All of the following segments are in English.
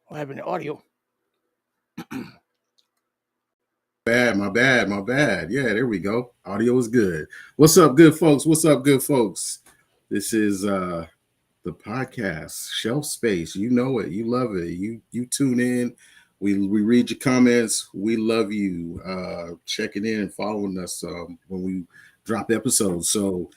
What happened to audio? My bad. Yeah, there we go. Audio is good. What's up, good folks? This is the podcast, Shelfspace. You know it, you love it. You tune in. We read your comments. We love you checking in and following us when we drop episodes. So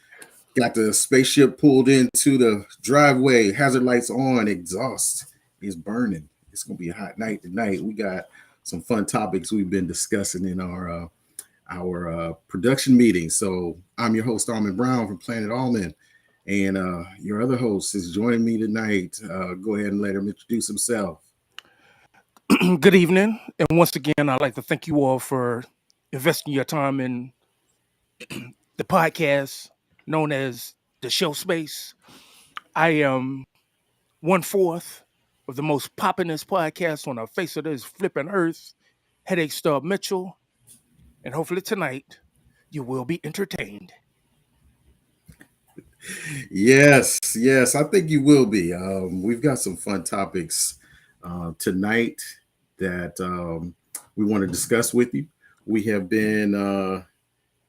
got the spaceship pulled into the driveway, hazard lights on, exhaust is burning. It's gonna be a hot night tonight. We got some fun topics we've been discussing in our production meeting. So I'm your host, Almond Brown from Planet Almond, and your other host is joining me tonight. Go ahead and let him introduce himself. Good evening. And once again, I'd like to thank you all for investing your time in the podcast known as the Shelfspace. I am 1/4 of the most poppinest podcast on the face of this flipping earth, Headache Stub Mitchell. And hopefully tonight you will be entertained. Yes, I think you will be. We've got some fun topics tonight that we want to discuss with you. We have been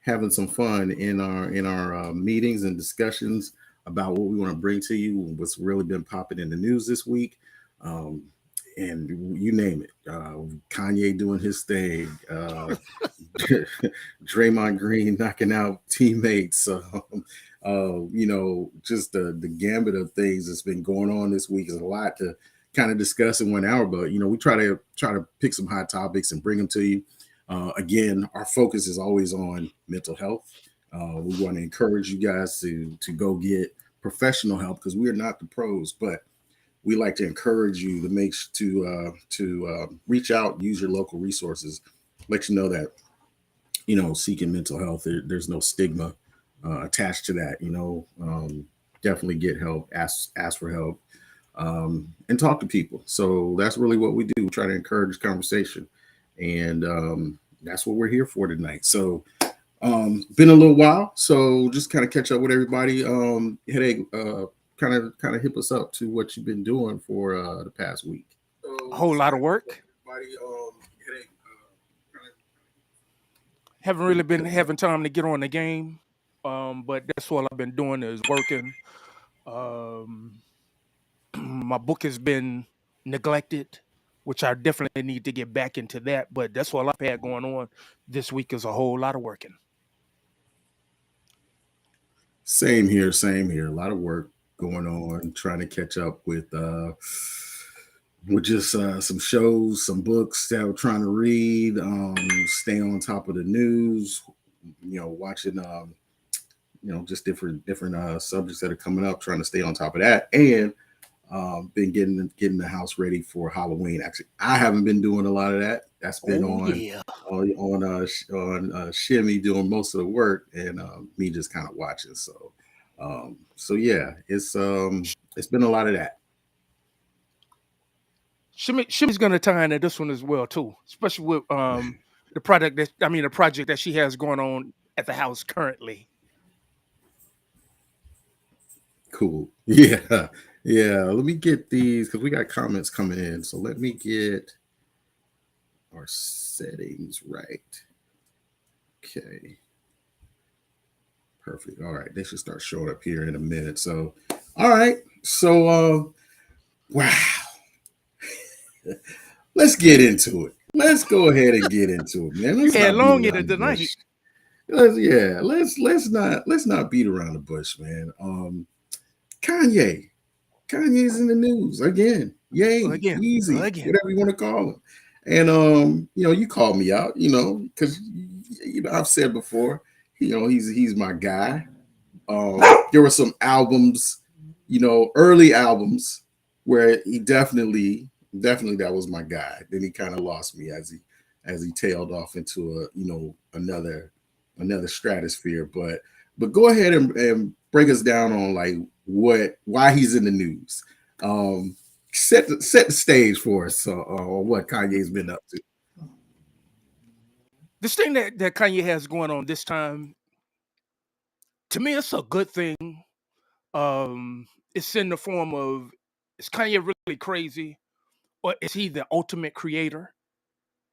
having some fun in our meetings and discussions about what we want to bring to you, what's really been popping in the news this week. And you name it. Kanye doing his thing, Draymond Green knocking out teammates, just the gambit of things that's been going on this week is a lot to kind of discuss in 1 hour. But we try to pick some hot topics and bring them to you. Again, our focus is always on mental health. We want to encourage you guys to go get professional help because we are not the pros, but we like to encourage you to reach out, use your local resources, let you know that seeking mental health, there's no stigma attached to that. Definitely get help, ask for help, and talk to people. So that's really what we do. We try to encourage conversation, and that's what we're here for tonight. So been a little while, so just kind of catch up with everybody. Headache, kind of hip us up to what you've been doing for the past week. A whole lot of work. Haven't really been having time to get on the game, but that's all I've been doing is working. My book has been neglected, which I definitely need to get back into that. But that's all I've had going on this week is a whole lot of working. Same here. A lot of work going on, trying to catch up with just some shows, some books that we're trying to read, stay on top of the news, watching just different subjects that are coming up, trying to stay on top of that, and been getting the house ready for Halloween. Actually, I haven't been doing a lot of that. That's been on Shimmy doing most of the work, and me just kind of watching. So yeah, it's been a lot of that. Shimmy's gonna tie into this one as well too, especially with the project that she has going on at the house currently. Cool. Yeah. Let me get these because we got comments coming in. So let me get our settings right. Okay. Perfect. All right. They should start showing up here in a minute. So, all right. So, wow. Let's get into it. Let's go ahead and get into it, man. You had long in it tonight. Let's not beat around the bush, man. Kanye's in the news again. Yay, easy, whatever you want to call him. And you called me out, because I've said before, he's my guy. There were some albums, early albums where he definitely that was my guy. Then he kind of lost me as he tailed off into another stratosphere. But go ahead and break us down on why he's in the news. Set the stage for us on what Kanye's been up to. This thing that Kanye has going on this time to me, it's a good thing. It's in the form of, is Kanye really crazy, or is he the ultimate creator,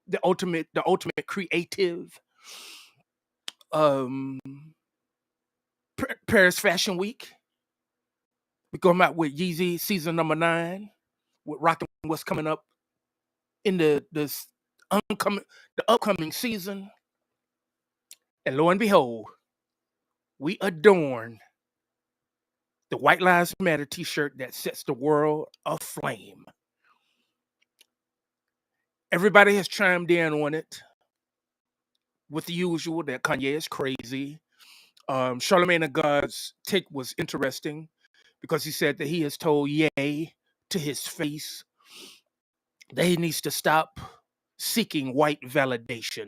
the ultimate creative? Um, Paris Fashion Week, we come out with Yeezy season number 9, with rocking what's coming up in oncoming the upcoming season, and lo and behold, we adorn the White Lives Matter T-shirt that sets the world aflame. Everybody has chimed in on it with the usual that Kanye is crazy. Charlemagne the God's take was interesting because he said that he has told Ye to his face that he needs to stop seeking white validation.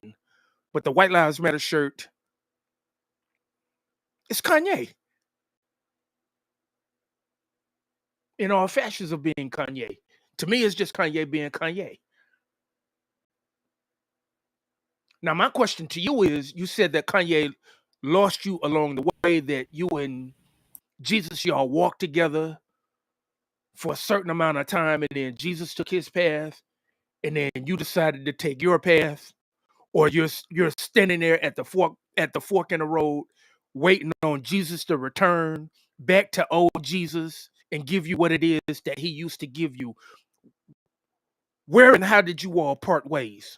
But the White Lives Matter shirt, it's Kanye in all fashions of being Kanye. To me, it's just Kanye being Kanye. Now, my question to you is, you said that Kanye lost you along the way, that you and Jesus, y'all walked together for a certain amount of time, and then Jesus took his path, and then you decided to take your path, or you're standing there at the fork in the road, waiting on Jesus to return back to old Jesus and give you what it is that he used to give you. Where and how did you all part ways?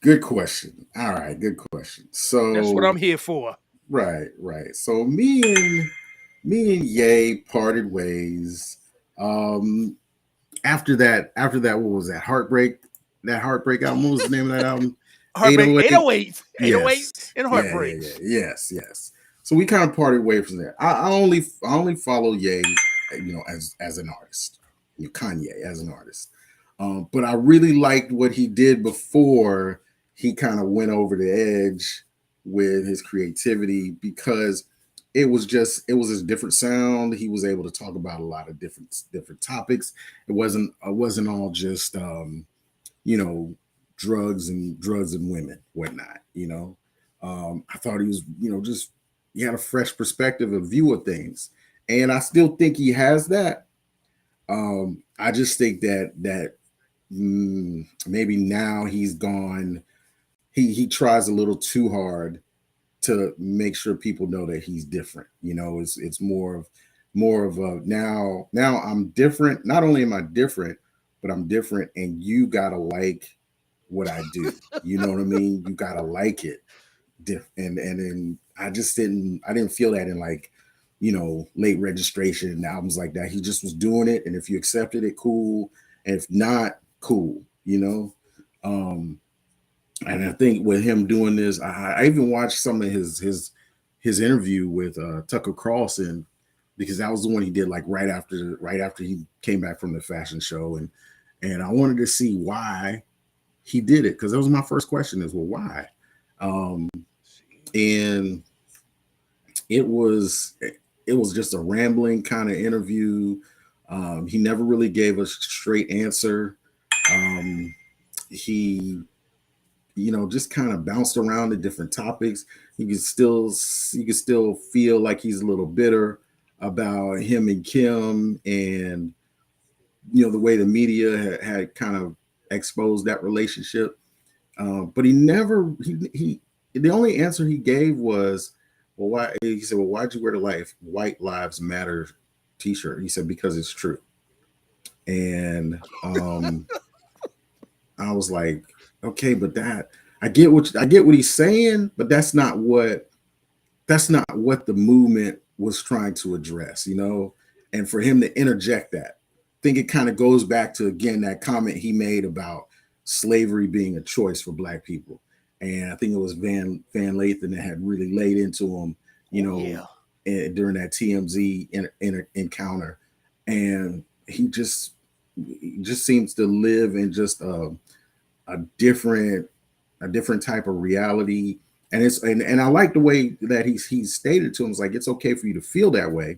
Good question. All right, good question. That's what So I'm here for. right. So me and Ye parted ways. Um, what was that? Heartbreak. That Heartbreak album. What was the name of that album? Heartbreak 808. 808, 808 Yes. and Yeah. heartbreaks. Yes. So we kind of parted ways from there. I only follow Ye, as an artist, Kanye as an artist. But I really liked what he did before he kind of went over the edge with his creativity, because it was a different sound. He was able to talk about a lot of different topics. It wasn't all just you know, drugs and women, whatnot. I thought he was, just he had a fresh perspective, a view of things, and I still think he has that. I just think that maybe now he's gone. He tries a little too hard to make sure people know that he's different. It's more of a, now I'm different. Not only am I different, but I'm different, and you gotta like what I do. You know what I mean? You gotta like it. And then I didn't feel that in, like, late registration and albums like that. He just was doing it, and if you accepted it, cool. And if not, cool. Um, and I think with him doing this, I even watched some of his interview with Tucker Carlson, because that was the one he did, like, right after he came back from the fashion show, and I wanted to see why he did it, because that was my first question: is, well, why? Um, and it was just a rambling kind of interview. He never really gave a straight answer. Um, he just kind of bounced around to different topics. You could still feel like he's a little bitter about him and Kim, and the way the media had kind of exposed that relationship. But he never he the only answer he gave was, well, why? He said, well, why'd you wear the White Lives Matter T-shirt? He said, because it's true. And I was like, okay, but that I get what he's saying, but that's not what the movement was trying to address. And for him to interject that, I think it kind of goes back to, again, that comment he made about slavery being a choice for Black people. And I think it was Van Lathan that had really laid into him, you Oh know, yeah. during that TMZ encounter. And he just seems to live in just a different a different type of reality. And I like the way that he's stated to him. It's like, it's okay for you to feel that way.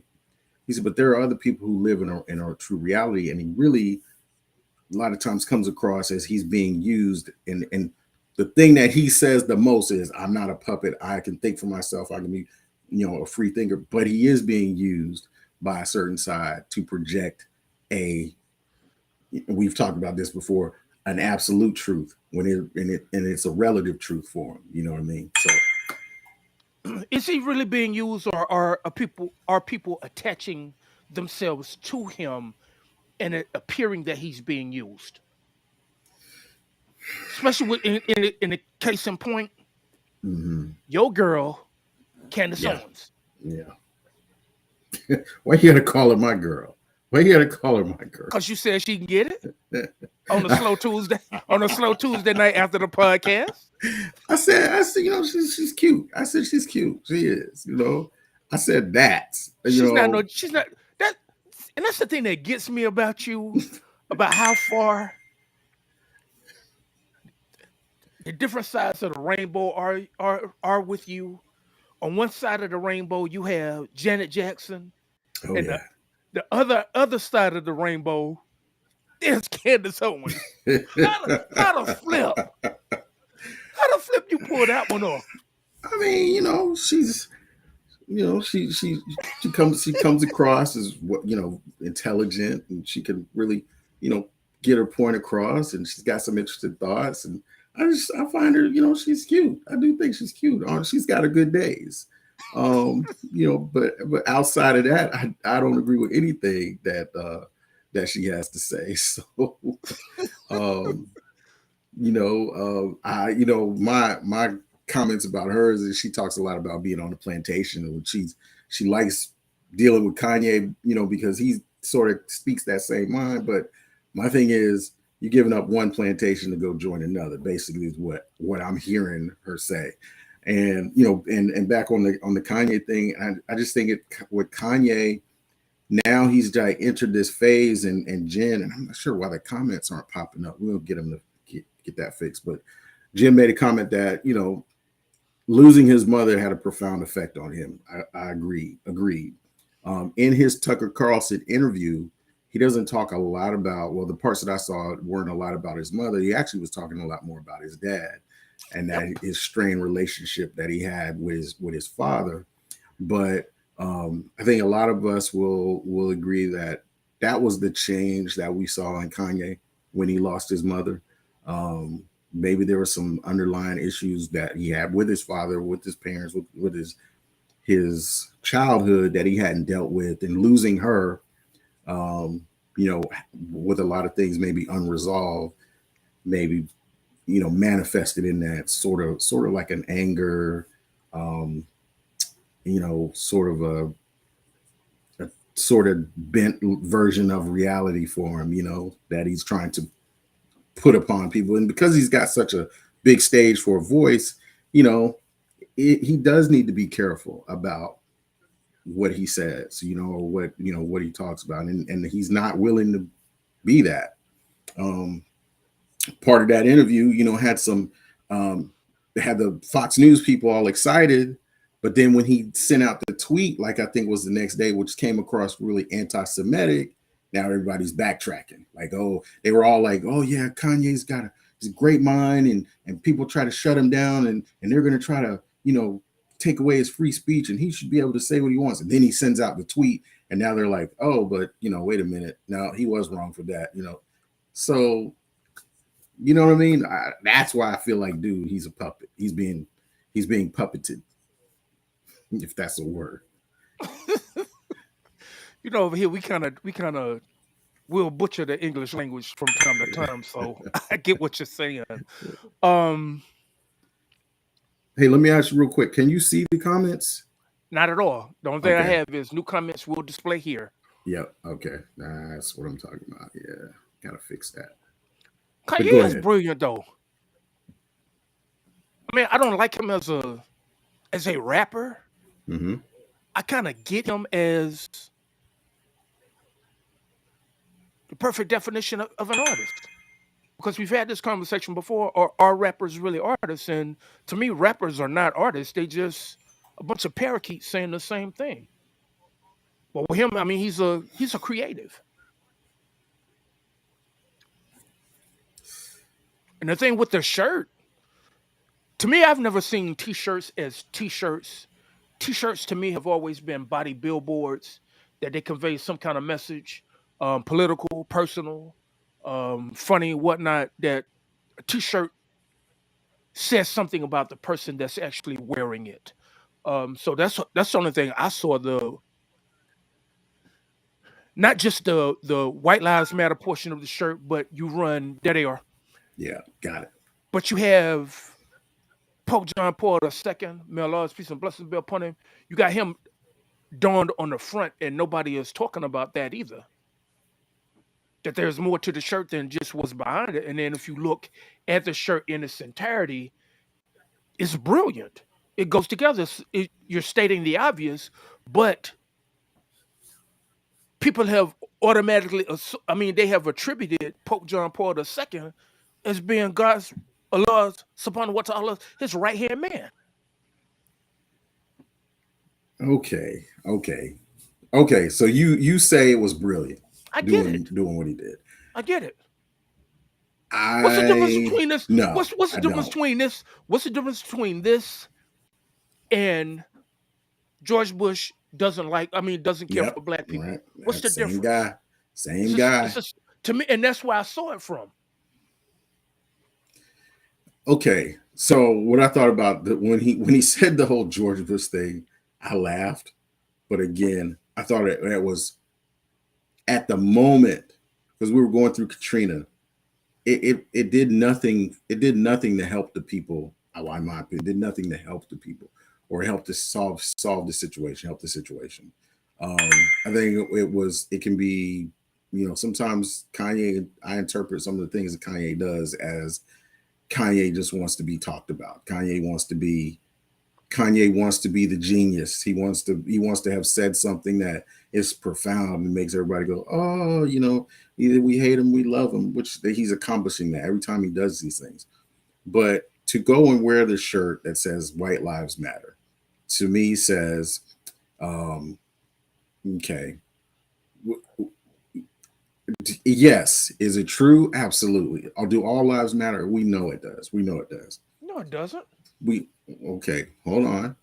He said, but there are other people who live in a true reality. And he really, a lot of times, comes across as he's being used, and the thing that he says the most is, I'm not a puppet. I can think for myself. I can be, a free thinker. But he is being used by a certain side to project a, we've talked about this before, an absolute truth when and it's a relative truth for him. You know what I mean? So Is he really being used, or are people attaching themselves to him and it appearing that he's being used? Especially in the case in point, mhm. your girl, Candace Yeah, Owens. yeah. Why you gotta call her my girl? Why you gotta call her my girl? Because you said she can get it on a slow Tuesday, on a slow Tuesday night after the podcast. I said, she's cute. I said she's cute. She is, I said that, She's not no, she's not that, and that's the thing that gets me about you, about how far the different sides of the rainbow are with you. On one side of the rainbow, you have Janet Jackson, oh and yeah. the other side of the rainbow is Candace Owens. How the flip? How the flip you pull that one off? I mean, she's she comes across as what intelligent, and she can really you know get her point across, and she's got some interesting thoughts, and I find her, she's cute. I do think she's cute. She's got her good days. But outside of that, I don't agree with anything that she has to say. So um my comments about her is that she talks a lot about being on the plantation, and she likes dealing with Kanye, because he sort of speaks that same mind. But my thing is, you're giving up one plantation to go join another. Basically, is what I'm hearing her say. And and back on the Kanye thing, I just think it with Kanye now, he's like entered this phase, and Jen, and I'm not sure why the comments aren't popping up. We'll get him to get that fixed. But Jim made a comment that losing his mother had a profound effect on him. I agreed. In his Tucker Carlson interview, he doesn't talk a lot about, well, the parts that I saw weren't a lot about his mother. He actually was talking a lot more about his dad, and Yep. that his strained relationship that he had with his father. But I think a lot of us will agree that that was the change that we saw in Kanye when he lost his mother. Maybe there were some underlying issues that he had with his father, with his parents, with his childhood that he hadn't dealt with, and losing her, um, with a lot of things maybe unresolved, maybe manifested in that sort of like an anger, um, sort of a sort of bent version of reality for him, that he's trying to put upon people. And because he's got such a big stage for a voice, you know, he does need to be careful about what he says, or what he talks about. And he's not willing to be that. Um, Part of that interview, had some had the Fox News people all excited, but then when he sent out the tweet, like I think was the next day, which came across really anti-Semitic, now everybody's backtracking. Like, oh, they were all like, oh yeah, Kanye's got he's a great mind, and people try to shut him down, and they're gonna try to take away his free speech, and he should be able to say what he wants. And then he sends out the tweet, and now they're like, oh, but wait a minute, now he was wrong for that. So you know what I mean? That's why I feel like, dude, he's a puppet. He's being puppeted, if that's a word. Over here we kind of will butcher the English language from time to time, so I get what you're saying. Um, Hey, let me ask you real quick. Can you see the comments? Not at all. The only thing I Okay. have is new comments will display here. Yep. Okay. That's what I'm talking about. Yeah. Gotta fix that. But go Kanye is ahead. brilliant though. I mean, I don't like him as a rapper. Mm-hmm. I kind of get him as the perfect definition of an artist. Because we've had this conversation before. Are rappers really artists? And to me, rappers are not artists. They just a bunch of parakeets saying the same thing. But with him, I mean, he's a creative. And the thing with the shirt, To me, I've never seen T-shirts as T-shirts. T-shirts to me have always been body billboards that they convey some kind of message, political, personal, funny, whatnot. That a T-shirt says something about the person that's actually wearing it. So that's the only thing I saw. The Not just the White Lives Matter portion of the shirt, but you run there they are. Yeah, got it. But you have Pope John Paul II, may Allah's peace and blessings be upon him. You got him dawned on the front, and nobody is talking about that either. That there's more to the shirt than just what's behind it. And then if you look at the shirt in its entirety, it's brilliant. It goes together. You're stating the obvious, but people have automatically, they have attributed Pope John Paul II as being God's, Allah's, subhanahu wa ta'ala, his right hand man. Okay, okay, okay. So you say it was brilliant I get doing it. doing what he did. I get it. What's the difference I between this? no, What's the I difference don't. between this? What's the difference between this and George Bush doesn't care for Yep, black people? right. What's That the same difference? guy, same guy. To me, and that's where I saw it from. Okay, so what I thought about when he said the whole George Bush thing, I laughed. But again, I thought that was at the moment because we were going through Katrina. It did nothing. It did nothing to help the people. In my opinion, it did nothing to help the people or help to solve the situation, help the situation. Um, I think it was. It can be. Sometimes Kanye. I interpret some of the things that Kanye does as Kanye just wants to be talked about. Kanye wants to be the genius. He wants to have said something that is profound and makes everybody go, oh, either we hate him, we love him, which he's accomplishing that every time he does these things. But to go and wear the shirt that says White Lives Matter, to me says, okay, yes, is it true? Absolutely. I'll do all lives matter. We know it does. We know it does. No, it doesn't. We okay, hold on.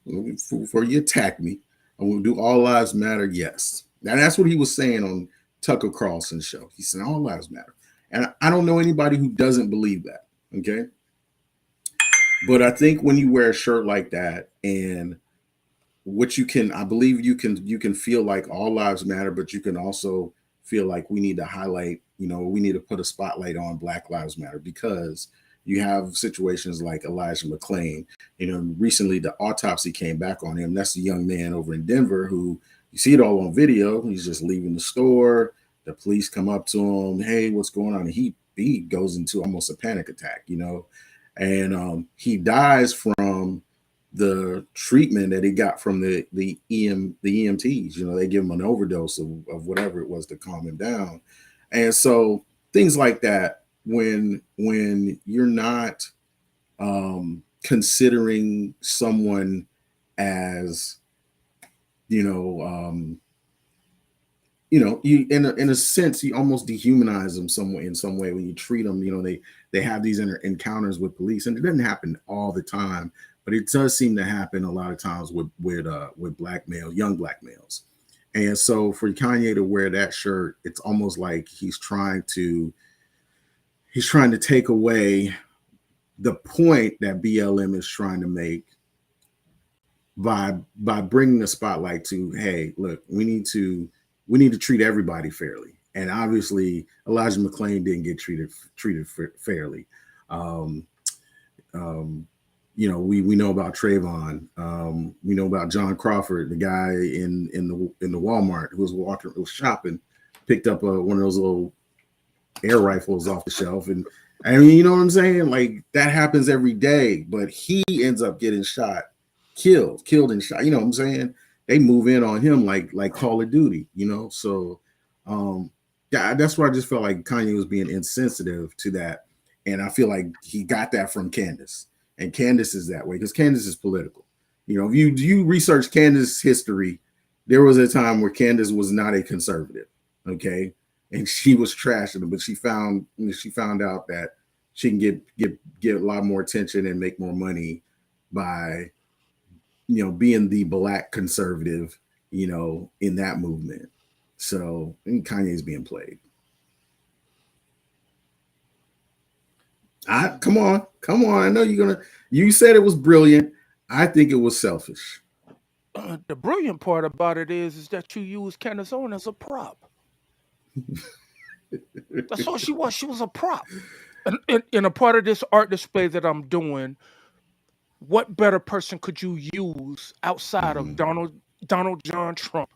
Before you attack me, I will do all lives matter. Yes. Now that's what he was saying on Tucker Carlson's show. He said all lives matter. And I don't know anybody who doesn't believe that. Okay. But I think when you wear a shirt like that and I believe you can feel like all lives matter, but you can also feel like we need to highlight, we need to put a spotlight on Black Lives Matter because you have situations like Elijah McClain. Recently the autopsy came back on him. That's the young man over in Denver who you see it all on video. He's just leaving the store. The police come up to him. Hey, what's going on? And he goes into almost a panic attack, and he dies from the treatment that he got from the EMTs. They give him an overdose of whatever it was to calm him down. And so things like that, when you're not considering someone as you in a sense you almost dehumanize them in some way when you treat them. They have these encounters with police, and it doesn't happen all the time, but it does seem to happen a lot of times with young black males. And so for Kanye to wear that shirt, it's almost like he's trying to take away the point that BLM is trying to make by bringing the spotlight to, hey, look, we need to treat everybody fairly. And obviously Elijah McClain didn't get treated fairly. We know about Trayvon. We know about John Crawford, the guy in the Walmart who was shopping, picked up one of those little air rifles off the shelf. And I mean, you know what I'm saying? Like that happens every day, but he ends up getting killed and shot. You know what I'm saying? They move in on him like Call of Duty, So yeah, that's where I just felt like Kanye was being insensitive to that. And I feel like he got that from Candace. And Candace is that way because Candace is political. If you research Candace's history, there was a time where Candace was not a conservative. Okay. And she was trashing him, but she found out that she can get a lot more attention and make more money by, being the black conservative, in that movement. So I think Kanye's being played. Come on, come on. I know you're gonna. You said it was brilliant. I think it was selfish. The brilliant part about it is that you use Candace Owen as a prop. That's all she was. She was a prop. And in a part of this art display that I'm doing, what better person could you use outside of Hmm. Donald John Trump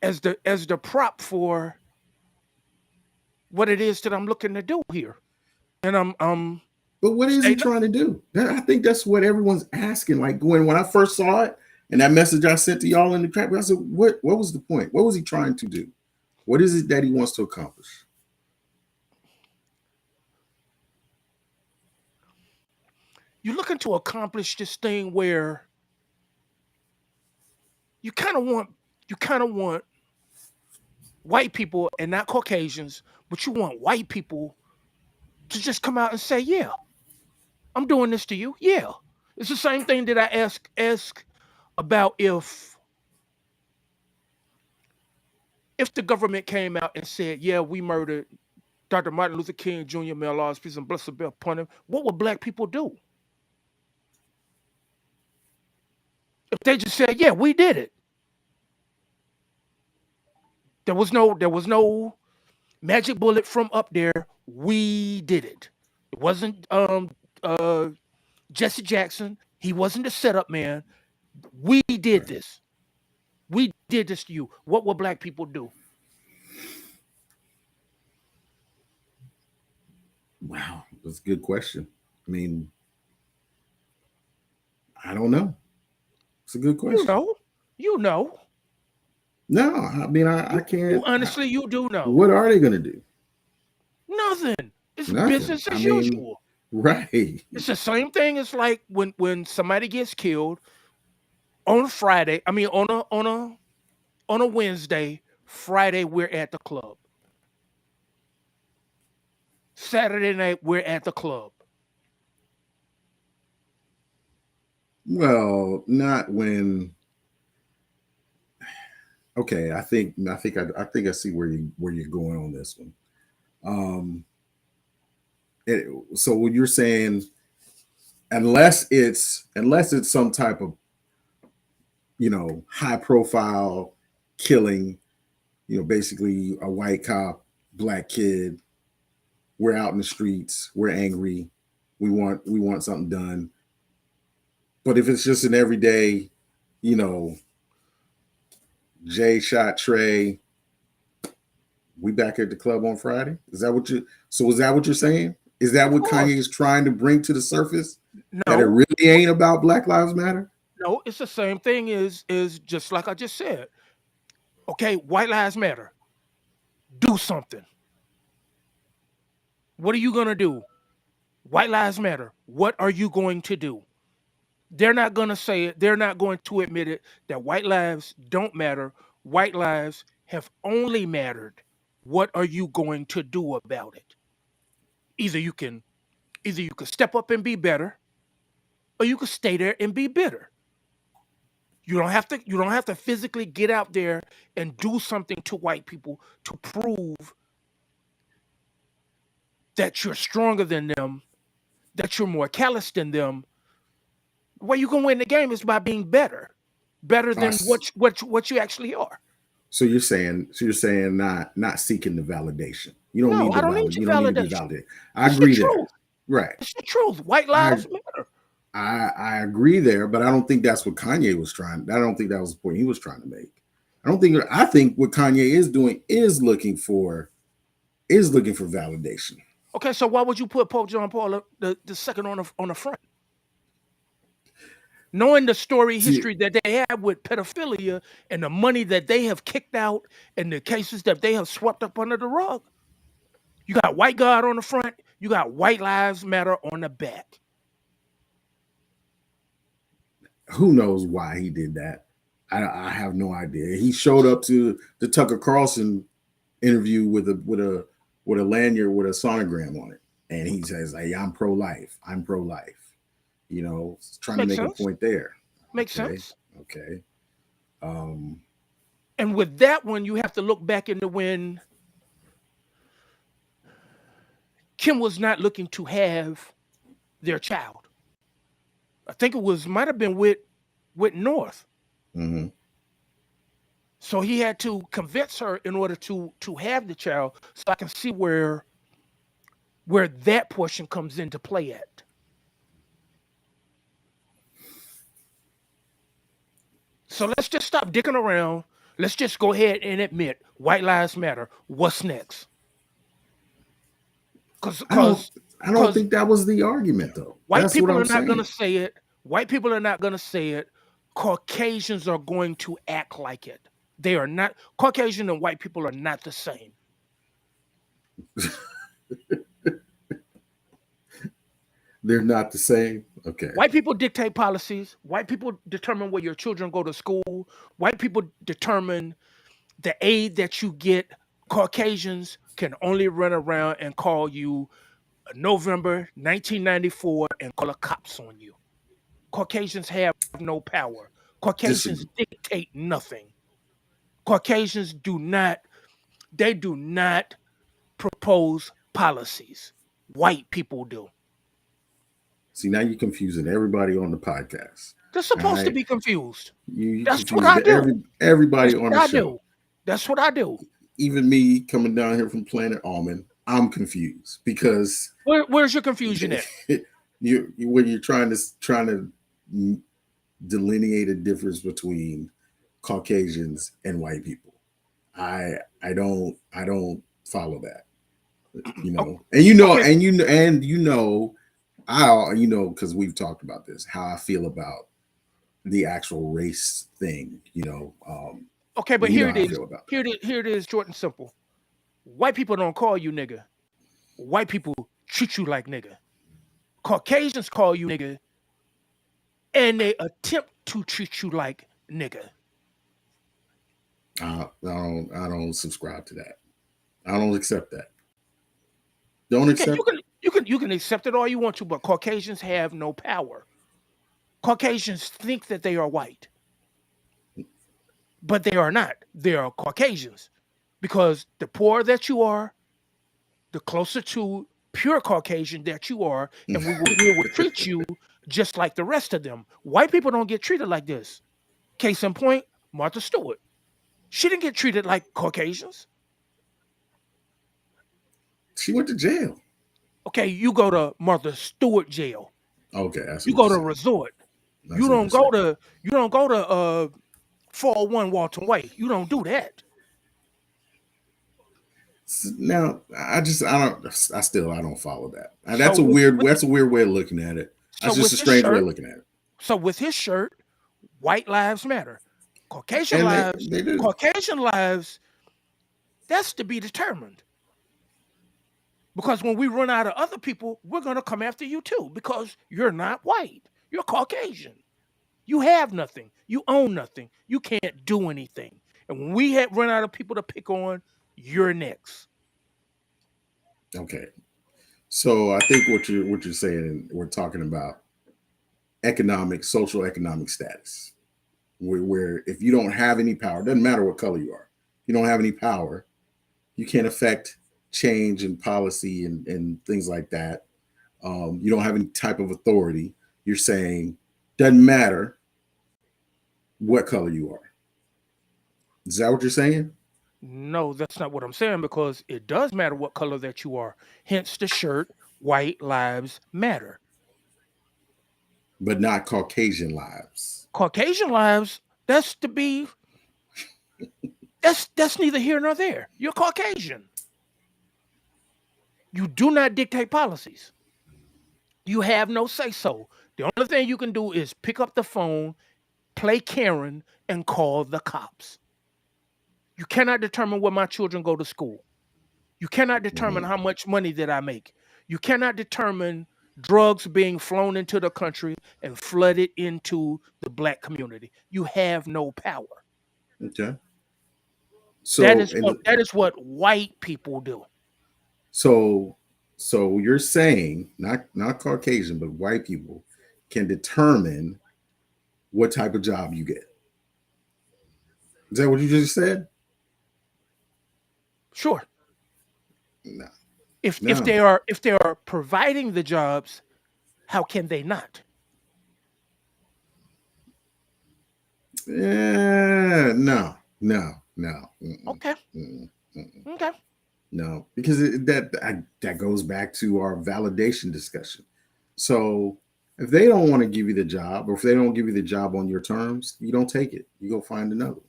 as the prop for what it is that I'm looking to do here? And I'm But what is he stating trying to do? I think that's what everyone's asking. Like when I first saw it, and that message I sent to y'all in the chat, I said, What was the point? What was he trying to do? What is it that he wants to accomplish? you're looking to accomplish this thing where you kind of want you kind of want white people and not Caucasians, but you want white people to just come out and say, "Yeah, I'm doing this to you." Yeah, it's the same thing that I ask about if the government came out and said, "Yeah, we murdered Dr. Martin Luther King Jr. May Allah's peace and blessed be upon him." What would black people do if they just said, "Yeah, we did it"? There was no magic bullet from up there. We did it. It wasn't uh Jesse Jackson. He wasn't the setup man. We did Right. this. We did this to you. What will black people do? Wow, that's a good question. I mean, I don't know. It's a good You question. know. You know. No, I mean, I You can't. honestly you do know. What are they going to do? Nothing. It's Nothing. business I as mean, usual. right. It's the same thing as like when somebody gets killed on a Friday. I mean on a Wednesday. Friday we're at the club. Saturday night we're at the club. Well, not when. Okay, I think I see where you're going on this one. Um, it, so what you're saying, unless it's some type of high profile killing, basically a white cop, black kid, we're out in the streets, we're angry, we want something done. But if it's just an everyday, you know, Jay shot Trey, we back at the club on Friday. Is that what you? So is that what you're saying? Is that Of what course. Kanye is trying to bring to the surface? That it No, really ain't about Black Lives Matter? no, it's the same thing is just like I just said. Okay, white lives matter. Do something. What are you gonna do? White lives matter. What are you going to do? They're not gonna say it. They're not going to admit it that white lives don't matter. White lives have only mattered. What are you going to do about it? Either you can either you can step up and be better, or you can stay there and be bitter. You don't have to physically get out there and do something to white people to prove that you're stronger than them, that you're more callous than them. The way you can win the game is by being better, better I than s what you actually are. so you're saying not seeking the validation. You don't No, need I the don't need valid. your You don't need to be validation. validated. I It's the agree there. truth. Right. It's the truth. White I lives matter. I agree there, but I don't think that's what Kanye was trying. I don't think that was the point he was trying to make. I don't think. I think what Kanye is doing is looking for validation. Okay, so why would you put Pope John Paul the second on the front? Knowing the story See, history that they have with pedophilia and the money that they have kicked out and the cases that they have swept up under the rug. You got white God on the front, you got white lives matter on the back. who knows why he did that? I have no idea. He showed up to the Tucker Carlson interview with a lanyard with a sonogram on it, and he says, "Hey, I'm pro life. I'm pro life." Trying to Makes make a sense. point there. Makes Okay. sense. Okay. Um, And with that one, you have to look back into when Kim was not looking to have their child. I think it was might have been with North. mhm. So he had to convince her in order to have the child. So I can see where that portion comes into play at. So let's just stop dicking around. Let's just go ahead and admit white lives matter. What's next? Because I don't. because I don't because think that was the argument, though. white That's what people I'm are not gonna saying. say it. White people are not gonna say it. Caucasians are going to act like it. They are not. Caucasian and white people are not the same. They're not the same. Okay. White people dictate policies. White people determine where your children go to school. White people determine the aid that you get. Caucasians can only run around and call you November 1994 and call the cops on you. Caucasians have no power. Caucasians Disagree. dictate nothing. Caucasians do not propose policies. White people do. See, now you're confusing everybody on the podcast. They're All supposed to right. be confused. You That's what confusing I do. everybody That's on what the I show. do. That's what I do. Even me coming down here from Planet Almond, I'm confused because Where's your confusion at? when you're trying to delineate a difference between Caucasians and white people. I don't follow that. And Okay, because we've talked about this, how I feel about the actual race thing. okay, but You know here it how I is. feel about that. Here it is, short and simple. White people don't call you nigga. White people treat you like nigga. Caucasians call you nigga and they attempt to treat you like nigga. I don't subscribe to that. I don't accept that. Don't Okay, accept. you can accept it all you want to, but Caucasians have no power. Caucasians think that they are white, but they are not. They are Caucasians because the poorer that you are, the closer to pure Caucasian that you are, and we will treat you just like the rest of them. White people don't get treated like this. Case in point, Martha Stewart. She didn't get treated like Caucasians. She went to jail. Okay, you go to Martha Stewart jail. Okay, I see You what go you're to saying. resort. I see what you're saying. You don't go to 401 Walton Way. You don't do that. Now, I don't follow that. So with, with That's a weird way of looking at it. so That's just with a his strange way of shirt, looking at it. so with his shirt, white lives matter. Caucasian And lives, they do. Caucasian lives, that's to be determined. Because when we run out of other people, we're gonna come after you too, because you're not white. You're Caucasian. You have nothing. You own nothing. You can't do anything. And when we run out of people to pick on, you're next. Okay. So I think what you're saying, we're talking about social economic status, where if you don't have any power, it doesn't matter what color you are, you don't have any power, you can't affect change in policy and things like that. You don't have any type of authority. You're saying doesn't matter what color you are. Is that what you're saying? No, that's not what I'm saying because it does matter what color that you are. Hence the shirt, white lives matter. But not Caucasian lives. Caucasian lives, that's to be that's neither here nor there. You're Caucasian. You do not dictate policies. You have no say so. The only thing you can do is pick up the phone, play Karen, and call the cops. You cannot determine where my children go to school. You cannot determine Mhm. how much money that I make. You cannot determine drugs being flown into the country and flooded into the black community. You have no power. Okay. That So is and what that is what white people do. so so you're saying not Caucasian, but white people. can determine what type of job you get. Is that what you just said? Sure. No. If No. if they are providing the jobs, how can they not? No. No. No. Mm-mm, Okay. mm-mm, mm-mm. Okay. No, because that goes back to our validation discussion. So if they don't want to give you the job, or if they don't give you the job on your terms, you don't take it. You go find another.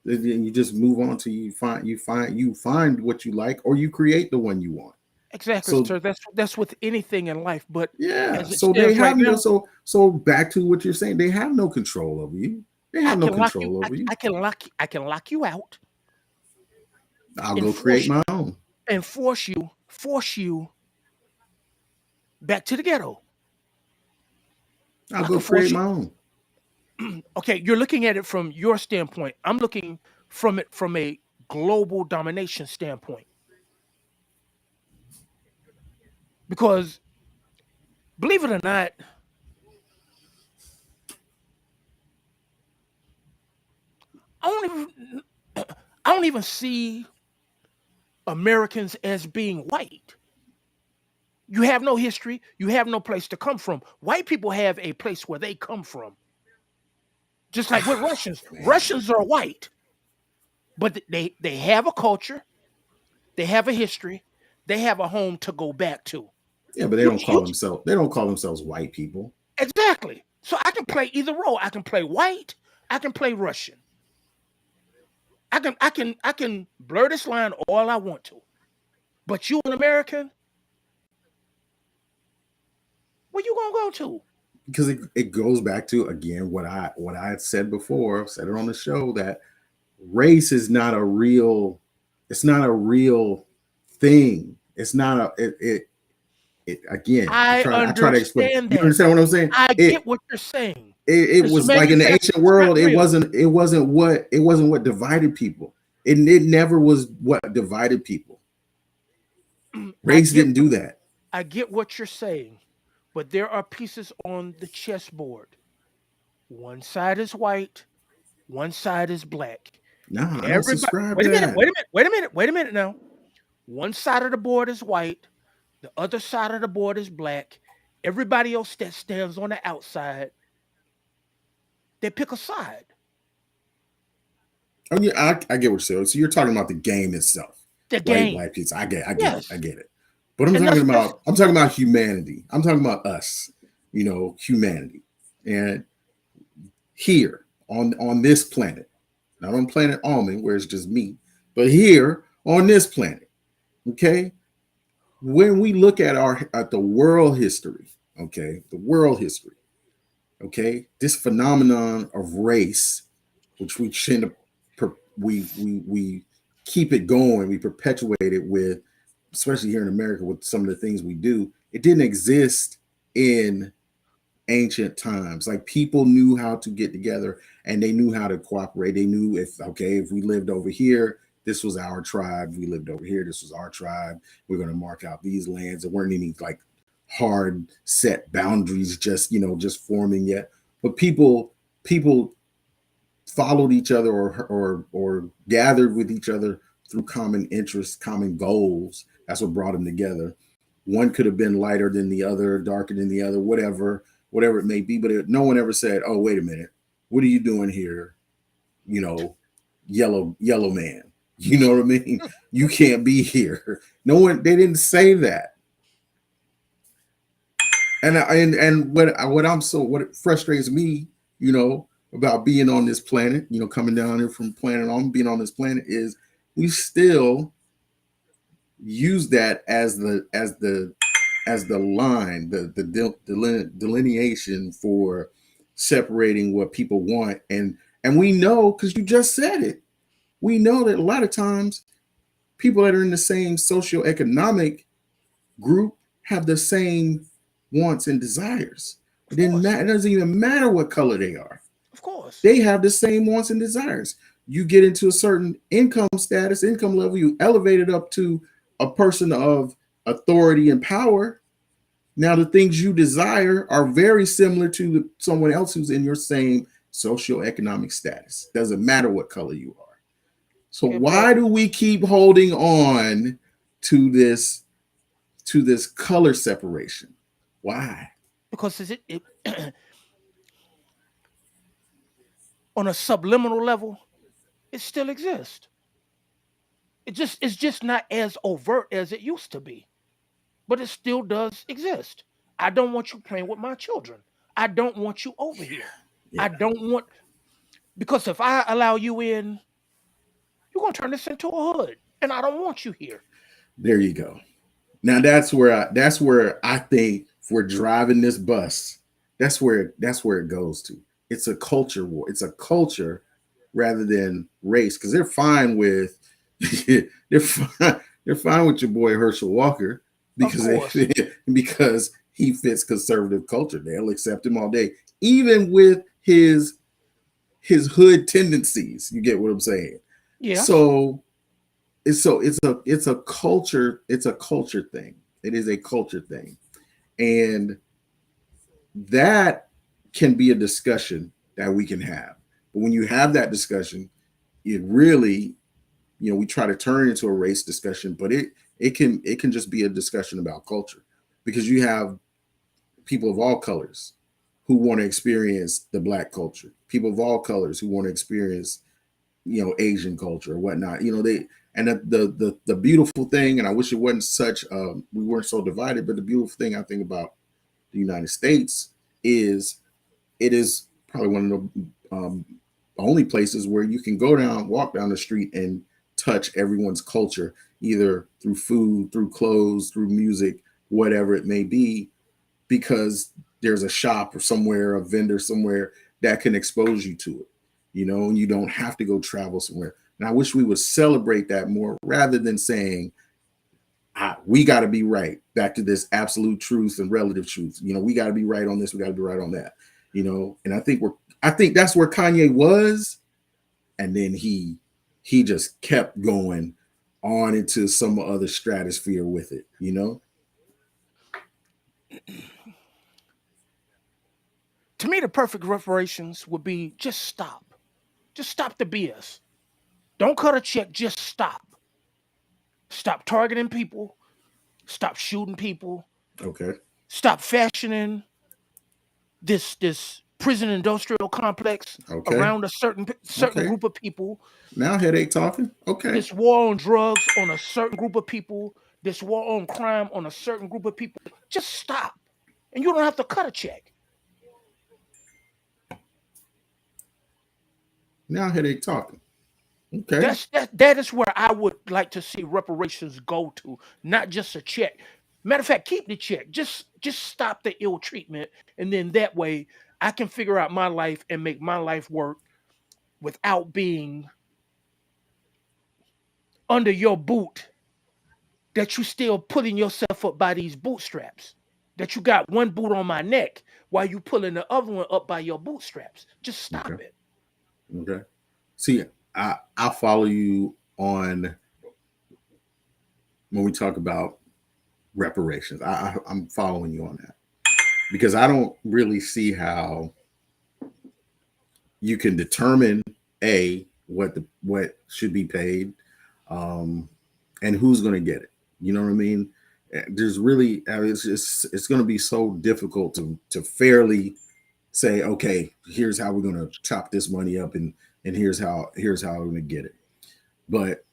Then you just move on till you find what you like, or you create the one you want. Exactly, So sir. That's with anything in life. But yeah, as it so they stands right have no now, so back to what you're saying. They have no control over you. They I have no can lock you. control over you. I can lock you out I'll and go create my own. force you back to the ghetto. I'll I go can force create you. my own. Okay, you're looking at it from your standpoint. I'm looking from it from a global domination standpoint. Because believe it or not, I don't even I don't even see Americans as being white. You have no history, you have no place to come from. White people have a place where they come from. Just like with Russians. Man. Russians are white, but they have a culture, they have a history, they have a home to go back to. Yeah, but they You don't call you themselves they don't call themselves white people. exactly. So I can play either role. I can play white, I can play Russian. I can blur this line all I want to. But you an American, where you gonna go to? Because it goes back to again what I had said before. I've said it on the show that race is not a real it's not a real thing. It's not it again. I I try to explain. understand You that. understand what I'm saying? I It get what you're saying. it It's was like in the manufactured. ancient It's not world. It real. wasn't it wasn't what it wasn't what divided people. It never was what divided people. I Race get didn't do that. I get what you're saying, but there are pieces on the chessboard. One side is white, one side is black. Nah, I don't Everybody, subscribe wait to a minute, that. wait a minute, wait a minute, wait a minute now. One side of the board is white, the other side of the board is black. Everybody else that stands on the outside, they pick a side. Oh yeah, I get what you're saying. So you're talking about the game itself, The white, game. black, pizza. I get it, I Yes. get it. But And that's I'm talking about humanity. I'm talking about us. Humanity, and here on this planet, not on planet Almond where it's just me, but here on this planet. Okay, when we look at the world history, okay, the world history, okay, this phenomenon of race, which we tend to we keep it going, we perpetuate it with, especially here in America, with some of the things we do. It didn't exist in ancient times. Like people knew how to get together and they knew how to cooperate. They knew if we lived over here, this was our tribe. We lived over here, this was our tribe. We're going to mark out these lands. There weren't any like hard set boundaries just forming yet. But people followed each other or gathered with each other through common interests, common goals. That's what brought them together. One could have been lighter than the other, darker than the other, whatever it may be. But no one ever said, "Oh, wait a minute, what are you doing here?" You know, yellow man. You know what I mean? You can't be here. No one. They didn't say that. And what frustrates me, about being on this planet, coming down here from planet on, being on this planet is we still use that as the line, the delineation for separating what people want, and we know because you just said it. We know that a lot of times people that are in the same socioeconomic group have the same wants and desires. of course. It doesn't even matter what color they are. Of course. They have the same wants and desires. You get into a certain income status, income level, you elevate it up to a person of authority and power. Now, the things you desire are very similar to someone else who's in your same socioeconomic status. Doesn't matter what color you are. So Yeah, but why do we keep holding on to this color separation? Why? because on a subliminal level, it still exists. It's just not as overt as it used to be, but it still does exist. I don't want you playing with my children. I don't want you over here. Yeah, I don't want because if I allow you in, you're gonna turn this into a hood, and I don't want you here. there you go. Now that's where I think if we're driving this bus, that's where it goes to. It's a culture war. It's a culture rather than race because they're fine with they're fine with your boy Herschel Walker Of because course, because he fits conservative culture. They'll accept him all day, even with his hood tendencies. You get what I'm saying? yeah. So it's a culture thing. It is a culture thing, and that can be a discussion that we can have. But when you have that discussion, it really, we try to turn it into a race discussion, but it can just be a discussion about culture because you have people of all colors who want to experience the black culture, people of all colors who want to experience Asian culture or whatnot. They and the beautiful thing, and I wish it wasn't such we weren't so divided, but the beautiful thing I think about the United States is it is probably one of the only places where you can walk down the street and touch everyone's culture, either through food, through clothes, through music, whatever it may be, because there's a shop or somewhere, a vendor somewhere that can expose you to it, and you don't have to go travel somewhere. And I wish we would celebrate that more rather than saying, we got to be right. Back to this absolute truth and relative truth. We got to be right on this. We got to be right on that. And I think that's where Kanye was, and then he just kept going on into some other stratosphere with it. To me, the perfect reparations would be just stop. Just stop the BS. Don't cut a check. Just stop. Stop targeting people. Stop shooting people. Okay. Stop fashioning this prison industrial complex Okay. around a certain Okay. group of people. Now headache talking. Okay. This war on drugs on a certain group of people. This war on crime on a certain group of people. Just stop, and you don't have to cut a check. Now headache talking. Okay. That is where I would like to see reparations go to, not just a check. Matter of fact, keep the check. Just stop the ill treatment, and then that way I can figure out my life and make my life work without being under your boot. That you still pulling yourself up by these bootstraps. That you got one boot on my neck while you pulling the other one up by your bootstraps. Just Okay. stop it. Okay. See, I follow you on when we talk about reparations. I'm following you on that because I don't really see how you can determine what should be paid, um, and who's going to get it. You know what I mean? There's really, it's going to be so difficult to fairly say, okay, here's how we're going to chop this money up, and here's how we're going to get it. But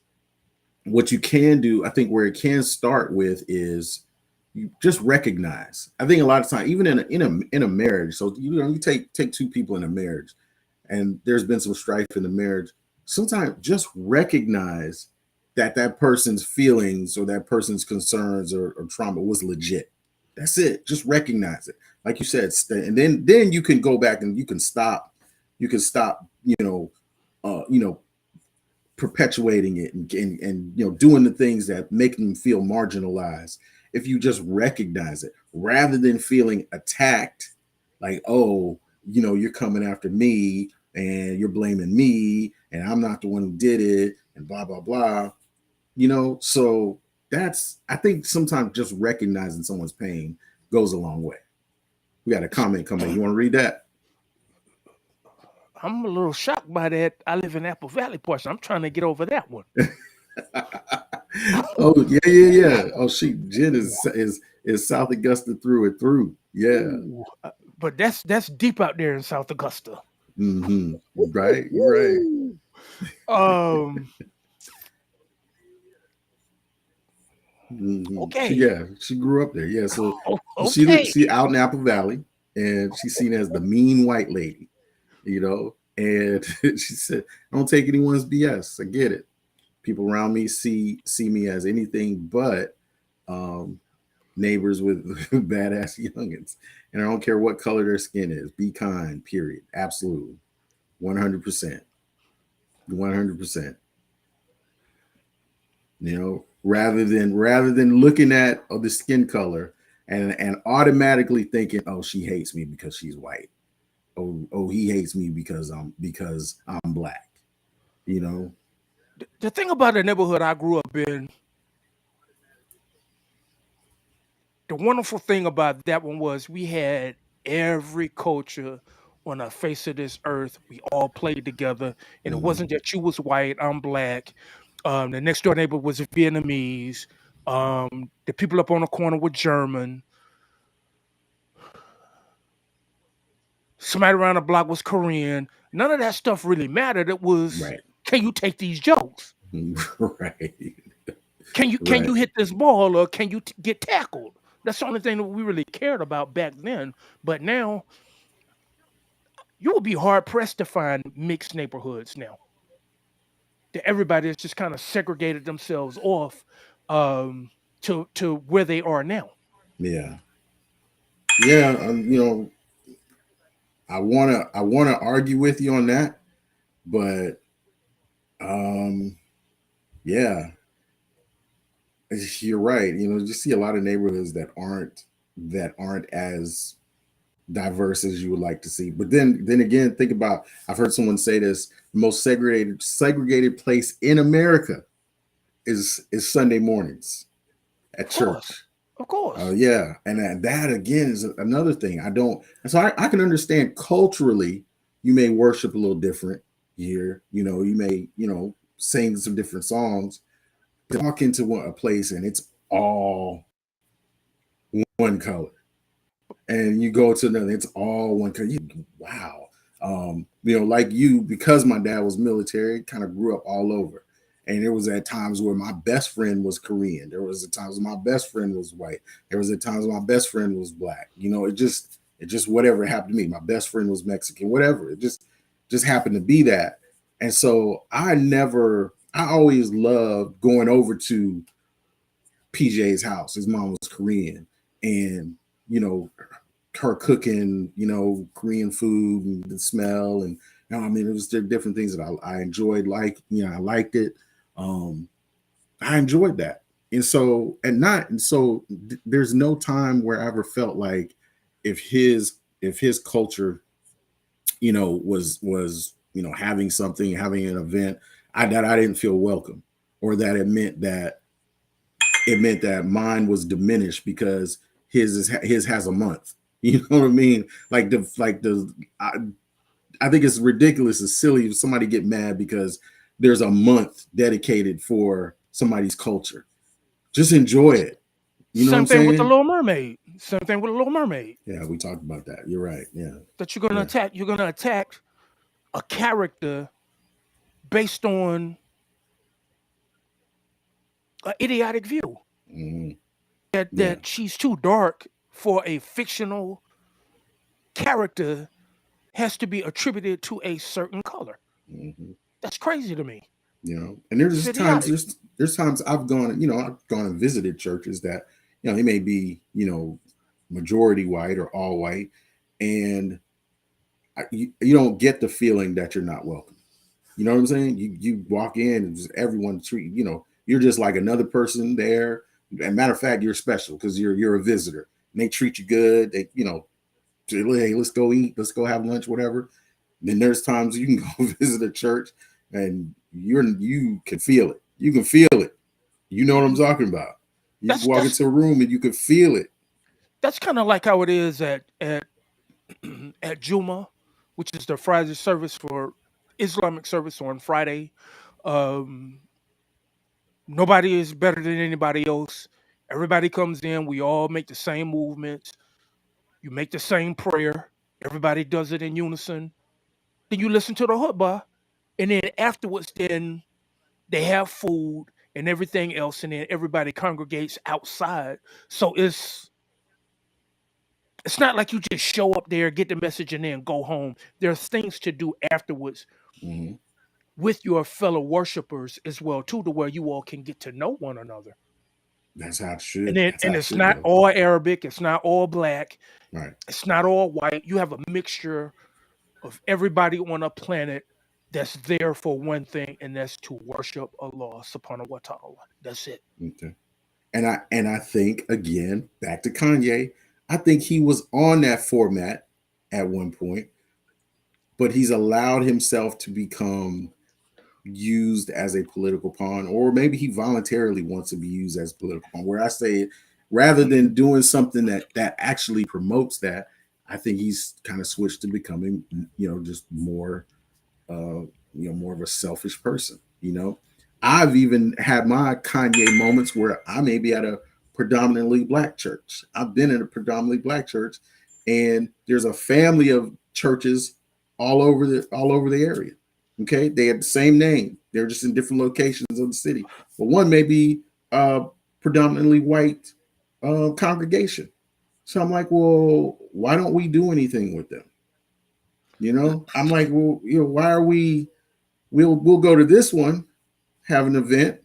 what you can do, I think, where it can start with is you just recognize. I think a lot of time, even in a marriage, so you take two people in a marriage, and there's been some strife in the marriage. Sometimes just recognize that person's feelings or that person's concerns or trauma was legit. That's it. Just recognize it, like you said, and then you can go back and you can stop. You can stop. Uh, you know, perpetuating it and doing the things that make them feel marginalized. If you just recognize it rather than feeling attacked, like, oh, you're coming after me and you're blaming me and I'm not the one who did it and blah blah blah. So that's, I think, sometimes just recognizing someone's pain goes a long way. We got a comment coming. You want to read that? I'm a little shocked by that. I live in Apple Valley portion. I'm trying to get over that one. Oh yeah. Oh, Jen is South Augusta through and through. Yeah. Ooh, but that's deep out there in South Augusta. Mm-hmm. Right. Right. Um. Mm-hmm. Okay. She grew up there. Yeah. So Okay. she out in Apple Valley, and she's seen as the mean white lady, And she said, "I don't take anyone's BS. I get it. People around me see me as anything but neighbors with badass youngins, and I don't care what color their skin is. Be kind. Period. Absolutely, 100%, 100%. Rather than looking at the skin color and automatically thinking, oh, she hates me because she's white. Oh, he hates me because I'm black. The thing about the neighborhood I grew up in, the wonderful thing about that one was we had every culture on the face of this earth. We all played together, and it Mm-hmm. wasn't that you was white, I'm black. The next door neighbor was Vietnamese. The people up on the corner were German. Somebody around the block was Korean. None of that stuff really mattered. It was, Right. can you take these jokes? Right. Can Right. you hit this ball, or can you get tackled? That's the only thing that we really cared about back then. But now you will be hard pressed to find mixed neighborhoods now. That everybody has just kind of segregated themselves off to where they are now. Yeah. Yeah. I wanna argue with you on that, but um, yeah, you're right. You see a lot of neighborhoods that aren't as diverse as you would like to see. But then again, think about, I've heard someone say this: the most segregated place in America is Sunday mornings Of at course. church. Of course. Yeah, and that again is another thing. I don't, and so I can understand culturally, you may worship a little different here. You may sing some different songs. Walk into a place and it's all one color, and you go to another, it's all one color. Wow. Like you, because my dad was military, kind of grew up all over. And there was at times where my best friend was Korean. There was at times my best friend was white. There was at times my best friend was black. It just whatever happened to me. My best friend was Mexican. Whatever. It just happened to be that. And so I always loved going over to PJ's house. His mom was Korean, and you know her cooking, Korean food and the smell, and I mean, it was different things that I enjoyed. I liked it. Um, I enjoyed that, there's no time where I ever felt like if his culture, was having something, having an event, that I didn't feel welcome, or that it meant that mine was diminished because his has a month. You know what I mean? I think it's ridiculous. It's silly if somebody get mad because there's a month dedicated for somebody's culture. Just enjoy it. You know what I'm Same thing with the saying? Little Mermaid. Same thing with the Little Mermaid. Yeah, we talked about that. You're right. Yeah, That you're gonna yeah, attack. You're gonna attack a character based on an idiotic view hmm that yeah, she's too dark for a fictional character has to be attributed to a certain color. hmm That's crazy to me. And there's It's just times idiotic. there's times I've gone and visited churches that they may be majority white or all white, and you don't get the feeling that you're not welcome. You know what I'm saying? You walk in and just everyone treat you're just like another person there. And matter of fact, you're special because you're a visitor. And they treat you good. They say, hey, let's go eat, let's go have lunch, whatever. Then there's times you can go visit a church and you can feel it. You can feel it. You know what I'm Mhm. talking about. You can That's walk that's into a room and you can feel it. That's kind of like how it is at at Juma, which is the Friday service for Islamic service on Friday. Um, Nobody is better than anybody else. Everybody comes in. We all make the same movements. You make the same prayer. Everybody does it in unison. Then you listen to the khutbah, and then afterwards, then they have food and everything else, and then everybody congregates outside. So it's not like you just show up there, get the message, and then go home. There's things to do afterwards Hmm. with your fellow worshipers as well too, to where you all can get to know one another. That's how it And should. then That's how and it it's should not go. all Arabic, it's not all black, Right. it's not all white. You have a mixture of everybody on a planet that's there for one thing, and that's to worship Allah subhanahu wa ta'ala. That's it. Okay. And I think again, back to Kanye, I think he was on that format at one point, but he's allowed himself to become used as a political pawn, or maybe he voluntarily wants to be used as a political pawn. Where I say, rather than doing something that actually promotes that, I think he's kind of switched to becoming, just more, more of a selfish person. I've even had my Kanye moments where I may be at a predominantly black church. I've been in a predominantly black church, and there's a family of churches all over the area. Okay, they have the same name. They're just in different locations of the city. But one may be a predominantly white congregation. So I'm like, well, why don't we do anything with them? I'm like, well, why are we? We'll go to this one, have an event,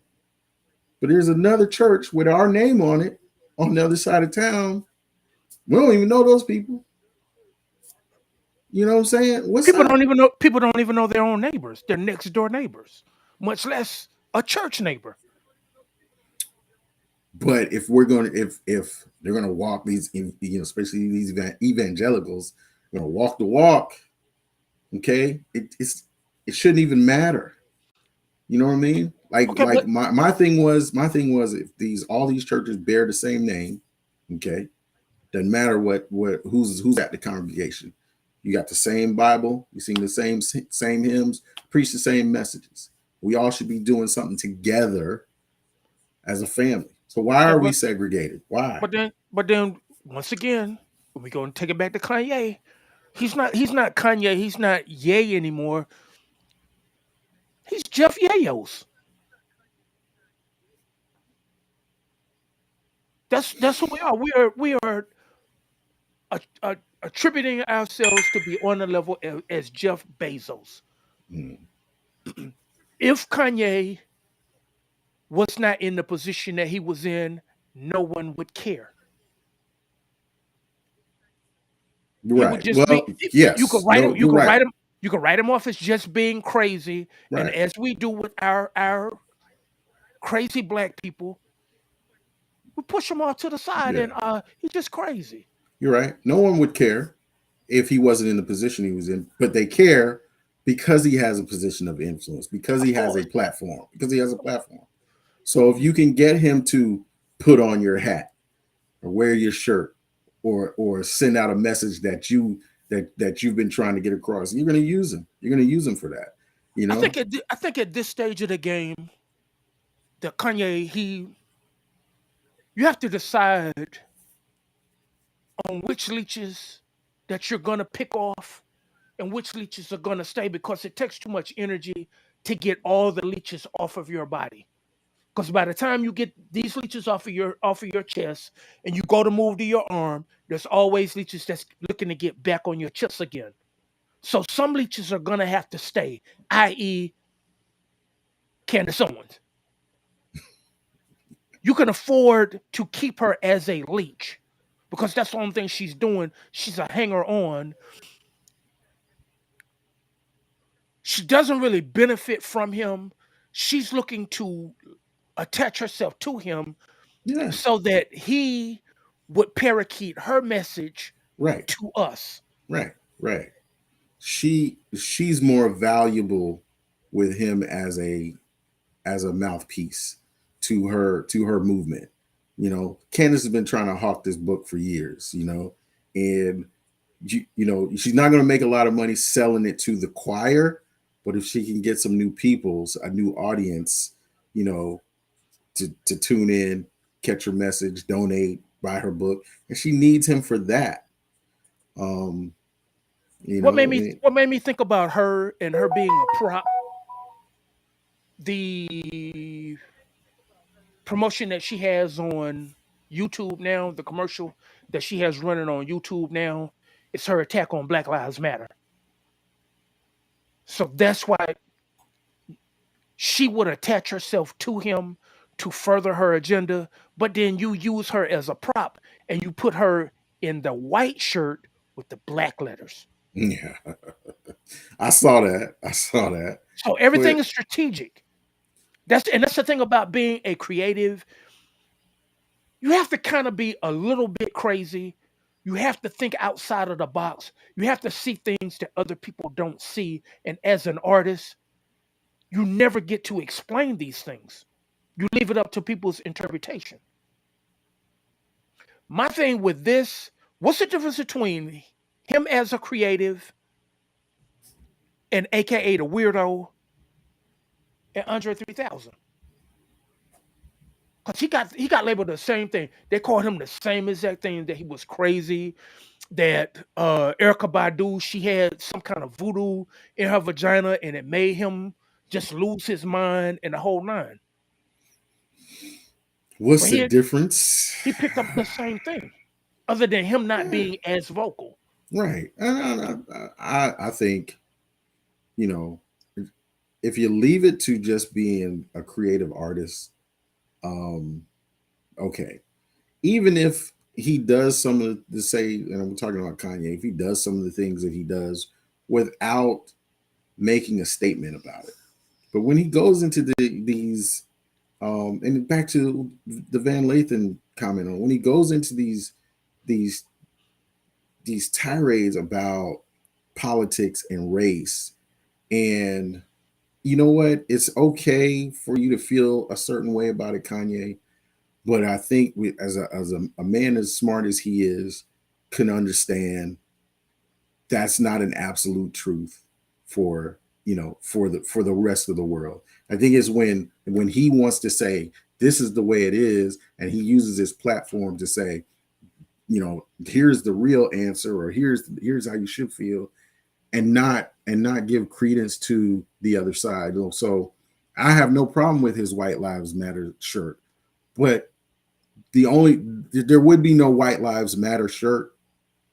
but there's another church with our name on it on the other side of town. We don't even know those people. You know what I'm saying? What's up? People don't even know their own neighbors, their next door neighbors, much less a church neighbor. But if they're gonna walk these, especially these evangelicals, gonna walk the walk, okay, it shouldn't even matter. You know what I mean? Like Okay, like but my thing was if these all these churches bear the same name, okay, doesn't matter what who's at the congregation. You got the same Bible, you sing the same hymns, preach the same messages. We all should be doing something together as a family. So why okay, are we segregated? Why? but then once again, when we go and take it back to Kanye, he's not Kanye, he's not Ye anymore. He's Jeff Yayos. That's who we are. We are attributing ourselves to be on the level as Jeff Bezos. Mm, If Kanye was not in the position that he was in, no one would care. He would right. just be. Well, yes. No, You you're could right. write him. You could write him off as just being crazy, and Right. as we do with our crazy black people, we push him off to the side, Yeah. and he's just crazy. You're right. No one would care if he wasn't in the position he was in, but they care because he has a position of influence, because he Of has a course, platform, because he has a platform. So if you can get him to put on your hat or wear your shirt or send out a message that you've been trying to get across, you're going to use him. You're going to use him for that. You know? I think at this stage of the game, that Kanye, you have to decide on which leeches that you're gonna pick off and which leeches are gonna stay, because it takes too much energy to get all the leeches off of your body. Because by the time you get these leeches off of your chest and you go to move to your arm, there's always leeches that's looking to get back on your chest again. So some leeches are gonna have to stay, i.e., Candace Owens. You can afford to keep her as a leech because that's the only thing she's doing. She's a hanger on. She doesn't really benefit from him. She's looking to attach herself to him Yeah. so that he would parakeet her message Right. to us. Right. Right. She's more valuable with him as a mouthpiece to her movement. Candace has been trying to hawk this book for years, and she's not going to make a lot of money selling it to the choir, but if she can get some new peoples, a new audience, you know, to tune in, catch her message, donate, buy her book, and she needs him for that. Um, I mean, What made me think about her and her being a prop? The promotion that she has on YouTube now, the commercial that she has running on YouTube now, it's her attack on Black Lives Matter. So that's why she would attach herself to him to further her agenda, but then you use her as a prop and you put her in the white shirt with the black letters. yeah, I saw that. I saw that. So everything But is strategic. That's the thing about being a creative. You have to kind of be a little bit crazy. You have to think outside of the box. You have to see things that other people don't see. And as an artist, you never get to explain these things. You leave it up to people's interpretation. My thing with this, what's the difference between him as a creative and AKA the weirdo and Andre 3000? Because he got labeled the same thing. They called him the same exact thing, that he was crazy, that Erica Badu, she had some kind of voodoo in her vagina and it made him just lose his mind and the whole nine. what's But the he difference? he picked up the same thing, other than him not Yeah, being as vocal. right. I think you know if you leave it to just being a creative artist, um, okay. Even if he does some of the say, and I'm talking about Kanye, if he does some of the things that he does without making a statement about it, but when he goes into these, and back to the Van Lathan comment on when he goes into these these tirades about politics and race, and you know what, it's okay for you to feel a certain way about it, Kanye. But I think as a man as smart as he is, can understand that's not an absolute truth for for the rest of the world. I think it's when he wants to say this is the way it is, and he uses his platform to say, here's the real answer, or here's how you should feel, and not give credence to the other side. So I have no problem with his White Lives Matter shirt, but there would be no White Lives Matter shirt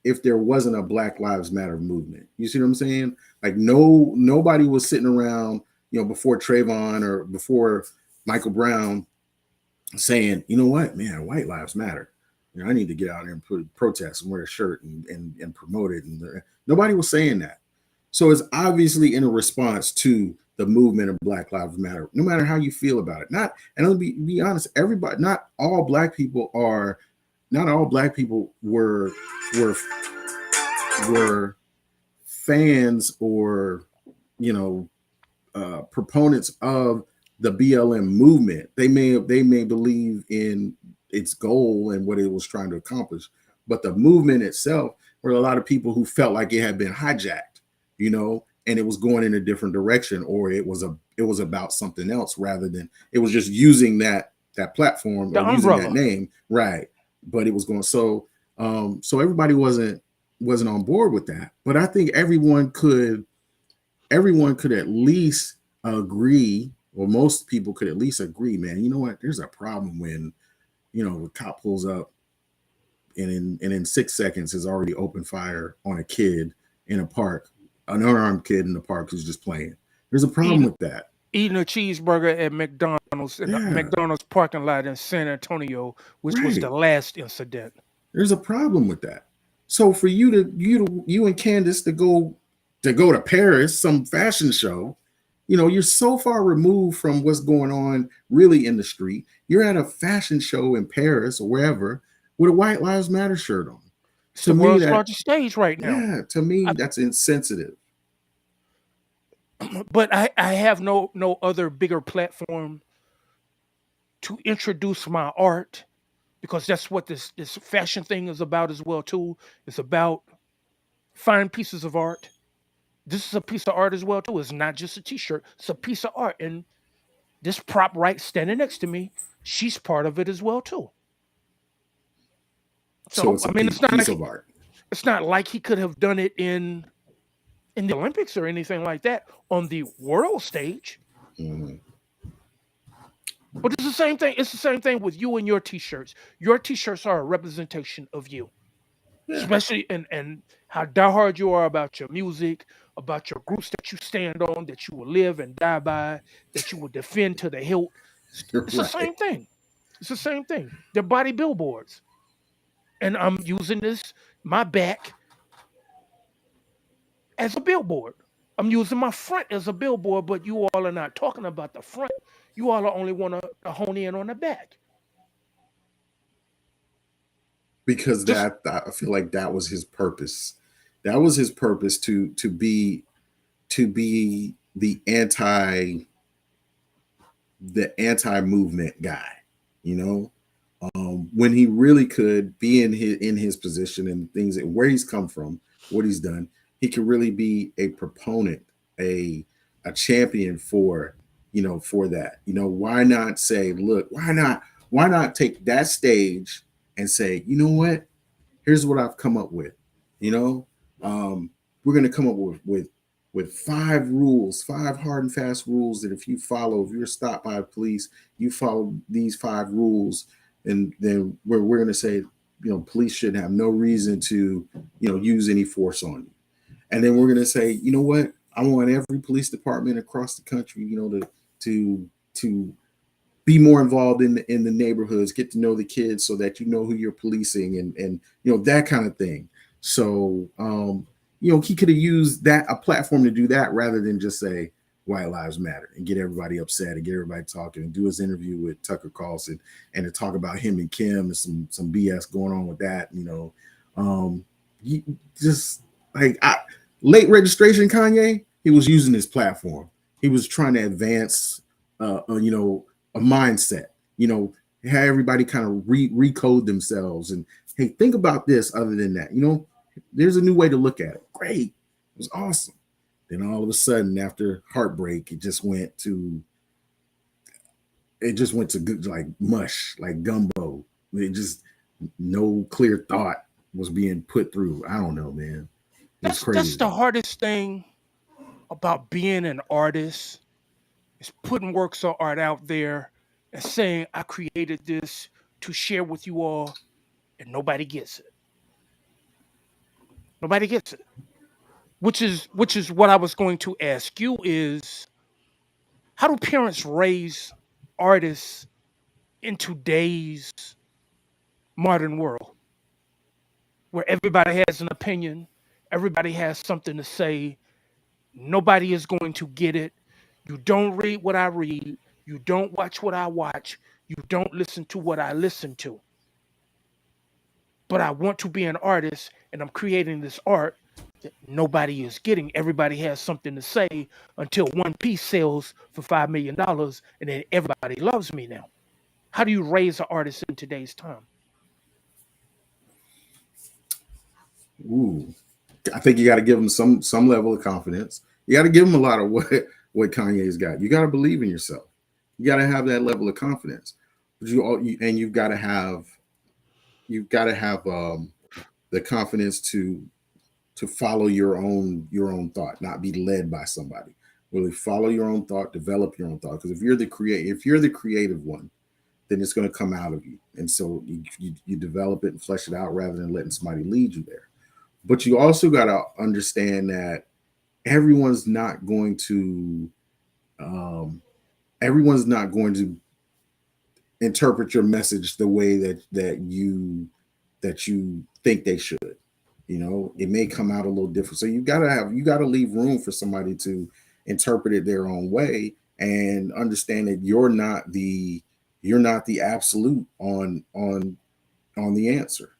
if there wasn't a Black Lives Matter movement. You see what I'm saying? Like nobody was sitting around, before Trayvon or before Michael Brown saying, you know what, man, White Lives Matter. I need to get out there and protest and wear a shirt and promote it. And nobody was saying that. So it's obviously in a response to the movement of Black Lives Matter, no matter how you feel about it. And I'll be honest, everybody, not all black people were were fans or you know proponents of the BLM movement. They may believe in its goal and what it was trying to accomplish, but the movement itself were a lot of people who felt like it had been hijacked, and it was going in a different direction, or it was about something else rather than it was just using that platform The or using that umbrella. name, right? But it was going so everybody wasn't on board with that. But I think everyone could at least agree, or most people could at least agree, man, you know what? There's a problem when, the cop pulls up and in 6 seconds has already opened fire on a kid in a park, an unarmed kid in the park who's just playing. There's a problem Eating with that. eating a cheeseburger at McDonald's in the Yeah, McDonald's parking lot in San Antonio, which was the right. last incident. There's a problem with that. So for you and Candace to go to Paris, some fashion show, you're so far removed from what's going on really in the street. You're at a fashion show in Paris or wherever with a White Lives Matter shirt on. It's To the me, world's that largest stage right now. yeah, to me I, that's insensitive. but I have no other bigger platform to introduce my art because that's what this fashion thing is about as well too. It's about fine pieces of art. This is a piece of art as well too. It's not just a t-shirt. It's a piece of art, and this prop right standing next to me, she's part of it as well too. So So it's a I mean, piece of art. it's not like he could have done it in the Olympics or anything like that on the world stage. Mhm. But it's the same thing. It's the same thing with you and your t-shirts. Your t-shirts are a representation of you, Yeah. especially and how diehard you are about your music, about your groups that you stand on, that you will live and die by, that you will defend to the hilt. It's the Right. same thing. It's the same thing. They're body billboards. And I'm using my back as a billboard. I'm using my front as a billboard, but you all are not talking about the front. You all are only want to hone in on the back. Because Just that I feel like that was his purpose. That was his purpose to be the anti movement guy, you know, when he really could be in his position and things where he's come from, what he's done, he could really be a proponent, a a champion for for that. Why not say, look, why not take that stage and say, you know what, here's what I've come up with. You know, we're going to come up with 5 rules, 5 hard and fast rules that if you follow, if you're stopped by the police, you follow these 5 rules, and then we're going to say, police shouldn't have no reason to, use any force on you. And then we're going to say, you know what, I want every police department across the country, to to be more involved in the neighborhoods, get to know the kids so that you know who you're policing, and that kind of thing. So he could have used that a platform to do that rather than just say white lives matter and get everybody upset and get everybody talking and do his interview with Tucker Carlson and to talk about him and Kim and some BS going on with that. Just like late registration Kanye, he was using his platform. He was trying to advance a mindset, have everybody kind of recode themselves and, hey, think about this other than that. There's a new way to look at it. Great. It was awesome. Then all of a sudden, after Heartbreak, it just went to good, like mush, like gumbo. It just, no clear thought was being put through. I don't know, man. It was that's crazy. the hardest thing about being an artist is putting works of art out there and saying I created this to share with you all, and nobody gets it. Nobody gets it. Which is what I was going to ask you is how do parents raise artists in today's modern world where everybody has an opinion, everybody has something to say, nobody is going to get it. You don't read what I read, you don't watch what I watch, you don't listen to what I listen to. But I want to be an artist and I'm creating this art that nobody is getting. Everybody has something to say until one piece sells for $5 million and then everybody loves me now. How do you raise an artist in today's time? Ooh, I think you got to give him some level of confidence. You got to give him a lot of what Kanye's got. You got to believe in yourself. You got to have that level of confidence. But and you've got to have the confidence to follow your own thought, not be led by somebody. Really follow your own thought, develop your own thought. Because if you're the creative one, then it's going to come out of you. And so you develop it and flesh it out rather than letting somebody lead you there. But you also got to understand that everyone's not going to um, everyone's not going to interpret your message the way that you think they should. It may come out a little different. So you gotta leave room for somebody to interpret it their own way and understand that you're not the absolute on the answer.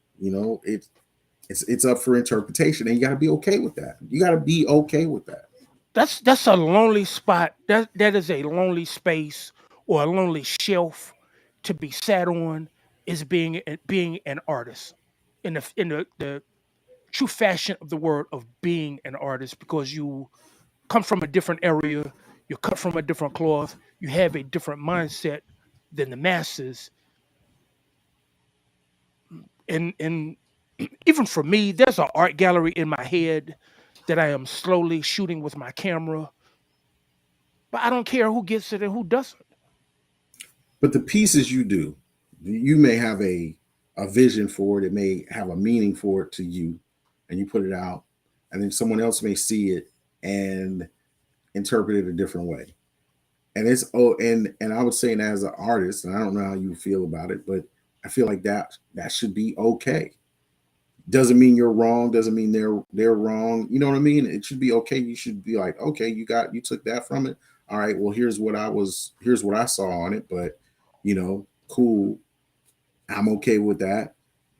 It's up for interpretation, and you got to be okay with that. You got to be okay with that. That's a lonely spot. That is a lonely space or a lonely shelf to be sat on is being an artist in the true fashion of the word of being an artist, because you come from a different area, you're cut from a different cloth, you have a different mindset than the masses. And even for me, there's an art gallery in my head that I am slowly shooting with my camera, but I don't care who gets it and who doesn't. But the pieces you do, you may have a vision for it. It may have a meaning for it to you, and you put it out, and then someone else may see it and interpret it a different way. And it's and I would say, and as an artist, and I don't know how you feel about it, but I feel like that should be okay. Doesn't mean you're wrong. Doesn't mean they're wrong. You know what I mean? It should be okay. You should be like, okay, you took that from it. All right. Well, here's what I saw on it. But cool. I'm okay with that.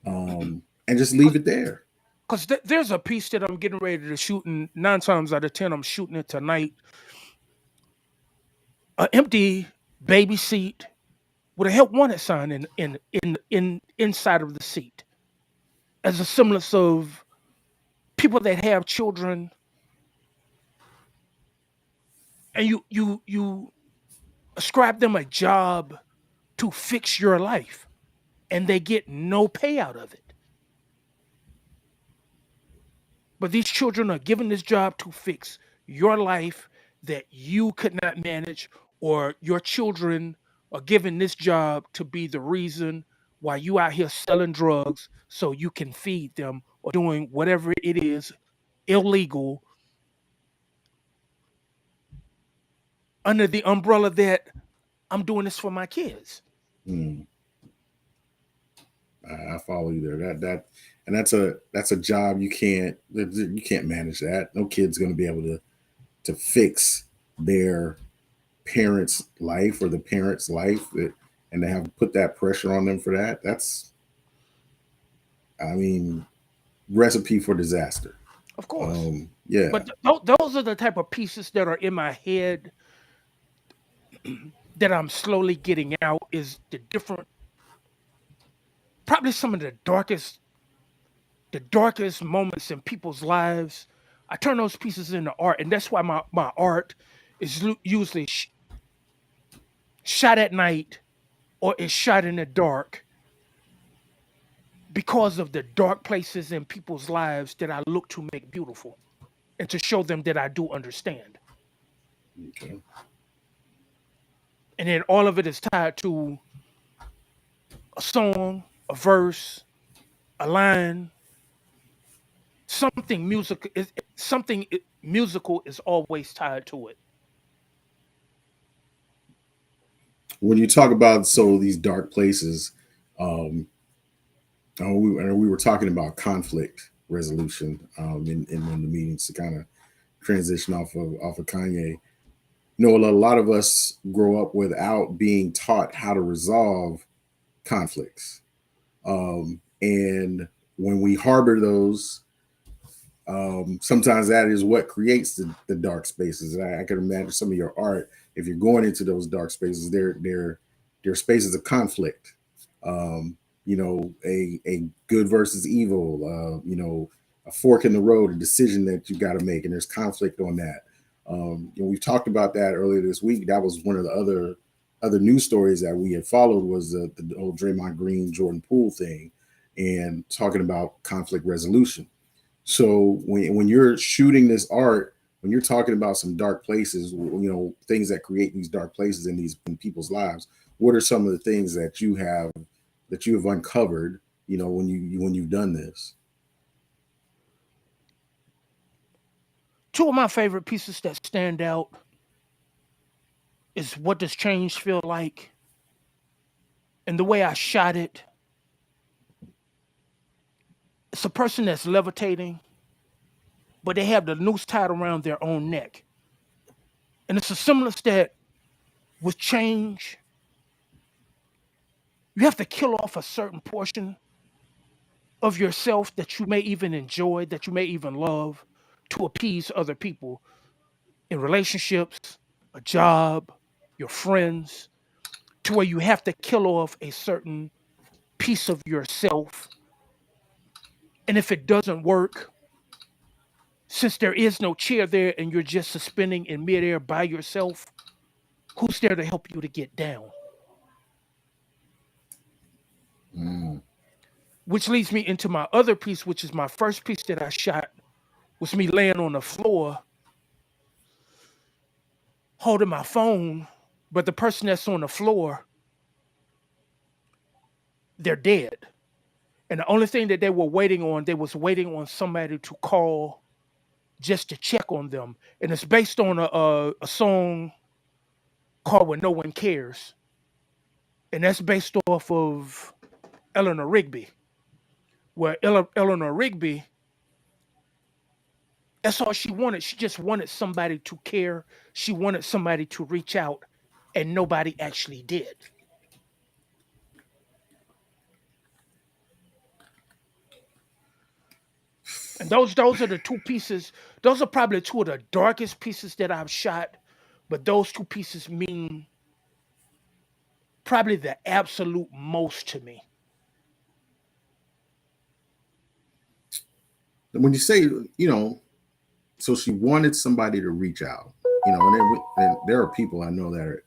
And just leave it there. Because there's a piece that I'm getting ready to shoot, and 9 times out of 10, I'm shooting it tonight. An empty baby seat with a help wanted sign in inside of the seat, as a semblance of people that have children, and you ascribe them a job to fix your life, and they get no payout of it. But these children are given this job to fix your life that you could not manage, or your children are given this job to be the reason why you out here selling drugs so you can feed them, or doing whatever it is illegal under the umbrella that I'm doing this for my kids. Hmm. I follow you there. And that's a job you can't manage that. No kid's going to be able to fix their parents' life or the parents' life, and to have put that pressure on them for that. I mean, recipe for disaster. Of course. Yeah. But those are the type of pieces that are in my head that I'm slowly getting out, is the different, probably some of the darkest moments in people's lives. I turn those pieces into art, and that's why my art is usually shot at night, or is shot in the dark, because of the dark places in people's lives that I look to make beautiful, and to show them that I do understand. Okay. And then all of it is tied to a song, a verse, a line, something musical. Musical is always tied to it. When you talk about these dark places, um, we were talking about conflict resolution in one of the meetings to kind of transition off of Kanye. A lot of us grow up without being taught how to resolve conflicts, and when we harbor those, sometimes that is what creates the dark spaces. And I can imagine some of your art, if you're going into those dark spaces, they're spaces of conflict. A good versus evil. A fork in the road, a decision that you got to make, and there's conflict on that. We've talked about that earlier this week. That was one of the other news stories that we had followed, was the old Draymond Green Jordan Poole thing, and talking about conflict resolution. So when you're shooting this art, when you're talking about some dark places, things that create these dark places in people's lives, what are some of the things that you have uncovered, when you've done this? Two of my favorite pieces that stand out is "What Does Change Feel Like," and the way I shot it. It's a person that's levitating, but they have the noose tied around their own neck. And it's a semblance that with change, you have to kill off a certain portion of yourself that you may even enjoy, that you may even love, to appease other people in relationships, a job, your friends, to where you have to kill off a certain piece of yourself. And if it doesn't work, since there is no chair there and you're just suspending in midair by yourself, who's there to help you to get down? Mm. Which leads me into my other piece, which is my first piece that I shot, was me laying on the floor holding my phone, but the person that's on the floor, they're dead. And the only thing that they was waiting on somebody to call just to check on them. And it's based on a song called When No One Cares. And that's based off of Eleanor Rigby, where Eleanor Rigby, that's all she wanted. She just wanted somebody to care. She wanted somebody to reach out, and nobody actually did. And those are the two pieces. Those are probably two of the darkest pieces that I've shot, but those two pieces mean probably the absolute most to me. When you say, so she wanted somebody to reach out, and there are people I know that are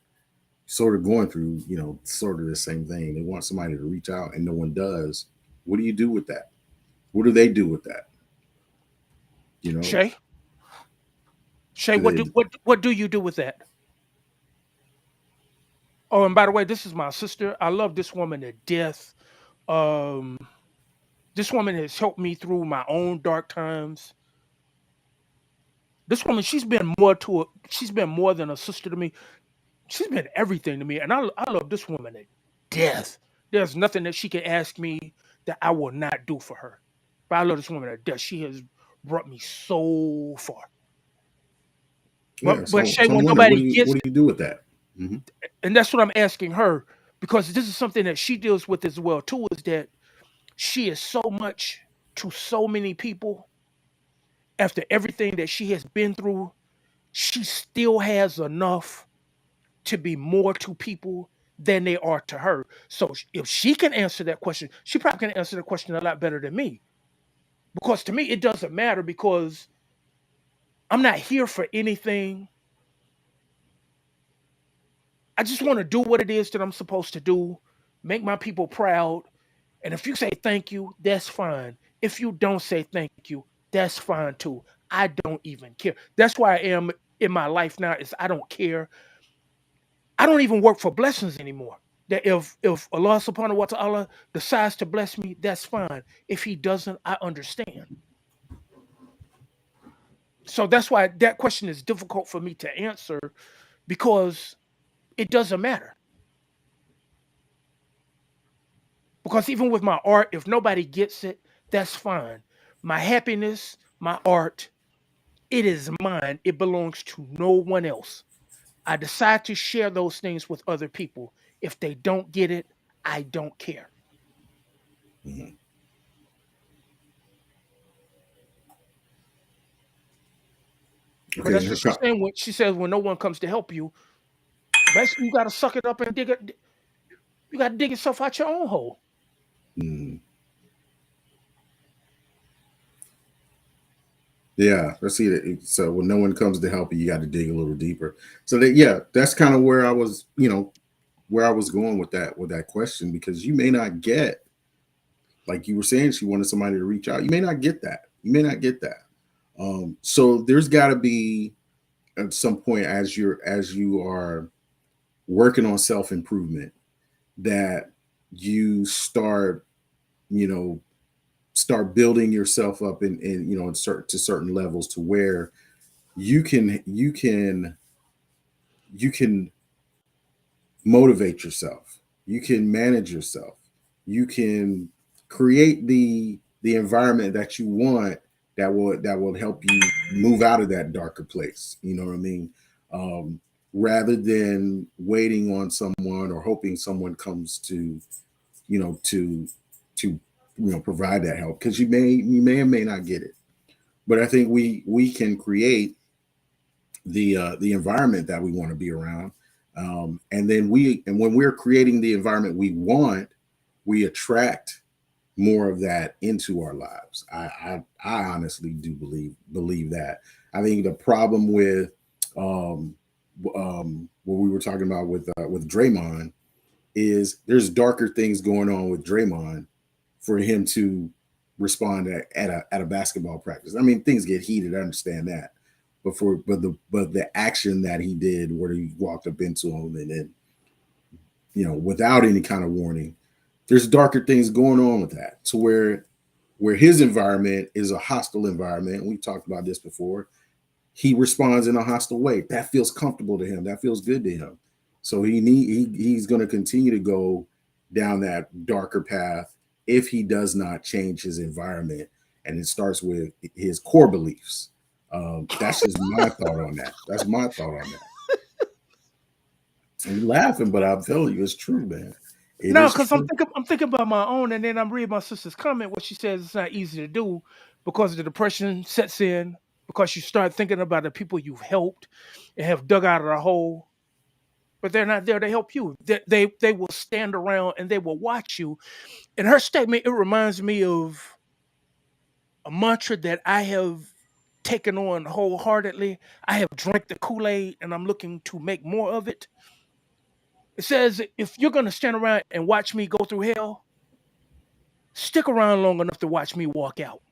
sort of going through, sort of the same thing. They want somebody to reach out and no one does. What do you do with that? What do they do with that? You know, Shay, Shay, do they, what do you do with that? Oh, and by the way, this is my sister. I love this woman to death. Um, this woman has helped me through my own dark times. This woman, she's been more than a sister to me. She's been everything to me, and I love this woman to death. There's nothing that she can ask me that I will not do for her. But I love this woman to death. She has brought me so far. yeah. But So Shay, I'm when wondering, nobody gets what do you do with that? Mm-hmm. and that's what I'm asking her, because this is something that she deals with as well too, is that she is so much to so many people. After everything that she has been through, she still has enough to be more to people than they are to her. So if she can answer that question, she probably can answer the question a lot better than me. Because to me, it doesn't matter, because I'm not here for anything. I just want to do what it is that I'm supposed to do, make my people proud. And if you say thank you, that's fine. If you don't say thank you, that's fine too. I don't even care. That's why I am in my life now, is I don't care. I don't even work for blessings anymore. That if Allah subhanahu wa ta'ala decides to bless me, that's fine. If he doesn't, I understand. So that's why that question is difficult for me to answer, because it doesn't matter. Because even with my art, if nobody gets it, that's fine. My happiness, my art, it is mine. It belongs to no one else. I decide to share those things with other people. If they don't get it, I don't care. Mm-hmm. But Okay. that's what she's saying when she says when no one comes to help you. Basically, you got to suck it up and dig it. You got to dig yourself out your own hole. Mm. Yeah, let's see that. So when no one comes to help you, you got to dig a little deeper. So that, yeah, that's kind of where I was, where I was going with that question, because you may not get, like you were saying, she wanted somebody to reach out. You may not get that. You may not get that. So there's got to be at some point, as you are working on self improvement, that you you know, start building yourself up in to certain levels, to where you can motivate yourself, you can manage yourself, you can create the environment that you want, that will help you move out of that darker place, you know what I mean? Rather than waiting on someone or hoping someone comes to you know to to provide that help, because you may or may not get it. But I think we can create the environment that we want to be around, and when we're creating the environment we want, we attract more of that into our lives. I honestly do believe that. I think the problem with um, what we were talking about with Draymond is there's darker things going on with Draymond for him to respond at a basketball practice. I mean, things get heated. I understand that, but the action that he did, where he walked up into him and then without any kind of warning, there's darker things going on with that. To where his environment is a hostile environment. We talked about this before. He responds in a hostile way. That feels comfortable to him. That feels good to him. So he's going to continue to go down that darker path if he does not change his environment. And it starts with his core beliefs. That's just my thought on that. That's my thought on that. And you're laughing, but I'm telling you, it's true, man. It No, is because true. I'm thinking about my own, and then I'm reading my sister's comment where she says it's not easy to do because the depression sets in, because you start thinking about the people you've helped and have dug out of the hole, but they're not there to help you. They will stand around and they will watch you. In her statement, it reminds me of a mantra that I have taken on wholeheartedly. I have drank the Kool-Aid and I'm looking to make more of it. It says, if you're going to stand around and watch me go through hell, stick around long enough to watch me walk out.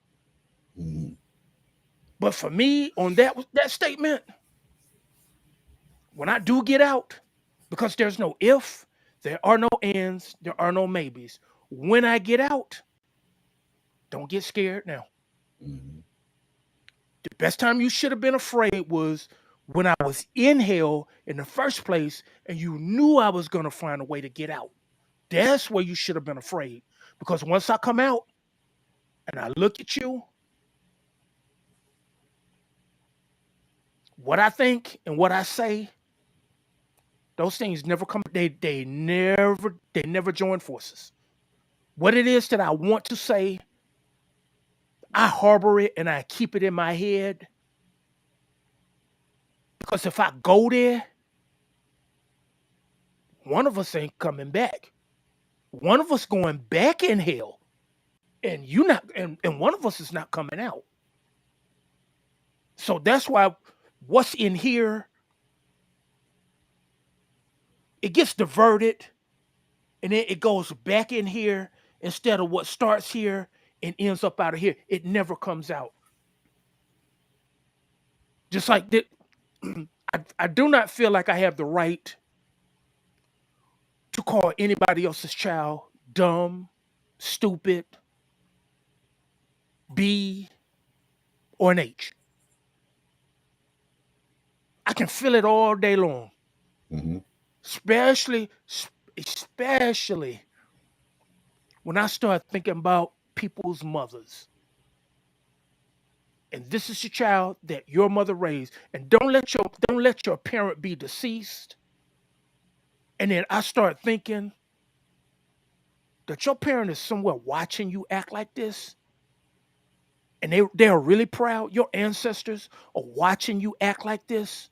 Mhm. But for me, on that statement, when I do get out, because there's no if, there are no ands, there are no maybes. When I get out, don't get scared now. Mhm. The best time you should have been afraid was when I was in hell in the first place and you knew I was going to find a way to get out. That's where you should have been afraid. Because once I come out and I look at you, what I think and what I say, those things never come. They never join forces. What it is that I want to say, I harbor it and I keep it in my head. Because if I go there, one of us ain't coming back. One of us going back in hell. And you not and one of us is not coming out. So that's why what's in here, it gets diverted and then it goes back in here instead of what starts here and ends up out of here. It never comes out. Just like that, I do not feel like I have the right to call anybody else's child dumb, stupid, B, or an H. I can feel it all day long, Mhm. especially, especially when I start thinking about people's mothers. And this is your child that your mother raised. And don't let your parent be deceased. And then I start thinking that your parent is somewhere watching you act like this. And they are really proud. Your ancestors are watching you act like this.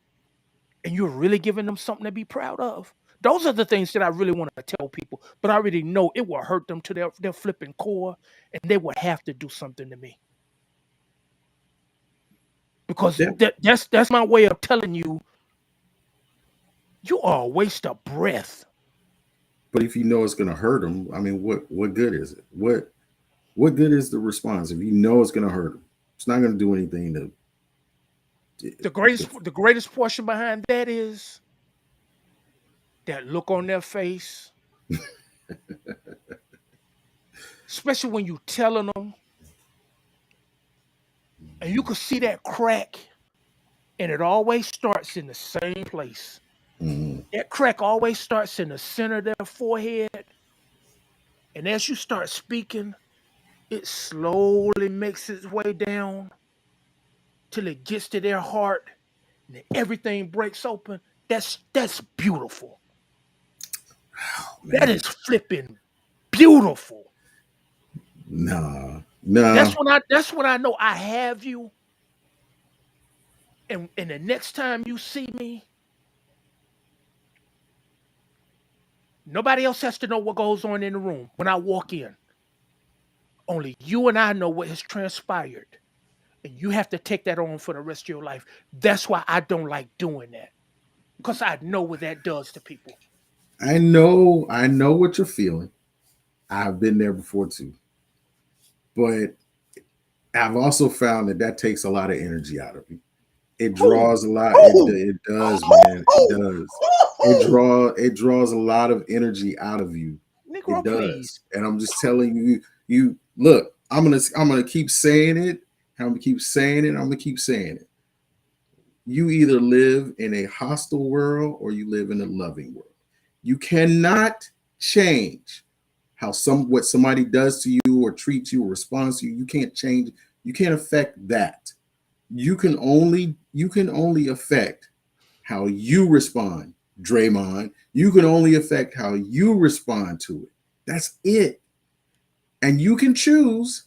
And you're really giving them something to be proud of. Those are the things that I really want to tell people. But I already know it will hurt them to their flipping core. And they will have to do something to me. Because Yeah. that's my way of telling you, you are a waste of breath. But if you know it's going to hurt them, I mean, what good is it? What good is the response if you know it's going to hurt them? It's not going to do anything The to. greatest portion behind that is that look on their face, especially when you telling them, and you can see that crack, and it always starts in the same place. Mhm. That crack always starts in the center of their forehead, and as you start speaking, it slowly makes its way down till it gets to their heart, and then everything breaks open. That's beautiful. Oh That is man, flipping beautiful. nah, That's nah. when I know I have you. And the next time you see me, Nobody else has to know what goes on in the room when I walk in. Only you and I know what has transpired. And you have to take that on for the rest of your life. That's why I don't like doing that. Because I know what that does to people. I know what you're feeling. I've been there before too. But I've also found that that takes a lot of energy out of you. It Who? draws a lot. Who? It does, man. It Who? does. Who? It draws a lot of energy out of you. It Negro, does. please. And I'm just telling you, you look, I'm gonna keep saying it. I'm gonna keep saying it. I'm gonna keep saying it. You either live in a hostile world or you live in a loving world. You cannot change how what somebody does to you or treats you or responds to you. You can't change, you can't affect that. You can only affect how you respond, Draymond. You can only affect how you respond to it. That's it. And you can choose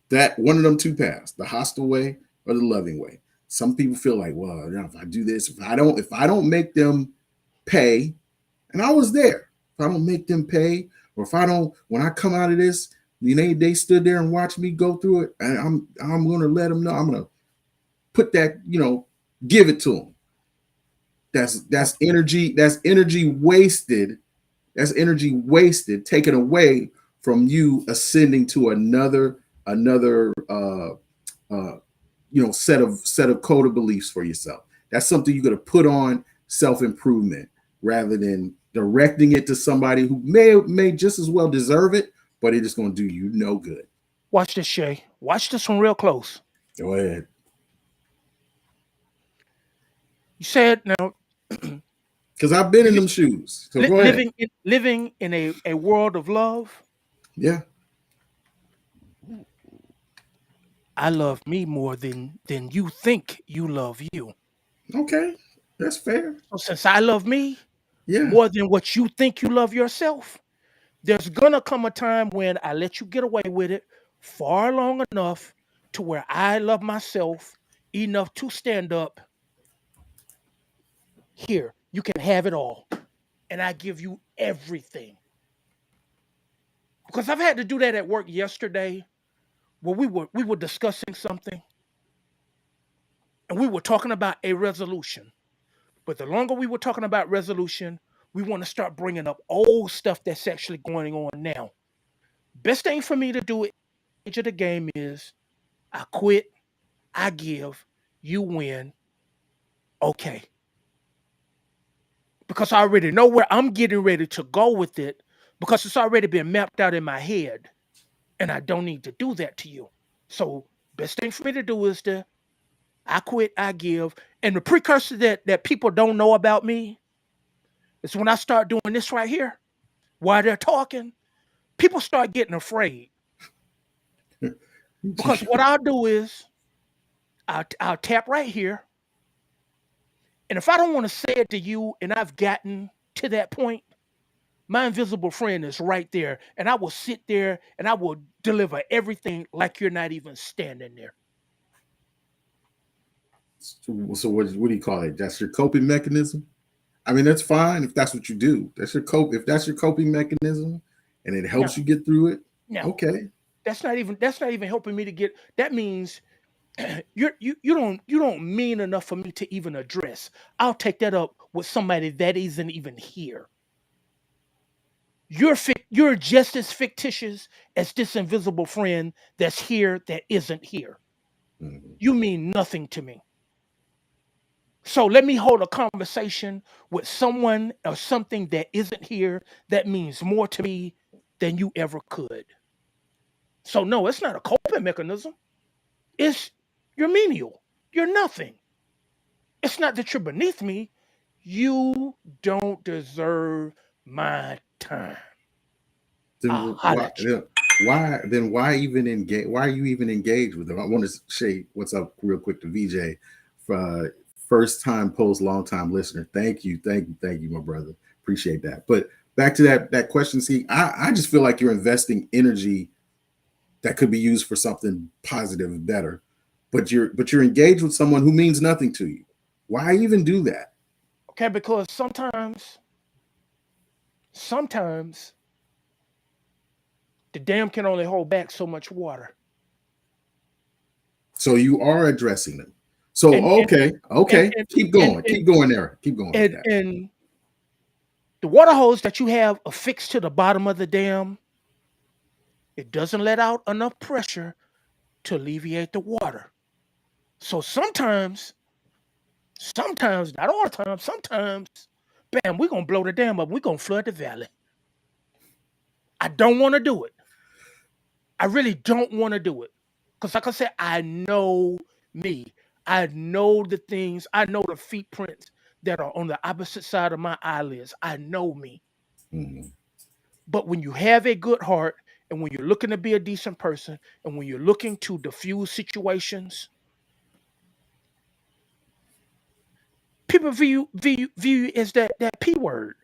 that one of them two paths, the hostile way or the loving way. Some people feel like, well, you know, if I do this, if I don't make them pay, and I was there, if I don't make them pay, or if I don't, when I come out of this, they stood there and watched me go through it, and I'm gonna let them know. I'm gonna put that, give it to them. That's energy. That's energy wasted. That's energy wasted, taken away from you ascending to another uh, set of code of beliefs for yourself. That's something you're going to put on self improvement rather than directing it to somebody who may just as well deserve it, but it is going to do you no good. Watch this, Shay. Watch this one real close. Go ahead. You said now Because I've been in you them shoes. So go ahead. living in a world of love. Yeah. I love me more than you think you love you. Okay. That's fair. So since I love me Yeah. more than what you think you love yourself, there's gonna come a time when I let you get away with it far long enough to where I love myself enough to stand up here. You can have it all. And I give you everything. Because I've had to do that at work yesterday where we were discussing something and we were talking about a resolution. But the longer we were talking about resolution, we want to start bringing up old stuff that's actually going on now. Best thing for me to do at the age of the game is I quit, I give, you win. Okay. Because I already know where I'm getting ready to go with it because it's already been mapped out in my head. And I don't need to do that to you. So best thing for me to do is to I quit, I give. And the precursor that people don't know about me is when I start doing this right here, while they're talking, people start getting afraid. Because what I'll do is I'll tap right here. And if I don't want to say it to you and I've gotten to that point, my invisible friend is right there. And I will sit there and I will deliver everything like you're not even standing there. So what do you call it? That's your coping mechanism? I mean, that's fine if that's what you do. That's your cope. If that's your coping mechanism, and it helps No, you get through it, no. okay. That's not even helping me to get that means you don't mean enough for me to even address. I'll take that up with somebody that isn't even here. You're just as fictitious as this invisible friend that's here that isn't here. Mhm. You mean nothing to me. So let me hold a conversation with someone or something that isn't here that means more to me than you ever could. So no, it's not a coping mechanism. It's you're menial. You're nothing. It's not that you're beneath me. You don't deserve my time. I'll Then holler at you. why even engage? Why are you even engaged with them? I want to say what's up real quick to VJ, first time post, long time listener. Thank you, my brother. Appreciate that. But back to that question. See, I just feel like you're investing energy that could be used for something positive and better, but you're engaged with someone who means nothing to you. Why even do that? Okay, because sometimes the dam can only hold back so much water. So you are addressing them. So And and okay, and okay, and and keep going there, keep going with that. and the water hose that you have affixed to the bottom of the dam, it doesn't let out enough pressure to alleviate the water. So sometimes, not all the time, sometimes, bam, we're gonna blow the dam up. We're gonna flood the valley. I don't want to do it. I really don't want to do it. Because like I said, I know me. I know the things, I know the footprints that are on the opposite side of my eyelids. I know me. Mhm. But when you have a good heart and when you're looking to be a decent person and when you're looking to diffuse situations, people view you as that P word.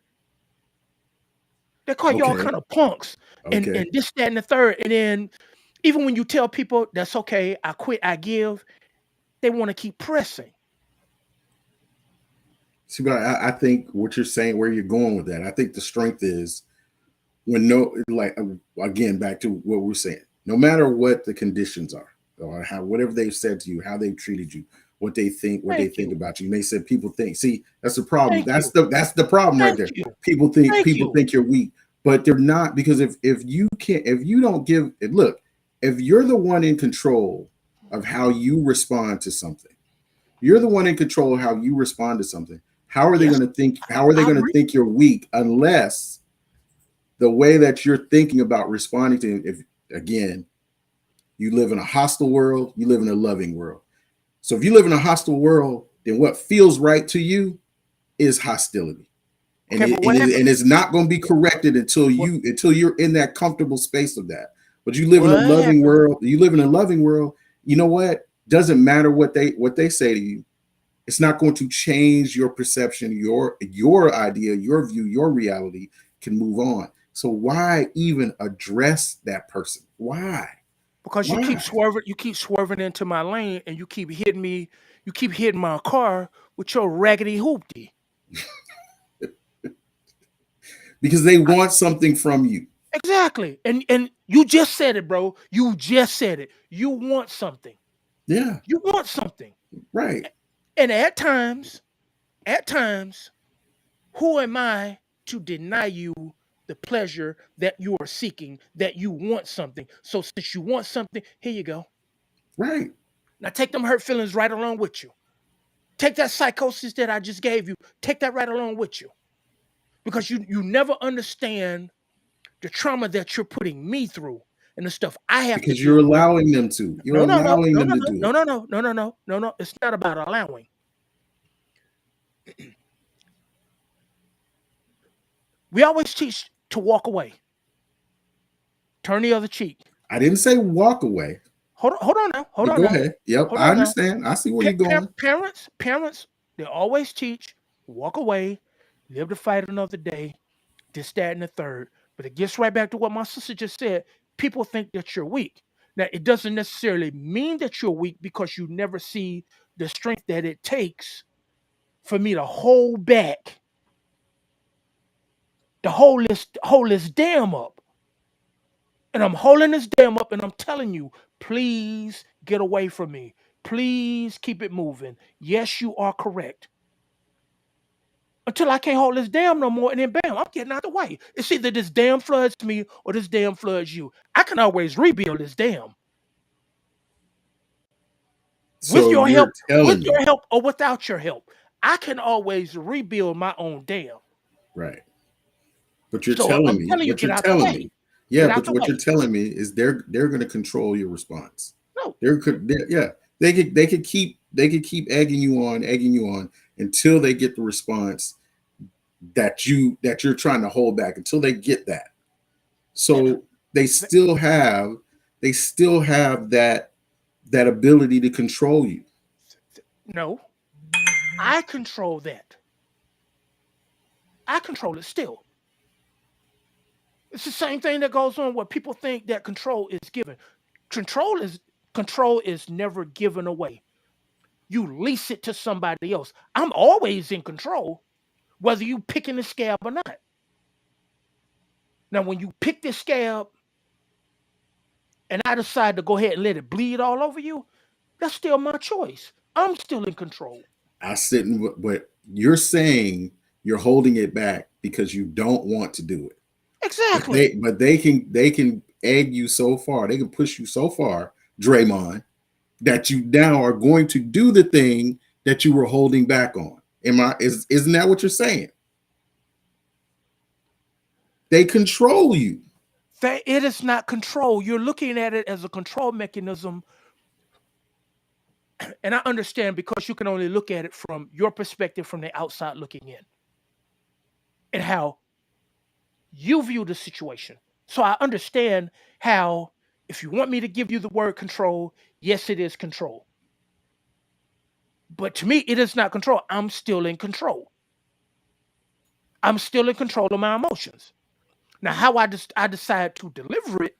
They call y'all Okay, kind of punks and okay. this, that, and the third. And then even when you tell people that's okay, I quit, I give, they want to keep pressing. See, but I think what you're saying, where you're going with that, I think the strength is when no, like again, back to what we're saying. No matter what the conditions are, or how whatever they've said to you, how they've treated you, what they Thank think you. about you. And they said people think. See, that's the problem. Thank you. That's the problem right Thank there. you. Thank People you. think you're weak, but they're not, because if you can't, if you don't give look, if you're the one in control of how you respond to something, you're the one in control of how you respond to something. How are they Yes, going to think? How are they I going to agree. think you're weak unless the way that you're thinking about responding to, if again, you live in a hostile world, you live in a loving world. So if you live in a hostile world, then what feels right to you is hostility. And Okay, but what happened? it's not going to be corrected until What you're in that comfortable space of that. But you live in a what loving happened? world, you live in a loving world, you know what? Doesn't matter what they say to you. It's not going to change your perception, your idea, your view, your reality can move on. So why even address that person? Why? Because Why? you keep swerving into my lane, and you keep hitting me. You keep hitting my car with your raggedy hoopty. Because they want something from you. Exactly, and you just said it, bro. You just said it. You want something. Yeah, You want something, right. and at times, who am I to deny you the pleasure that you are seeking? That you want something. So since you want something, here you go. Right. Now take them hurt feelings right along with you. Take that psychosis that I just gave you. Take that right along with you. Because you never understand the trauma that you're putting me through and the stuff I have to Because you're deal with. allowing them to. You're No, no, no, allowing no, them no, to no, do no, it. no, no, no, no, no, no, no. It's not about allowing. We always teach to walk away, turn the other cheek. I didn't say walk away, Hold on now, hold but on go now, ahead. Yep, hold I on now. understand. I see where you're going. Parents, they always teach walk away, live to fight another day, this, that, and the third. But it gets right back to what my sister just said. People think that you're weak. Now, it doesn't necessarily mean that you're weak because you never see the strength that it takes for me to hold back, to hold this dam up. And I'm holding this dam up and I'm telling you, please get away from me. Please keep it moving. Yes, you are correct. Until I can't hold this dam no more, and then bam, I'm getting out the way. It's either this dam floods me or this dam floods you. I can always rebuild this dam So you're with telling your me, help or without your help. I can always rebuild my own dam. right. But you're So telling I'm me, telling you, what get you're out the telling way. me, yeah, Get out but the what you're way. telling me is they're going to control your response. No, Yeah, they could keep egging you on until they get the response that you're trying to hold back, until they get that. and So they still have that ability to control you. no, I control that. I control it still. It's the same thing that goes on where people think that control is given. Control is control is never given away. You lease it to somebody else. I'm always in control, whether you picking the scab or not. Now, when you pick this scab and I decide to go ahead and let it bleed all over you, that's still my choice. I'm still in control. I sit in, but you're saying you're holding it back because you don't want to do it. Exactly. But they can egg you so far, they can push you so far, Draymond, that you now are going to do the thing that you were holding back on. Isn't that what you're saying? They control you. That it is not control. You're looking at it as a control mechanism. And I understand because you can only look at it from your perspective from the outside looking in and how you view the situation. So I understand how, if you want me to give you the word control, yes, it is control. But to me, it is not control. I'm still in control. I'm still in control of my emotions. Now, how I decide to deliver it,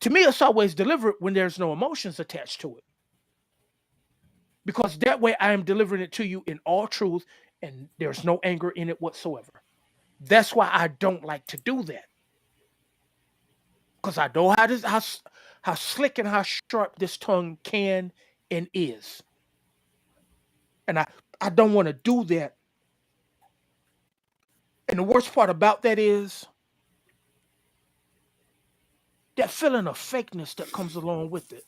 to me, it's always delivered when there's no emotions attached to it. Because that way I am delivering it to you in all truth and there's no anger in it whatsoever. That's why I don't like to do that. Because I know how slick and how sharp this tongue can and is. And I don't want to do that. And the worst part about that is that feeling of fakeness that comes along with it.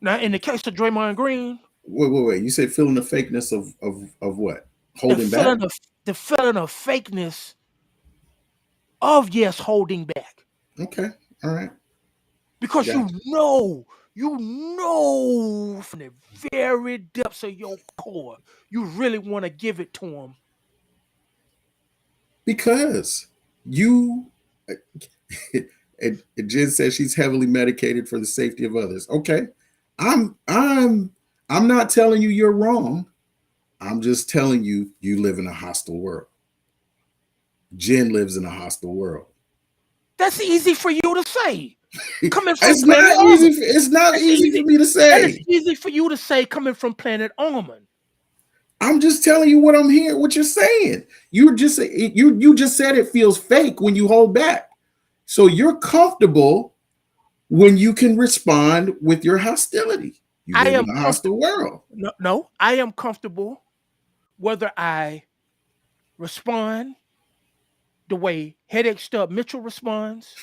Now, in the case of Draymond Green, Wait. You say feeling the fakeness of what? the Holding back? feeling of the feeling of fakeness of yes holding back. Okay. All right. Because Gotcha. you know from the very depths of your core, you really want to give it to him. Because you and Jen says she's heavily medicated for the safety of others. Okay. I'm I'm I'm not telling you you're wrong. I'm just telling you you live in a hostile world. Jen lives in a hostile world. That's easy for you to say. Coming from It's Planet not easy. Almond. It's not That's easy for easy. me to That is say. easy for you to say coming from Planet Almond. I'm just telling you what I'm hearing, what you're saying. You just said it feels fake when you hold back. So you're comfortable when you can respond with your hostility. You I live am in a hostile comfortable. world. No, I am comfortable whether I respond the way Headache Stub Mitchell responds,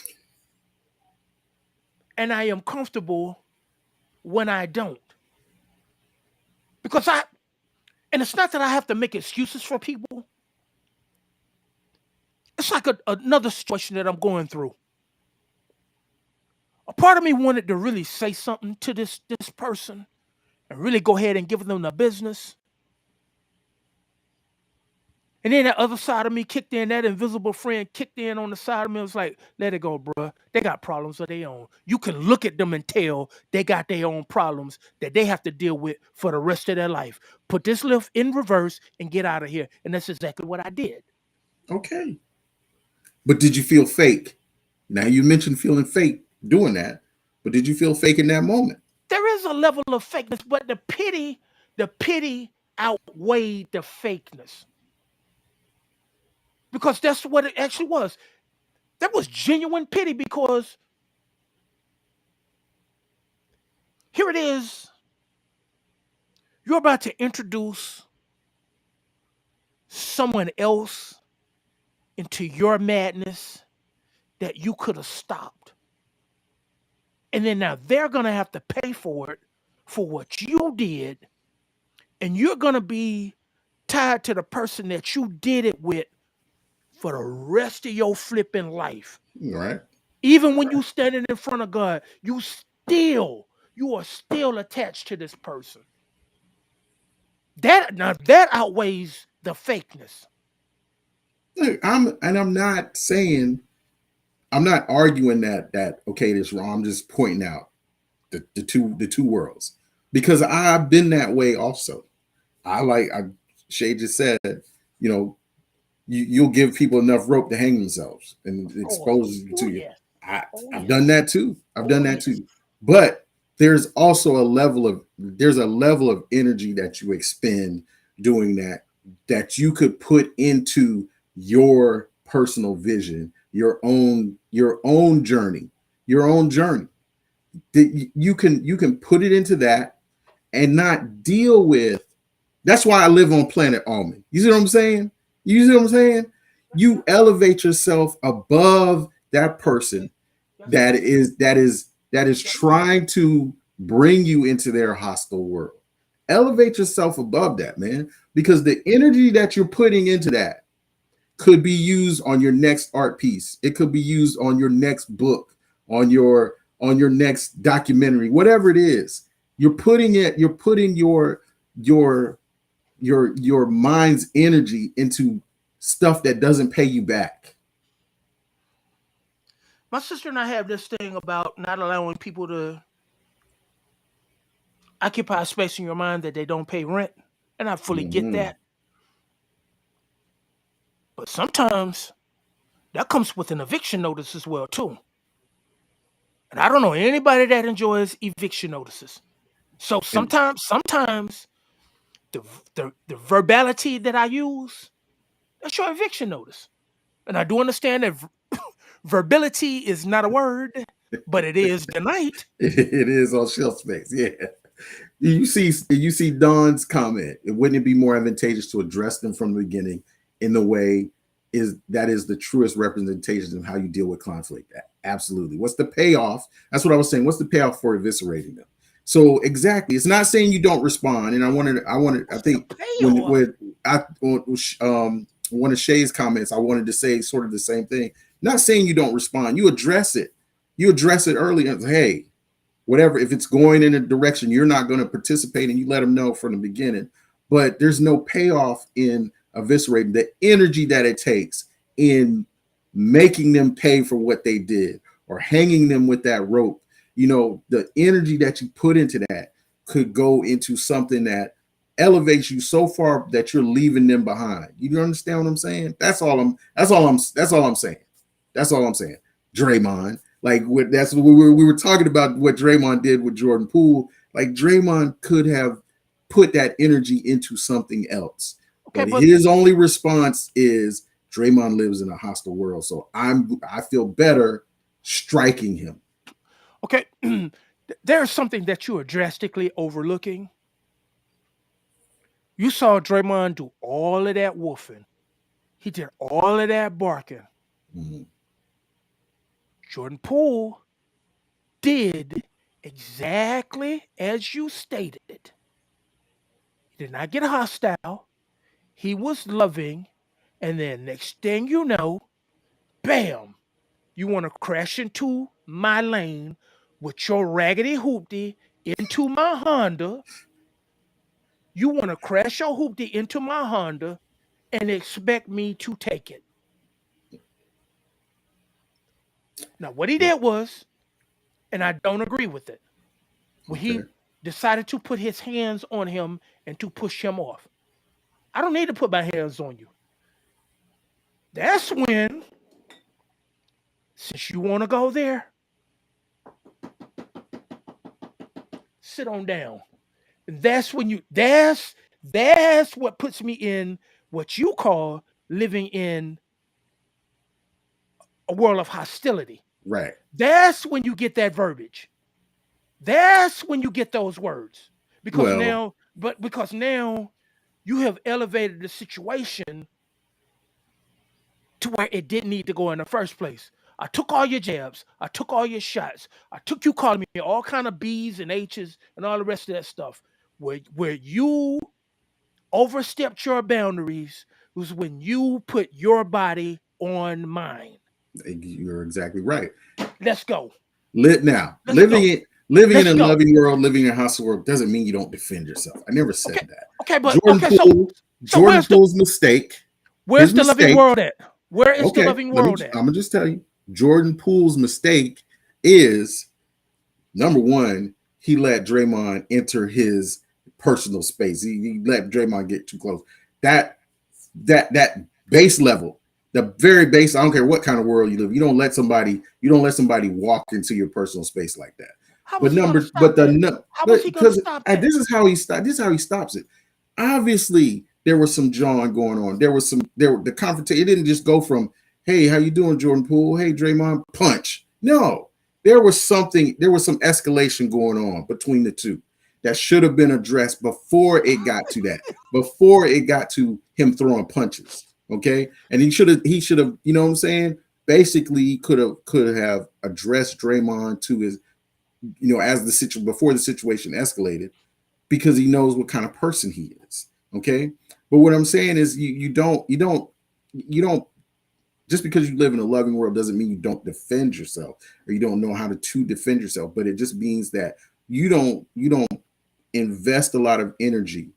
and I am comfortable when I don't. Because and it's not that I have to make excuses for people. It's like another situation that I'm going through. A part of me wanted to really say something to this person and really go ahead and give them the business. And then that other side of me kicked in, that invisible friend kicked in on the side of me. It was like, let it go, bruh. They got problems of their own. You can look at them and tell they got their own problems that they have to deal with for the rest of their life. Put this lift in reverse and get out of here. And that's exactly what I did. Okay. But did you feel fake? Now you mentioned feeling fake doing that, but did you feel fake in that moment? There is a level of fakeness, but the pity outweighed the fakeness. Because that's what it actually was. That was genuine pity because here it is. You're about to introduce someone else into your madness that you could have stopped. And then now they're going to have to pay for it for what you did. And you're going to be tied to the person that you did it with for the rest of your flipping life. All right. Even when you standing in front of God, you are still attached to this person. That outweighs the fakeness. Look, I'm not saying, I'm not arguing that okay, this wrong. I'm just pointing out the two worlds. Because I've been that way also. Shay just said, you know, you'll give people enough rope to hang themselves and Oh, expose you oh to you. yes. I, Oh I've done yes. that too. I've done Oh that yes. too. But there's also there's a level of energy that you expend doing that you could put into your personal vision, your own journey, your own journey. You can put it into that and not deal with. That's why I live on planet Almond. You see what I'm saying? You see what I'm saying? You elevate yourself above that person Yes, sir. that is trying to bring you into their hostile world. Elevate yourself above that, man, because the energy that you're putting into that could be used on your next art piece. It could be used on your next book, on your next documentary, whatever it is. You're putting your your mind's energy into stuff that doesn't pay you back. My sister and I have this thing about not allowing people to occupy space in your mind that they don't pay rent. And I fully get Mm-hmm. that. But sometimes that comes with an eviction notice as well, too. And I don't know anybody that enjoys eviction notices. So And sometimes the the verbality that I use, that's your eviction notice. And I do understand that verbality is not a word, but it is tonight. it is on shelf space. Yeah. You see Don's comment. Wouldn't it be more advantageous to address them from the beginning in the way is the truest representation of how you deal with conflict? Absolutely. What's the payoff? That's what I was saying. What's the payoff for eviscerating them? So exactly, it's not saying you don't respond. And I What's the think payoff? one of Shay's comments, I wanted to say sort of the same thing. Not saying you don't respond. You address it. You address it early. And hey, whatever, if it's going in a direction you're not going to participate and you let them know from the beginning, but there's no payoff in eviscerating the energy that it takes in making them pay for what they did or hanging them with that rope. The energy that you put into that could go into something that elevates you so far that you're leaving them behind. You understand what I'm saying? That's all I'm saying. That's all I'm saying. Draymond. That's what we were talking about, what Draymond did with Jordan Poole. Like, Draymond could have put that energy into something else, Okay, but but his only response is Draymond lives in a hostile world, so I feel better striking him. okay, there's something that you are drastically overlooking. You saw Draymond do all of that woofing. He did all of that barking. Mhm. Jordan Poole did exactly as you stated. He did not get hostile. He was loving. And then next thing you know, bam, you want to crash into my lane with your raggedy hoopty into my Honda. You want to crash your hoopty into my Honda and expect me to take it. Now, what he did was, and I don't agree with it, when Okay. he decided to put his hands on him and to push him off. I don't need to put my hands on you. That's when, since you want to go there, sit on down. And that's when that's what puts me in what you call living in a world of hostility. Right. That's when you get that verbiage. That's when you get those words. Well, Because now you have elevated the situation to where it didn't need to go in the first place. I took all your jabs. I took all your shots. I took you calling me all kind of B's and H's and all the rest of that stuff. Where you overstepped your boundaries was when you put your body on mine. you're exactly right. Let's go. Now, Let's go. living in Let's a go. loving world, living in a hostile world doesn't mean you don't defend yourself. I never said Okay. that. Okay, but Jordan okay, so Poole, so Jordan Poole's mistake, his where's the loving mistake. world at? Where is the Okay, loving let me. world at? I'm gonna just tell you, Jordan Poole's mistake is number one. He let Draymond enter his personal space. He let Draymond get too close. That that base level, the very base. I don't care what kind of world you live. You don't let somebody walk into your personal space like that. How But was he gonna number, but stop the that? no, How was but he gonna because stop that? this is how he stops it. Obviously, there was some jawing going on. The confrontation. It didn't just go from, hey, how you doing, Jordan Poole? Hey, Draymond, punch. No, there was some escalation going on between the two that should have been addressed before it got to that, before it got to him throwing punches. Okay. And he should have, you know what I'm saying? Basically could have addressed Draymond to his, as the situation before the situation escalated, because he knows what kind of person he is. Okay. But what I'm saying is you don't just because you live in a loving world doesn't mean you don't defend yourself, or you don't know how to defend yourself. But it just means that you don't invest a lot of energy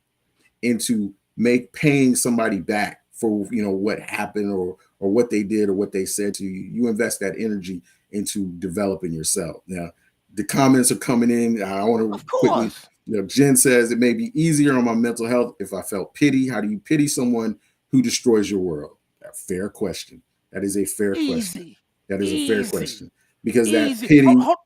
into make paying somebody back for what happened, or what they did or what they said to you. You invest that energy into developing yourself. Now, the comments are coming in. I want to Of quickly. course. Jen says it may be easier on my mental health if I felt pity. How do you pity someone who destroys your world? A fair question. That is a fair question. Easy. That is a fair Easy. question, because that Easy. Hold, pity, hold,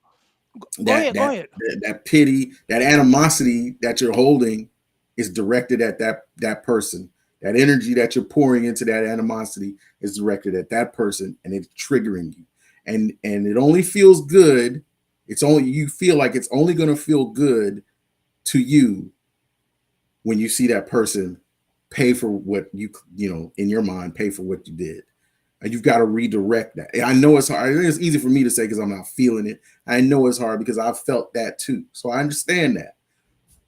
go that ahead. Go that ahead. that pity, that animosity that you're holding is directed at that person. That energy that you're pouring into that animosity is directed at that person, and it's triggering you. And it only feels good. It's only you feel like it's only going to feel good to you when you see that person pay for what in your mind, pay for what you did. And you've got to redirect that. I know it's hard. It's easy for me to say because I'm not feeling it. I know it's hard because I've felt that too. So I understand that.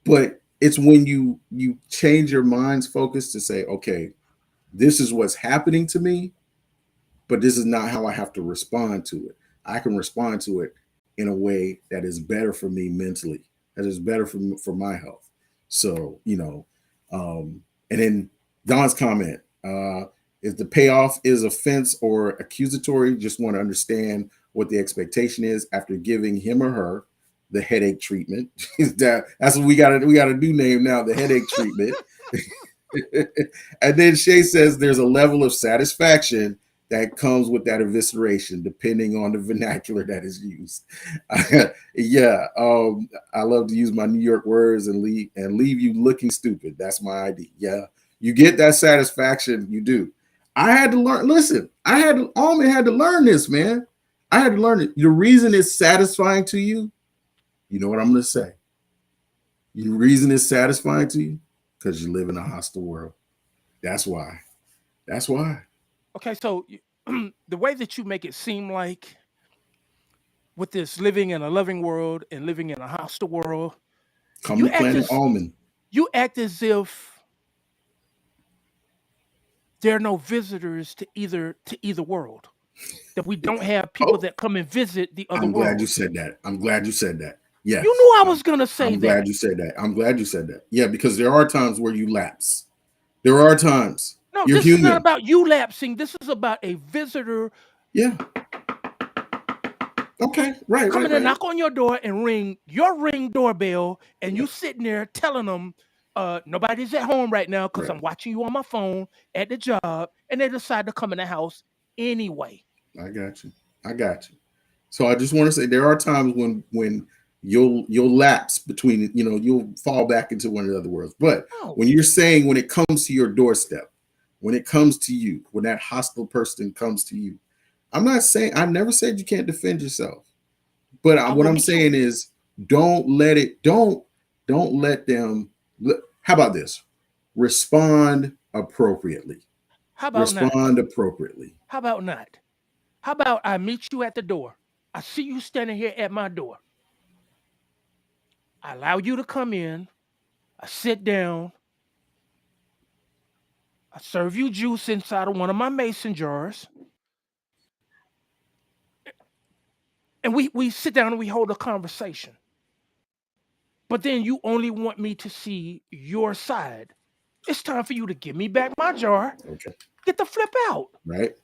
But it's when you change your mind's focus to say, okay, this is what's happening to me, but this is not how I have to respond to it. I can respond to it in a way that is better for me mentally, that is better for my health. So, and then Don's comment, if the payoff is offense or accusatory, just want to understand what the expectation is after giving him or her the headache treatment. That's what we got a new name now, the headache treatment. And then Shay says there's a level of satisfaction that comes with that evisceration, depending on the vernacular that is used. Yeah, I love to use my New York words and leave you looking stupid. That's my idea. Yeah, you get that satisfaction. You do. I had to learn. Listen, Almond had to learn this, man. I had to learn it. The reason it's satisfying to you, you know what I'm going to say. The reason it's satisfying to you, because you live in a hostile world. That's why. That's why. Okay, so the way that you make it seem like with this living in a loving world and living in a hostile world, Come you to act Planet as Almond. you act as if there are no visitors to either world. That we don't have people Oh, that come and visit the other I'm glad you world. said that. I'm glad you said that. You Yes. knew I was gonna say I'm glad that. you said that. I'm glad you said that. Yeah, because there are times where you lapse. There are times. No, You're this is not human. about you lapsing. This is about a visitor Yeah. Okay. Right, right, coming to right. knock on your door and ring your ring doorbell, and you sitting there telling them, nobody's at home right now because Right. I'm watching you on my phone at the job, and they decide to come in the house anyway. I got you. I got you. So I just want to say there are times when you'll lapse between, you'll fall back into one of the other worlds. But Oh, when you're saying, when it comes to your doorstep, when it comes to you, when that hostile person comes to you, I'm not saying, I never said you can't defend yourself. But I what will I'm meet you. saying is, don't let them. How about this? Respond appropriately. How about not? Respond appropriately. How about not? How about I meet you at the door? I see you standing here at my door. I allow you to come in. I sit down. I serve you juice inside of one of my mason jars, and we sit down and we hold a conversation. But then you only want me to see your side. It's time for you to give me back my jar. Okay. Get the flip out. Right.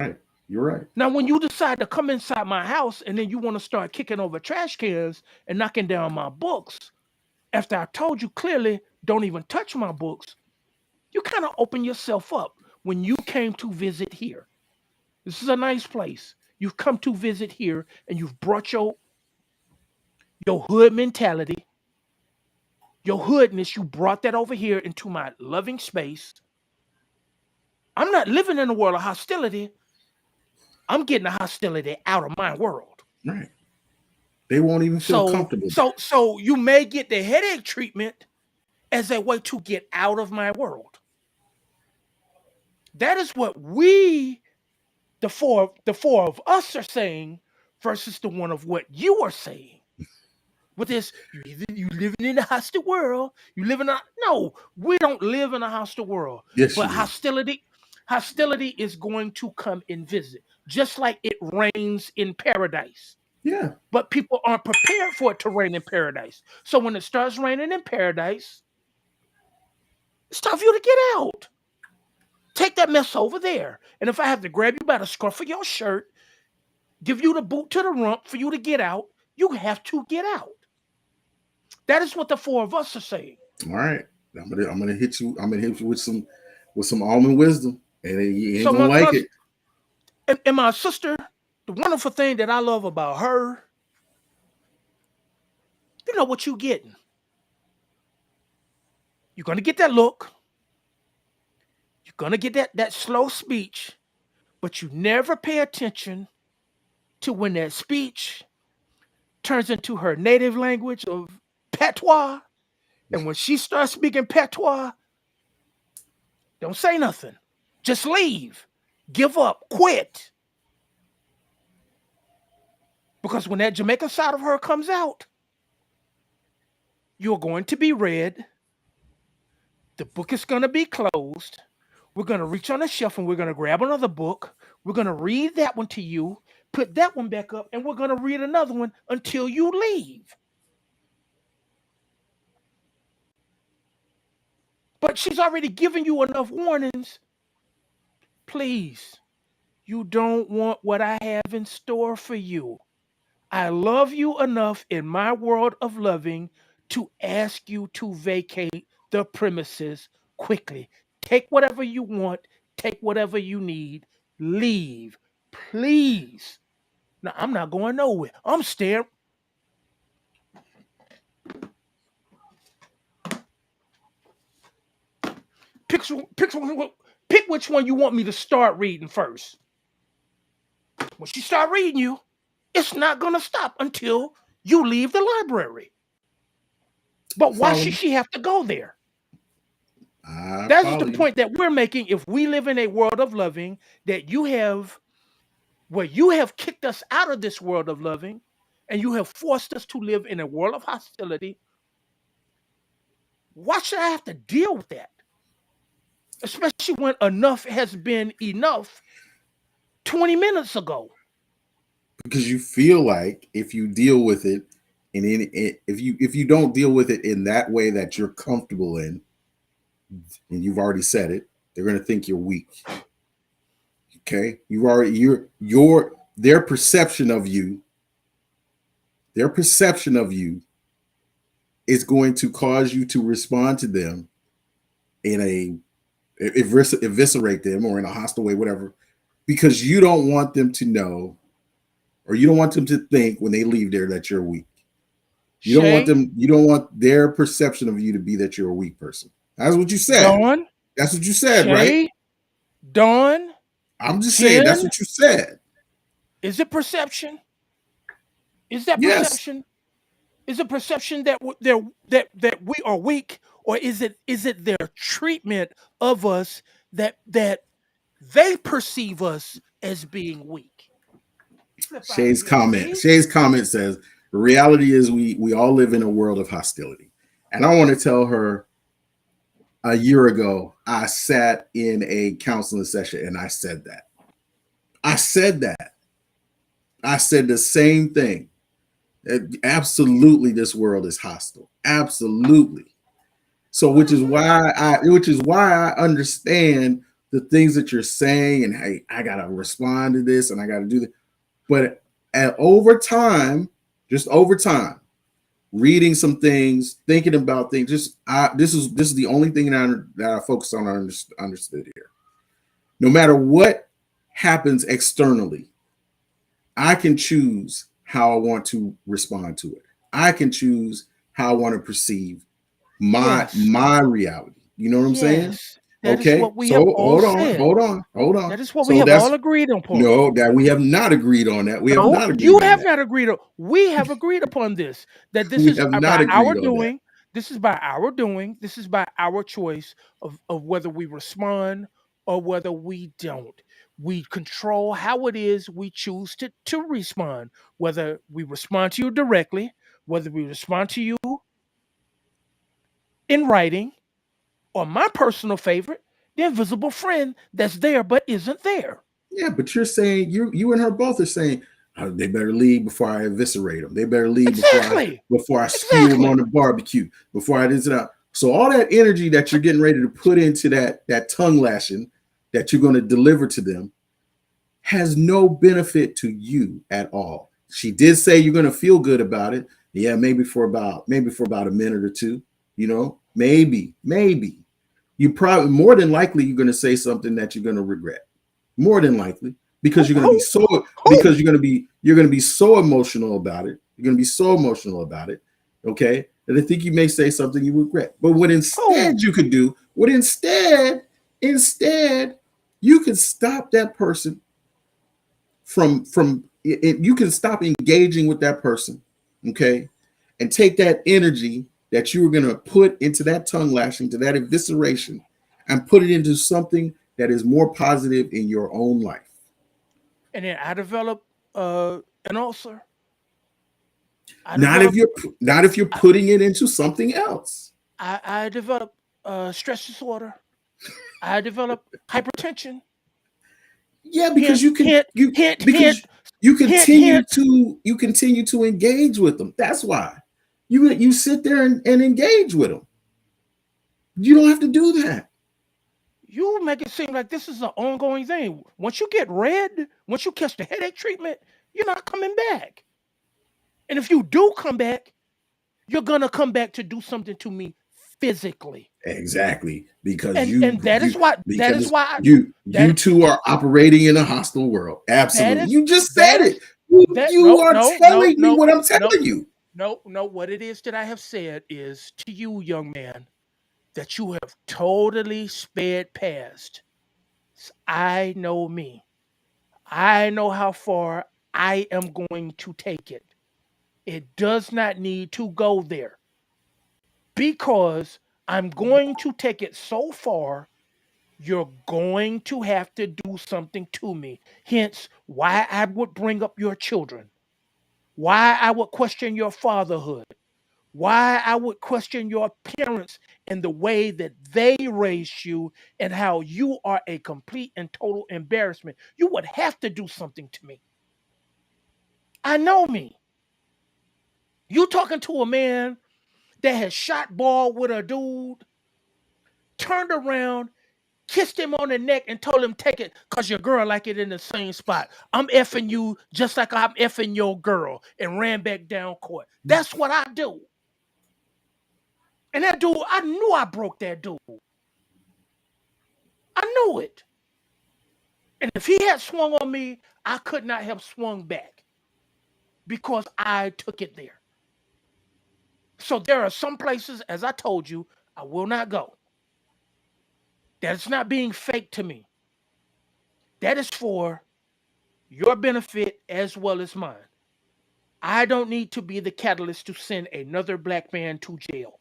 Right. You're right. Now, when you decide to come inside my house and then you want to start kicking over trash cans and knocking down my books, after I told you clearly, don't even touch my books, you kind of open yourself up when you came to visit here. This is a nice place. You've come to visit here and you've brought your hood mentality Your hoodness, you brought that over here into my loving space. I'm not living in a world of hostility. I'm getting the hostility out of my world. Right. They won't even feel So, comfortable there. so, so you may get the headache treatment as a way to get out of my world. That is what we, the four of us, are saying versus the one of what you are saying. With this, you living in a hostile world. You live in a no. We don't live in a hostile world, Yes, but you do. hostility is going to come and visit, just like it rains in paradise. Yeah. But people aren't prepared for it to rain in paradise. So when it starts raining in paradise, it's time for you to get out. Take that mess over there. And if I have to grab you by the scruff of your shirt, give you the boot to the rump for you to get out, you have to get out. That is what the four of us are saying. All right. I'm gonna hit you. I'm gonna hit you with some almond wisdom, and you ain't So gonna like it. and my sister, the wonderful thing that I love about her, you know what you getting. You're gonna get that look. You're gonna get that slow speech, but you never pay attention to when that speech turns into her native language of patois. And when she starts speaking patois, don't say nothing. Just leave. Give up. Quit. Because when that Jamaican side of her comes out, you're going to be read. The book is going to be closed. We're going to reach on the shelf and we're going to grab another book. We're going to read that one to you, put that one back up, and we're going to read another one until you leave. But she's already given you enough warnings. Please, you don't want what I have in store for you. I love you enough in my world of loving to ask you to vacate the premises quickly. Take whatever you want, take whatever you need, leave. Please. Now, I'm not going nowhere. I'm staying. Pick, pick, pick which one you want me to start reading first. When she start reading you, it's not going to stop until you leave the library. I But why follow should you. she have to go there? I That's follow the you. point that we're making. If we live in a world of loving, that you have, where you have kicked us out of this world of loving, and you have forced us to live in a world of hostility, why should I have to deal with that? Especially when enough has been enough 20 minutes ago. Because you feel like if you deal with it if you don't deal with it in that way that you're comfortable in, and you've already said it, they're going to think you're weak. Okay, your their perception of you is going to cause you to respond to them in a eviscerate them or in a hostile way, whatever, because you don't want them to know, or you don't want them to think when they leave there that you're weak. Shay, You don't want their perception of you to be that you're a weak person. That's what you said. Dawn, That's what you said, right? Shay, Dawn, I'm just saying that's Jen, what you said. is it perception? Is that Yes. perception? Is it perception that that we are weak, or is it their treatment of us that they perceive us as being weak? Flip out of here, Shay. Shay's comment says the reality is we all live in a world of hostility. And I want to tell her, a year ago, I sat in a counseling session and I said that. I said that. I said the same thing. Absolutely, this world is hostile. Absolutely. So, which is why I understand the things that you're saying, and hey, I gotta respond to this, and I gotta do that. But over time, just over time, reading some things, thinking about things, this is the only thing that I focus on. Understood here. No matter what happens externally, I can choose how I want to respond to it. I can choose how I want to perceive Yes. my reality. You know what I'm saying? Yes. That is Okay, what we so have all hold on, said. hold on, hold on. That is what we So have all that's agreed upon. no, that we have not agreed on that. We have No, not you agreed on have that. not agreed. We have agreed upon this. That this We is have not by our agreed on that. doing. This is by our doing. This is by our choice of whether we respond or whether we don't. We control how it is we choose to respond. Whether we respond to you directly, whether we respond to you in writing, or my personal favorite, the invisible friend that's there but isn't there. Yeah, but you're saying you and her both are saying they better leave before I eviscerate them. They better leave Exactly. before I spew them on Exactly. the barbecue. Before I this and that. So all that energy that you're getting ready to put into that tongue lashing that you're going to deliver to them has no benefit to you at all. She did say you're going to feel good about it. Yeah, maybe for about a minute or two. You know, maybe you probably more than likely you're going to say something that you're going to regret more than likely because Who you're going to be who so who you're going to be so emotional about it. You're going to be so emotional about it. Okay, and I think you may say something you regret. But what instead who? you could do, what instead you could stop that person from you can stop engaging with that person, okay, and take that energy that you were going to put into that tongue lashing, to that evisceration, and put it into something that is more positive in your own life. And then I develop an ulcer. I Not if develop you're I, putting it into something else. I develop stress disorder. I develop hypertension. Yeah, Hint because you can hint you hint hint because you hint continue hint. to engage with them. That's why you sit there and engage with them. You don't have to do that. You make it seem like this is an ongoing thing. Once you get red, once you catch the headache treatment, you're not coming back. And if you do come back, you're gonna come back to do something to me physically. Exactly, because And that is why that is why you that two are operating in a hostile world. that Absolutely, is you just that said is it. You, that you no are no no telling me no what I'm no telling you. no what it is that I have said is to you, young man, that you have totally sped past. I know me. I know how far I am going to take it. It does not need to go there because I'm going to take it so far. You're going to have to do something to me. Hence, why I would bring up your children, why I would question your fatherhood, why I would question your parents and the way that they raised you and how you are a complete and total embarrassment. You would have to do something to me. I know me. You talking to a man that has shot ball with a dude, turned around, kissed him on the neck and told him take it because your girl like it in the same spot. I'm effing you just like I'm effing your girl and ran back down court. That's what I do. And that dude, I knew I broke that dude. I knew it. And if he had swung on me, I could not have swung back because I took it there. So there are some places, as I told you, I will not go. That's not being fake to me. That is for your benefit as well as mine. I don't need to be the catalyst to send another black man to jail.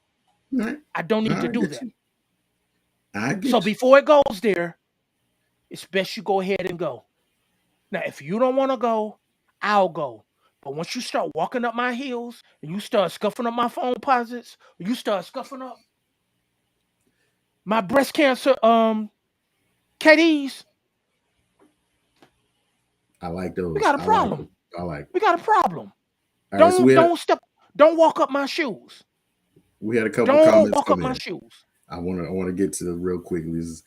All right, I don't need to I do get that. you. I So get you. before it goes there, it's best you go ahead and go. Now, if you don't want to go, I'll go. But once you start walking up my heels and you start scuffing up my phone posits, or you start scuffing up my breast cancer KDs, I like we those. got a I like them. problem. I like We them. got a problem. All right, so Don't walk up my shoes. we had a couple Don't comments walk up come my in. shoes. I want to get to the real quickly. This is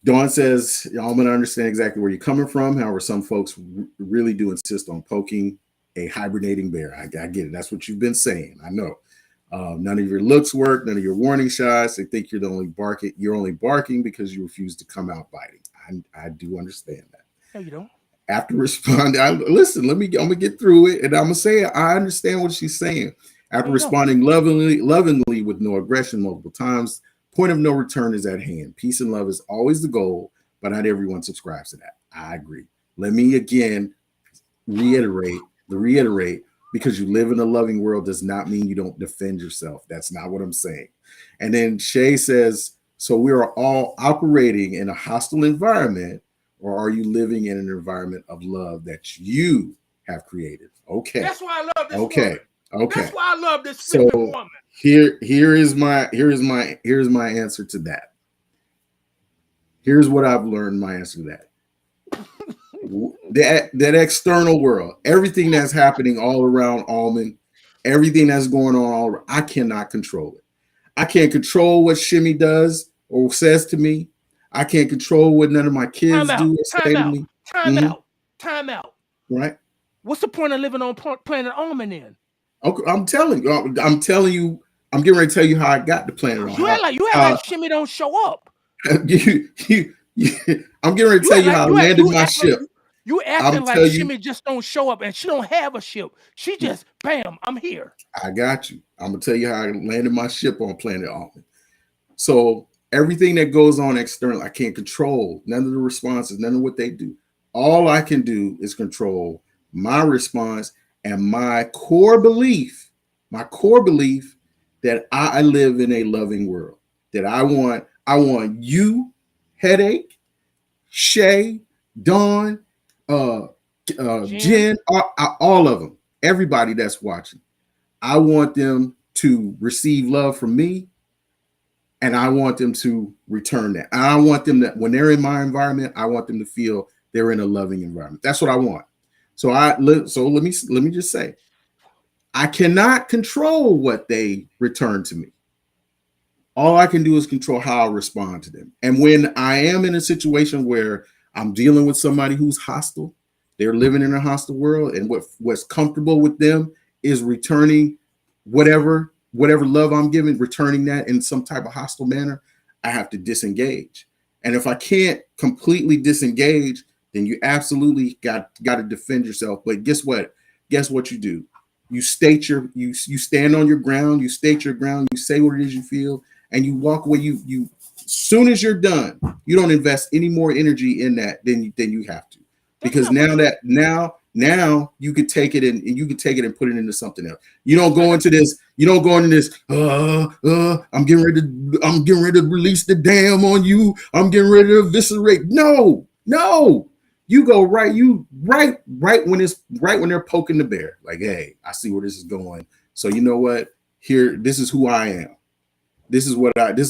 Dawn says, I'm going to understand exactly where you're coming from. However, some folks really do insist on poking a hibernating bear. I get it. That's what you've been saying. I know. None of your looks work. None of your warning shots. They think you're the only barking. You're only barking because you refuse to come out biting. I do understand that. No, you don't. After responding, listen. I'm gonna get through it, and I'm gonna say I understand what she's saying. After There you go. responding lovingly with no aggression multiple times, point of no return is at hand. Peace and love is always the goal, but not everyone subscribes to that. I agree. Let me again reiterate, because you live in a loving world does not mean you don't defend yourself. That's not what I'm saying. And then Shay says, so we are all operating in a hostile environment, or are you living in an environment of love that you have created? Okay. That's why I love this Okay. woman. Okay. That's why I love this flipping So woman. here's my answer to that. Here's what I've learned my answer to that. That external world, everything that's happening all around Almond, everything that's going on all around, I cannot control it. I can't control what Shimmy does or says to me. I can't control what none of my Time kids out. do or Time say to out. me. Time out. Time out. Right? What's the point of living on planet Almond then? Okay, I'm telling you. I'm getting ready to tell you how I got to Planet on You act like Shimmy don't show up. I'm getting ready to tell you how I landed my ship. You I'm acting like telling you, Shimmy just don't show up, and she don't have a ship. She just bam, I'm here. I got you. I'm gonna tell you how I landed my ship on Planet Almond. So everything that goes on external, I can't control. None of the responses, none of what they do. All I can do is control my response and my core belief that I live in a loving world. That I want you, Headache, Shay, Dawn, Jen, all of them, everybody that's watching. I want them to receive love from me, and I want them to return that. And I want them that when they're in my environment, I want them to feel they're in a loving environment. That's what I want. So let me just say, I cannot control what they return to me. All I can do is control how I respond to them. And when I am in a situation where I'm dealing with somebody who's hostile, they're living in a hostile world, and what's comfortable with them is returning whatever love I'm giving, returning that in some type of hostile manner, I have to disengage. And if I can't completely disengage, then you absolutely got to defend yourself. But guess what? Guess what you do? You stand on your ground, you state your ground, you say what it is you feel, and you walk away. You as soon as you're done, you don't invest any more energy in that than you have to. Because now you could take it and you could take it and put it into something else. You don't go into this. I'm getting ready to release the dam on you. I'm getting ready to eviscerate. No. You go right when they're poking the bear. Like, hey, I see where this is going. So you know what? Here, this is who I am. This is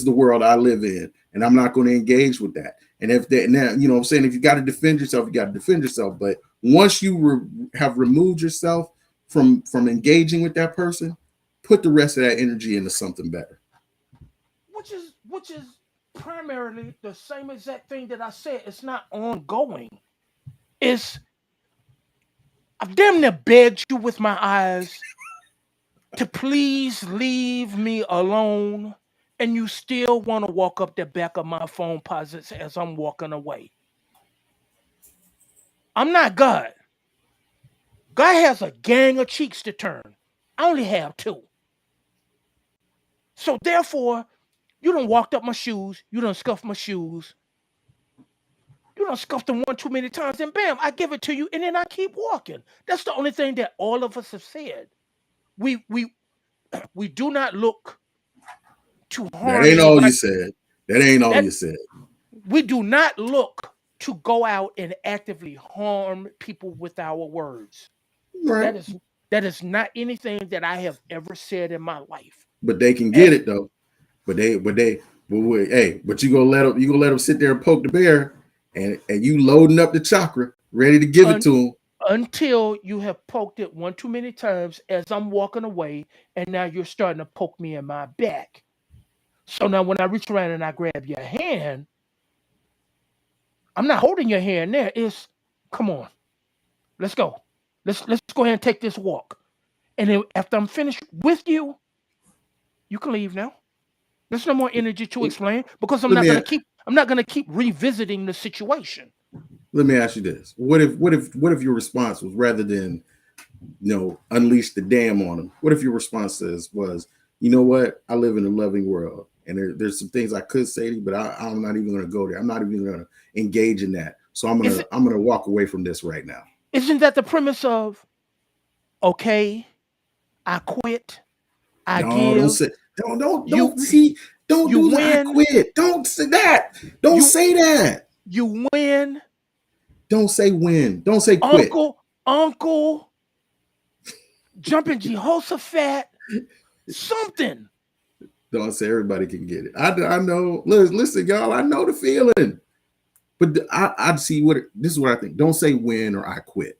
the world I live in, and I'm not going to engage with that. And if that now, you know what I'm saying, if you got to defend yourself, you got to defend yourself. But once you have removed yourself from engaging with that person, put the rest of that energy into something better. Which is primarily the same exact thing that I said. It's not ongoing. It's I've damn near begged you with my eyes to please leave me alone, and you still want to walk up the back of my phone posits as I'm walking away. I'm not God. God has a gang of cheeks to turn. I only have two. So therefore, you done walked up my shoes, you done scuffed my shoes, you done scuffed them one too many times, and bam, I give it to you, and then I keep walking. That's the only thing that all of us have said. We do not look to That harm ain't all you anybody. said. That ain't all That you said. we do not look to go out and actively harm people with our words. Right. That is that is not anything that I have ever said in my life. But they can get And it though. But you gonna let them sit there and poke the bear, and you loading up the chakra, ready to give it un, to them. until you have poked it one too many times as I'm walking away, and now you're starting to poke me in my back. So now when I reach around and I grab your hand, I'm not holding your hand there. It's come on, let's go. Let's go ahead and take this walk. And then after I'm finished with you, you can leave now. There's no more energy to explain because Let me I'm not gonna keep revisiting the situation. let me ask you this: what if your response was rather than unleash the dam on them? What if your response was, you know what? I live in a loving world, and there's some things I could say to you, but I'm not even going to go there. I'm not even going to engage in that. So I'm gonna walk away from this right now. Isn't that the premise of okay, I quit, I No, don't give, say, don't you see, don't you do that. I win, quit. Don't say that. Don't you say that. you win, Don't say win. Don't say quit. uncle, jumping Jehoshaphat, something. Don't say everybody can get it. I know. Listen, y'all. I know the feeling, but I see this is what I think. Don't say win or I quit,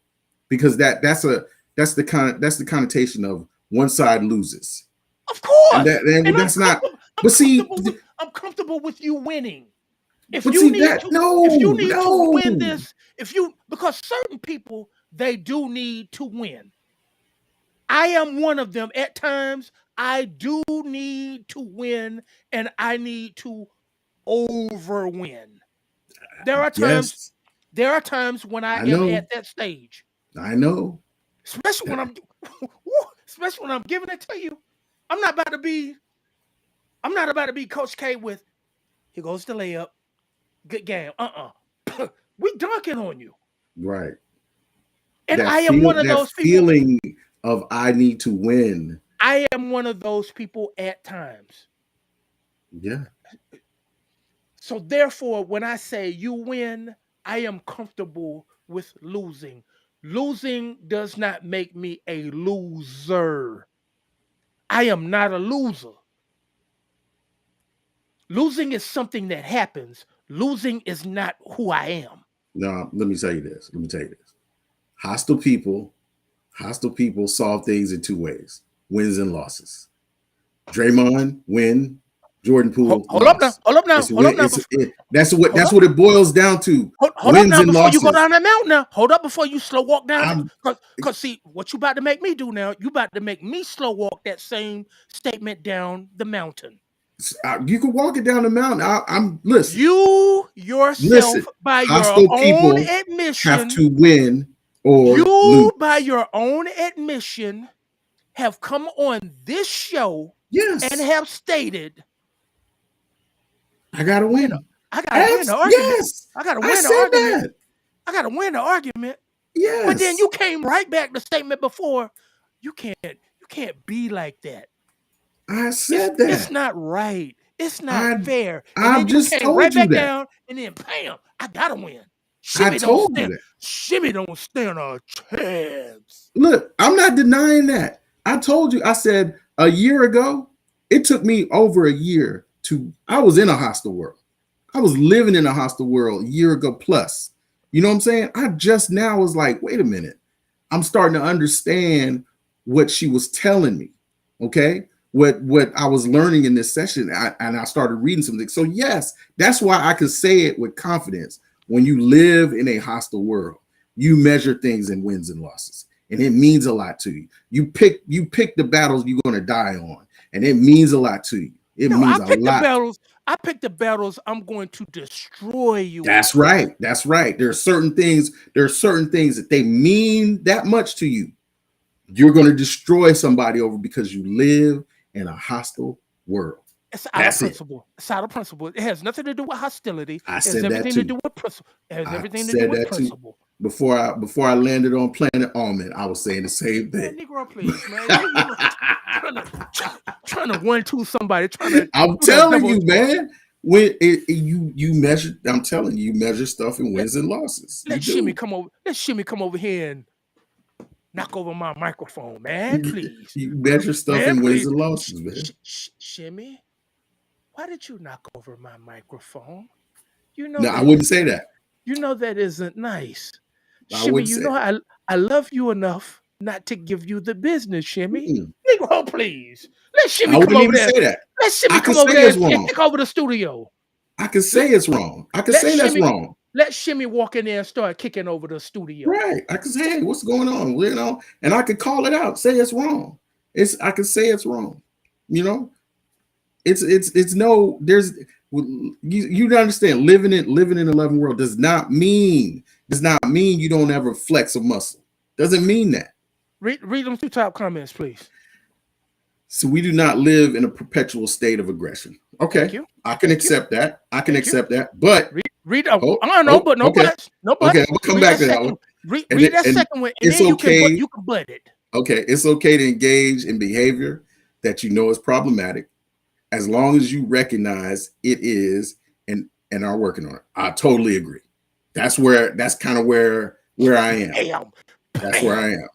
because that's the connotation of one side loses, Of and course. And that's not. But see, I'm comfortable with you winning. but see that If you no, need to no. win this, because certain people they do need to win. I am one of them. At times, I do need to win and I need to overwin. There are times, Yes, there are times when I I am know. at that stage, I know. especially when I'm especially when I'm giving it to you. I'm not about to be I'm not about to be Coach K with here goes the layup. Good game. We dunking on you. Right. And I am one of That those people. feeling of I need to win. I am one of those people at times. Yeah. So therefore, when I say you win, I am comfortable with losing. Losing does not make me a loser. I am not a loser. Losing is something that happens. Losing is not who I am. No, let me tell you this. Hostile people, hostile people solve things in two ways: wins and losses. Draymond win, Jordan Poole Hold up now. loss. Hold up now. It's a Hold up win. now. That's Hold up. what it boils down to: Hold up wins now and before you go losses. down that mountain now. Hold up before you slow walk down. I'm Cause see, what you about to make me do now, you about to make me slow walk that same statement down the mountain. you can walk it down the mountain. I'm listen. You yourself, Listen, by your hostile own people have admission, to win or you by lose. your own admission have come on this show and Yes, have stated, I gotta win. win. I gotta win the argument. Yes, I gotta I win the said argument. that. I gotta win the argument. But then Yes, you came right back to statement before. You can't be like that. I It's said it's that. not right. It's not I fair. And then I've you just came told right you back that. down, and then bam, I gotta win. I Shimmy don't told you stand. that. Shimmy don't stand a chance. Look, I'm not denying that. I told you. I said a year ago. It took me over a year to. I was in a hostile world. I was living in a hostile world a year ago plus. You know what I'm saying? I just now was like, wait a minute. I'm starting to understand what she was telling me. Okay. What I was learning in this session, and I started reading something. So yes, that's why I could say it with confidence. When you live in a hostile world, you measure things in wins and losses, and it means a lot to you. You pick the battles you're going to die on, and it means a lot to you. It No, means a lot. I picked the battles I'm going to destroy you That's with. right. That's right. There are certain things. There are certain things that they mean that much to you. You're going to destroy somebody over because you live in a hostile world. It's out of That's it. principle. It's out of principle. It has nothing to do with hostility. I It has said that everything to too. do with principle. It has I everything to do said with that too. principle. Before I landed on planet Almond, I was saying the same Man, thing. Negro, please, man. You trying to one two somebody, trying to I'm do that telling double you, talk. man. When you measure, I'm telling you, you measure stuff in Let wins and losses. You let Shimmy do. come over. Let Shimmy come over here and knock over my microphone, man. Please, You measure stuff man. in wins Please, and losses, man. Shimmy. Why did you knock over my microphone? You know No, I that wouldn't isn't. say that. You know that isn't nice, I Shimmy. wouldn't You say. know I love you enough not to give you the business, Shimmy. Mm-mm. Negro, please. Let I Shimmy come wouldn't over even there. say that. Let I Shimmy could come say over there it's and wrong. take over the studio. I could Let say it's wrong. I could let say that's Shimmy wrong. let Shimmy walk in there and start kicking over the studio. Right. I could say, hey, what's going on? You know, and I could call it out, say it's wrong. I could say it's wrong. You know, it's no, you understand, living in a loving world does not mean you don't ever flex a muscle. Doesn't mean that. Read them two top comments, please. So we do not live in a perpetual state of aggression. Thank Okay, you. I can Thank you. accept that. I can Thank you. accept that. But Read. oh, I don't know, oh, but no okay, buts. No okay. buts. I'm gonna come Read back that to that one. second. Read, And read that and second one, and it's then okay. you can butt it. Okay, it's okay to engage in behavior that you know is problematic, as long as you recognize it is and are working on it. I totally agree. That's kind of where I am. Bam. That's where Bam.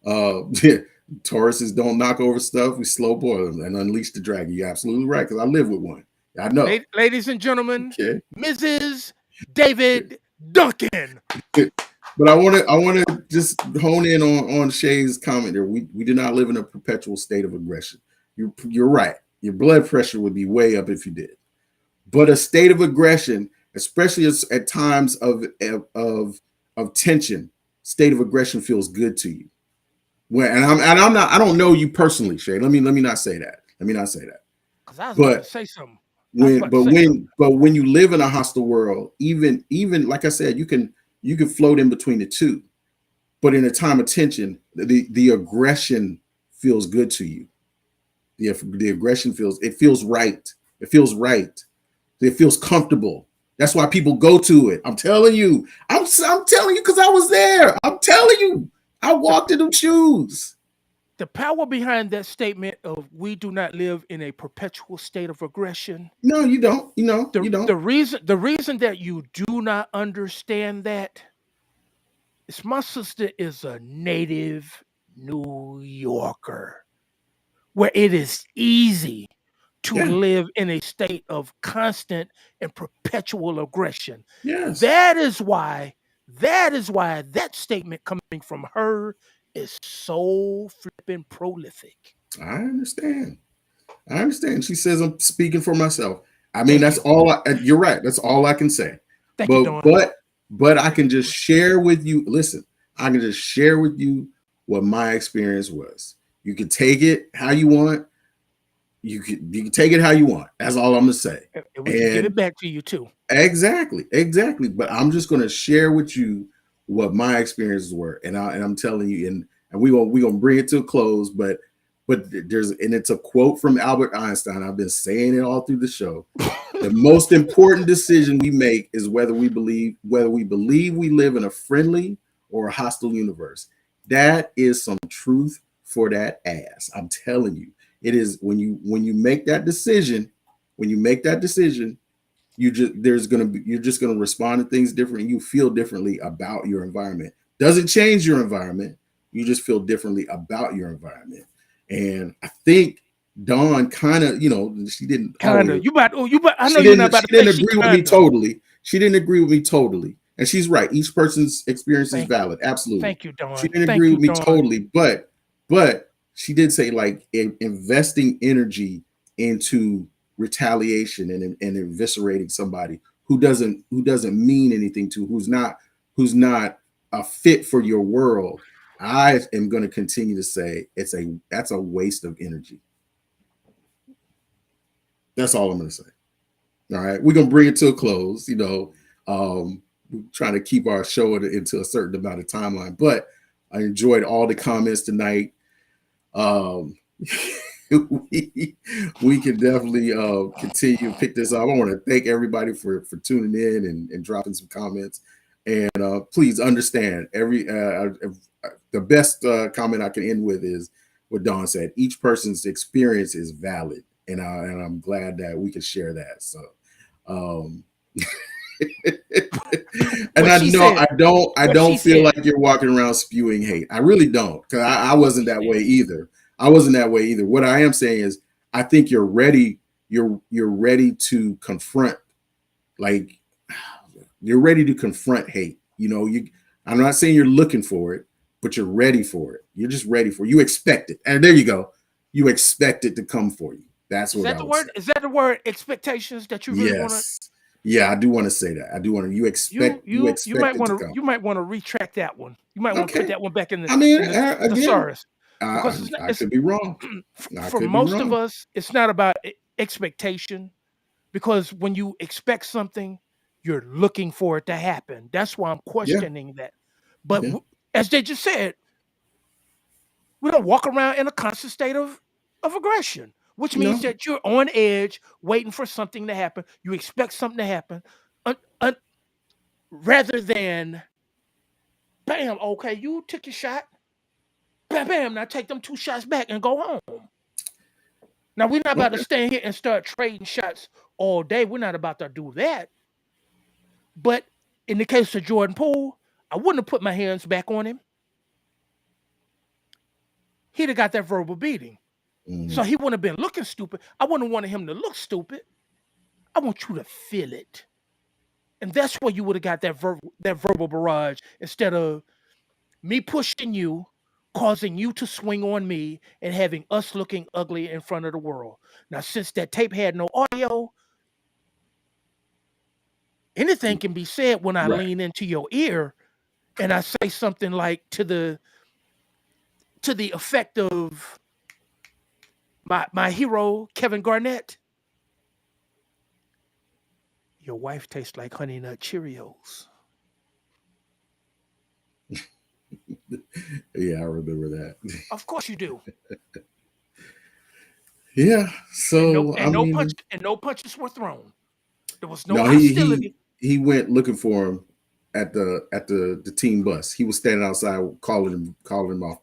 I am. Tauruses don't knock over stuff. We slow boil them and unleash the dragon. You're absolutely right, because I live with one. I know. Ladies and gentlemen, Okay. Mrs. David Duncan. But I want to just hone in on Shay's comment there. We do not live in a perpetual state of aggression. You're right. Your blood pressure would be way up if you did. But a state of aggression, especially at times of tension, state of aggression feels good to you. When I'm not, I don't know you personally, Shay. Let me not say that. Let me not say that. Because I was about to But say something. when you live in a hostile world, even like I said, you can float in between the two. But in a time of tension, the aggression feels good to you. The aggression feels right. It feels right. It feels comfortable. That's why people go to it. I'm telling you. I'm telling you, because I was there. I'm telling you. I walked in them shoes. The power behind that statement of we do not live in a perpetual state of aggression. No, you don't. You don't. The reason that you do not understand that is my sister is a native New Yorker, where it is easy to Yeah. live in a state of constant and perpetual aggression. Yes. That is why that statement coming from her is so flipping prolific. I understand. I understand. She says I'm speaking for myself. I mean, Thank that's you. all. You're right. That's all I can say. Thank you, But Dawn. but but I can just share with you. Listen, I can just share with you what my experience was. You can take it how you want. You can take it how you want. That's all I'm gonna say. And we can give it And back to you too. exactly. But I'm just gonna share with you what my experiences were, and I'm telling you, and we gonna bring it to a close. But it's a quote from Albert Einstein. I've been saying it all through the show. The most important decision we make is whether we believe we live in a friendly or a hostile universe. That is some truth for that ass. I'm telling you. It is when you make that decision, you're just gonna respond to things differently. You feel differently about your environment. Doesn't change your environment. You just feel differently about your environment. And I think Dawn kind of, she didn't Kinda. always You I know she you're not didn't about she to say didn't she agree with me kinda. totally. She didn't agree with me totally. And she's right. Each person's experience is Thank valid. Absolutely. thank you, She Dawn. didn't agree Thank you, with me Dawn. totally, but she did say, like, investing energy into retaliation and eviscerating somebody who doesn't mean anything to, who's not a fit for your world. I am going to continue to say that's a waste of energy. That's all I'm going to say. All right, we're gonna bring it to a close. We're trying to keep our show into a certain amount of timeline, but I enjoyed all the comments tonight. Um, we can definitely continue to pick this up. I want to thank everybody for tuning in and dropping some comments. And please understand, the best comment I can end with is what Don said. Each person's experience is valid, and I'm glad that we can share that. So, um, and What I she know said. I What she don't feel said. like you're walking around spewing hate. I really don't, because I What wasn't she that said. way either. I wasn't that way either. What I am saying is, I think you're ready. You're ready to confront, like, you're ready to confront hate. I'm not saying you're looking for it, but you're ready for it. You're just ready for it. You expect it. And there you go. You expect it to come for you. That's Is what that I the would say. word? Is that the word expectations that you really want to? Yes. Yeah, I do want to say that. I do want to you You might expect it want to to come. you might want to retract that one. You might want to put Okay. that one back in I mean, the again, thesaurus, I, because it's not, I it's could be wrong. I for could be most of wrong. us it's not about expectation, because when you expect something, you're looking for it to happen. That's why I'm Yeah. questioning that. But Yeah. as they just said, We don't walk around in a constant state of aggression, which means No. that you're on edge, waiting for something to happen. You expect something to happen, un- un- rather than, bam, okay, you took your shot, bam, bam, now take them 2 shots back and go home. Now we're not about to Okay. stand here and start trading shots all day. We're not about to do that. But in the case of Jordan Poole, I wouldn't have put my hands back on him. He'd have got that verbal beating. So Mhm. he wouldn't have been looking stupid. I wouldn't have wanted him to look stupid. I want you to feel it. And that's where you would have got that verbal barrage instead of me pushing you, causing you to swing on me, and having us looking ugly in front of the world. Now, since that tape had no audio, anything can be said when I Right. lean into your ear and I say something like to the effect of my hero Kevin Garnett. Your wife tastes like Honey Nut Cheerios. Yeah, I remember that. Of course you do. Yeah. And no So I and no punch mean, and no punches were thrown. There was no no, he he hostility. he went looking for him at the team bus. He was standing outside calling him off,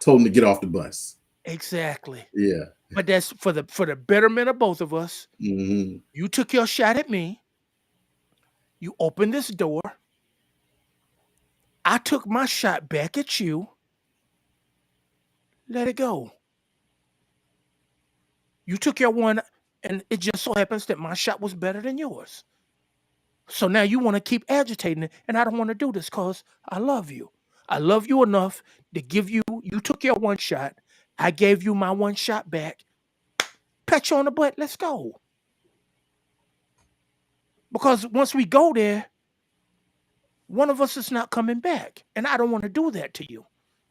told him to get off the bus. Exactly. Yeah. But that's for the betterment of both of us. Hmm. You took your shot at me. You opened this door. I took my shot back at you. Let it go. You took your one, and it just so happens that my shot was better than yours. So now you want to keep agitating it, and I don't want to do this because I love you. I love you enough to give you. You took your one shot. I gave you my one shot back. Pat you on the butt. Let's go. Because once we go there, one of us is not coming back, and I don't want to do that to you.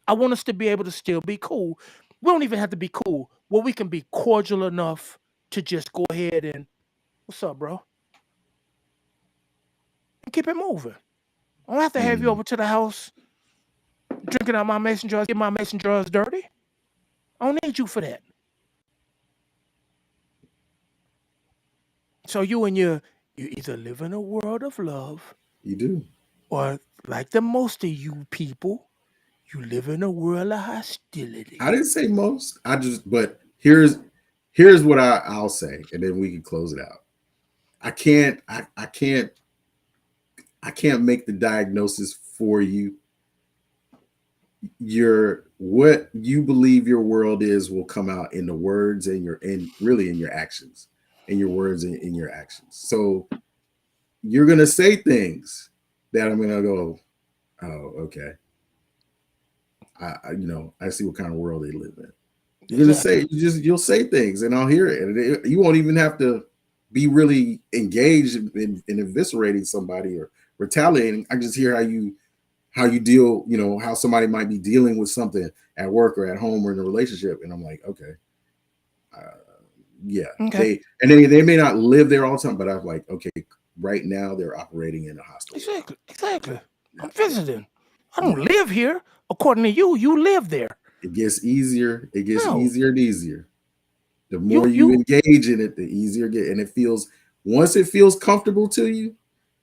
I want us to be able to still be cool. We don't even have to be cool. Well, we can be cordial enough to just go ahead and, what's up, bro? And keep it moving. I don't have to have you Hmm. over to the house drinking out my mason jars, get my mason jars dirty. I don't need you for that. So you either live in a world of love, You do. or like the most of you people, you live in a world of I hostility. didn't say most. But here's what I'll say, and then we can close it out. I can't. I can't make the diagnosis for you. Your what you believe your world is will come out in the words and your and really in your actions, in your words and in your actions. So you're gonna say things that I'm gonna go, oh, okay. I see what kind of world they live in. You're gonna Exactly. say you'll say things and I'll hear it. And you won't even have to be really engaged in eviscerating somebody or retaliating. I just hear how you deal, how somebody might be dealing with something at work or at home or in a relationship. And I'm like, okay, uh, yeah, Okay. they may not live there all the time, but I'm like, okay, right now they're operating in a hostile world. Exactly. Exactly. I'm Yeah, visiting. I yeah. don't live here. According to you, you live there. It gets easier. It gets No. easier and easier. The more You you you engage in it, the easier it gets. And once it feels comfortable to you,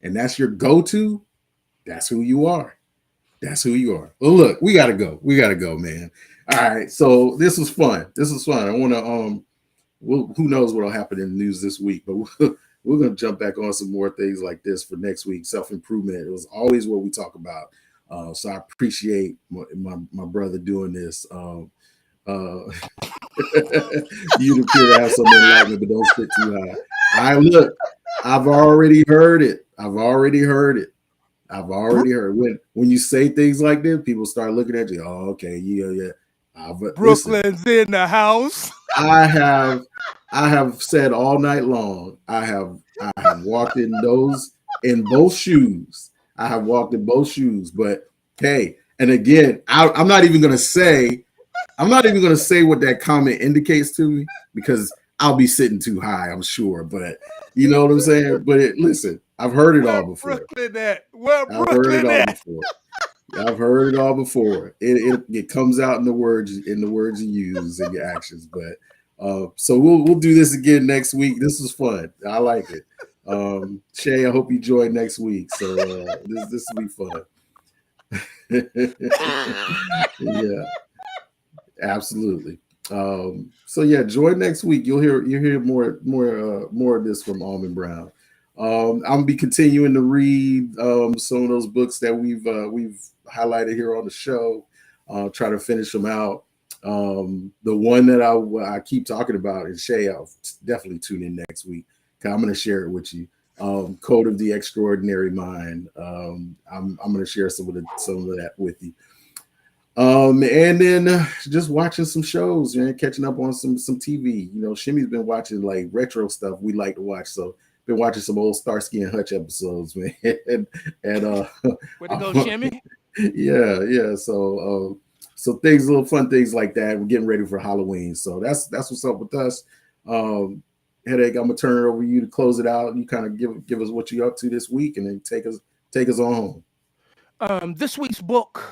and that's your go-to, that's who you are. That's who you are. Well, look, we gotta go. We gotta go, man. All right. So this was fun. This was fun. I want to who knows what'll happen in the news this week, but we're gonna jump back on some more things like this for next week. Self improvement. It was always what we talk about. So I appreciate my brother doing this. Uh, you appear to have some enlightenment, but don't sit too high. I look. I've already heard it. I've already heard it. I've Bro- already heard when you say things like this, people start looking at you. Oh, okay, yeah, yeah. Listen, Brooklyn's in the house. I have I have said all night long. I have walked in both shoes. I have walked in both shoes. But hey, and again, I'm not even gonna say what that comment indicates to me because I'll be sitting too high. I'm sure, but you know what I'm saying. But listen, I've heard it Where all before. Brooklyn at? Where I've heard it Brooklyn all at? before. I've heard it all before. It comes out in the words you use and your actions. But so we'll do this again next week. This was fun. I like it. Shay, I hope you join next week. So this will be fun. Yeah, absolutely. So yeah, join next week. You'll hear more of this from Almond Brown. I'm gonna be continuing to read some of those books that we've highlighted here on the show. Try to finish them out. The one that I keep talking about is Shay. I'll definitely tune in next week. I'm going to share it with you. Code of the Extraordinary Mind. I'm going to share some of that with you. And then just watching some shows, man, catching up on some TV. You know, Shimmy's been watching like retro stuff we like to watch. So been watching some old Starsky and Hutch episodes, man. and Where to go, Shimmy? Yeah. So things, little fun things like that. We're getting ready for Halloween. So that's what's up with us. Headache, I'm gonna turn it over to you to close it out. You kind of give us what you're up to this week, and then take us on home. This week's book,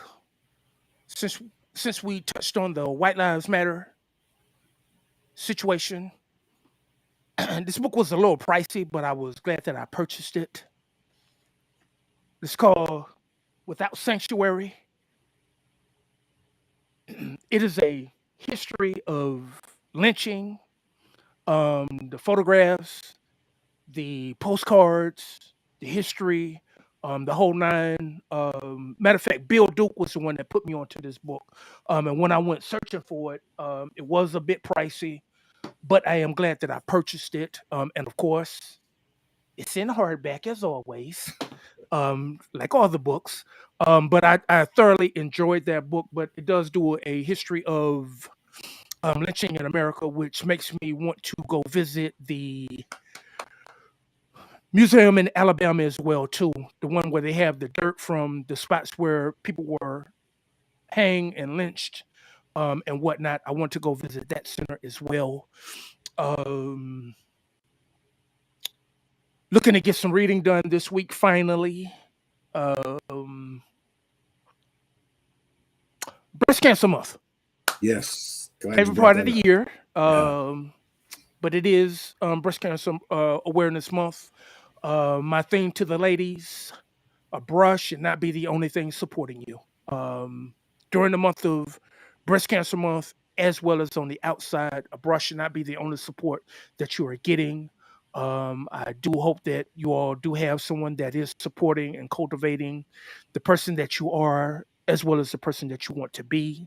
since we touched on the White Lives Matter situation, this book was a little pricey, but I was glad that I purchased it. It's called Without Sanctuary. It is a history of lynching, the photographs, the postcards, the history, the whole nine. Matter of fact, Bill Duke was the one that put me onto this book. And when I went searching for it, it was a bit pricey, but I am glad that I purchased it. And of course, it's in hardback as always, like all the books. But I thoroughly enjoyed that book, but it does do a history of lynching in America, which makes me want to go visit the museum in Alabama as well, too. The one where they have the dirt from the spots where people were hanged and lynched and whatnot. I want to go visit that center as well. Looking to get some reading done this week, finally. Breast Cancer Month. Yes. Favorite part of the year. But it is Breast Cancer Awareness Month. My theme to the ladies, a brush should not be the only thing supporting you. During the month of Breast Cancer Month, as well as on the outside, a brush should not be the only support that you are getting. I do hope that you all do have someone that is supporting and cultivating the person that you are, as well as the person that you want to be.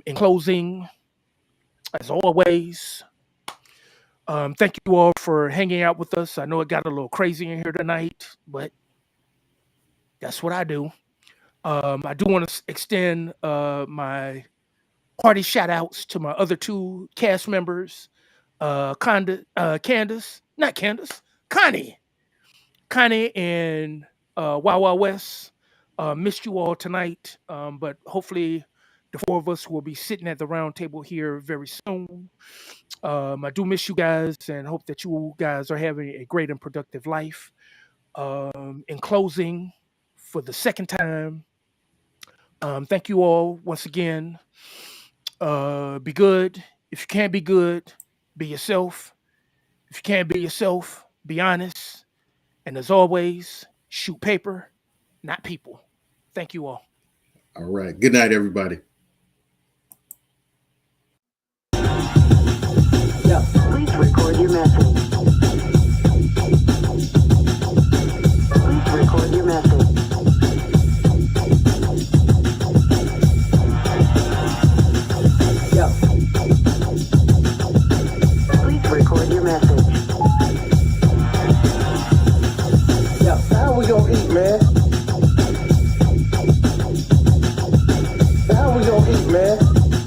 In closing, as always, thank you all for hanging out with us. I know it got a little crazy in here tonight, but that's what I do. I do want to extend my party shout outs to my other two cast members, Connie and Wild West. Missed you all tonight, but hopefully the four of us will be sitting at the round table here very soon. I do miss you guys and hope that you guys are having a great and productive life. In closing, for the second time, thank you all once again. Be good. If you can't be good, be yourself. If you can't be yourself, be honest. And as always, shoot paper, not people. Thank you all. All right. Good night, everybody. Please record your message. Please record your message. Please record your message. How we gonna eat, man? How we gonna eat, man?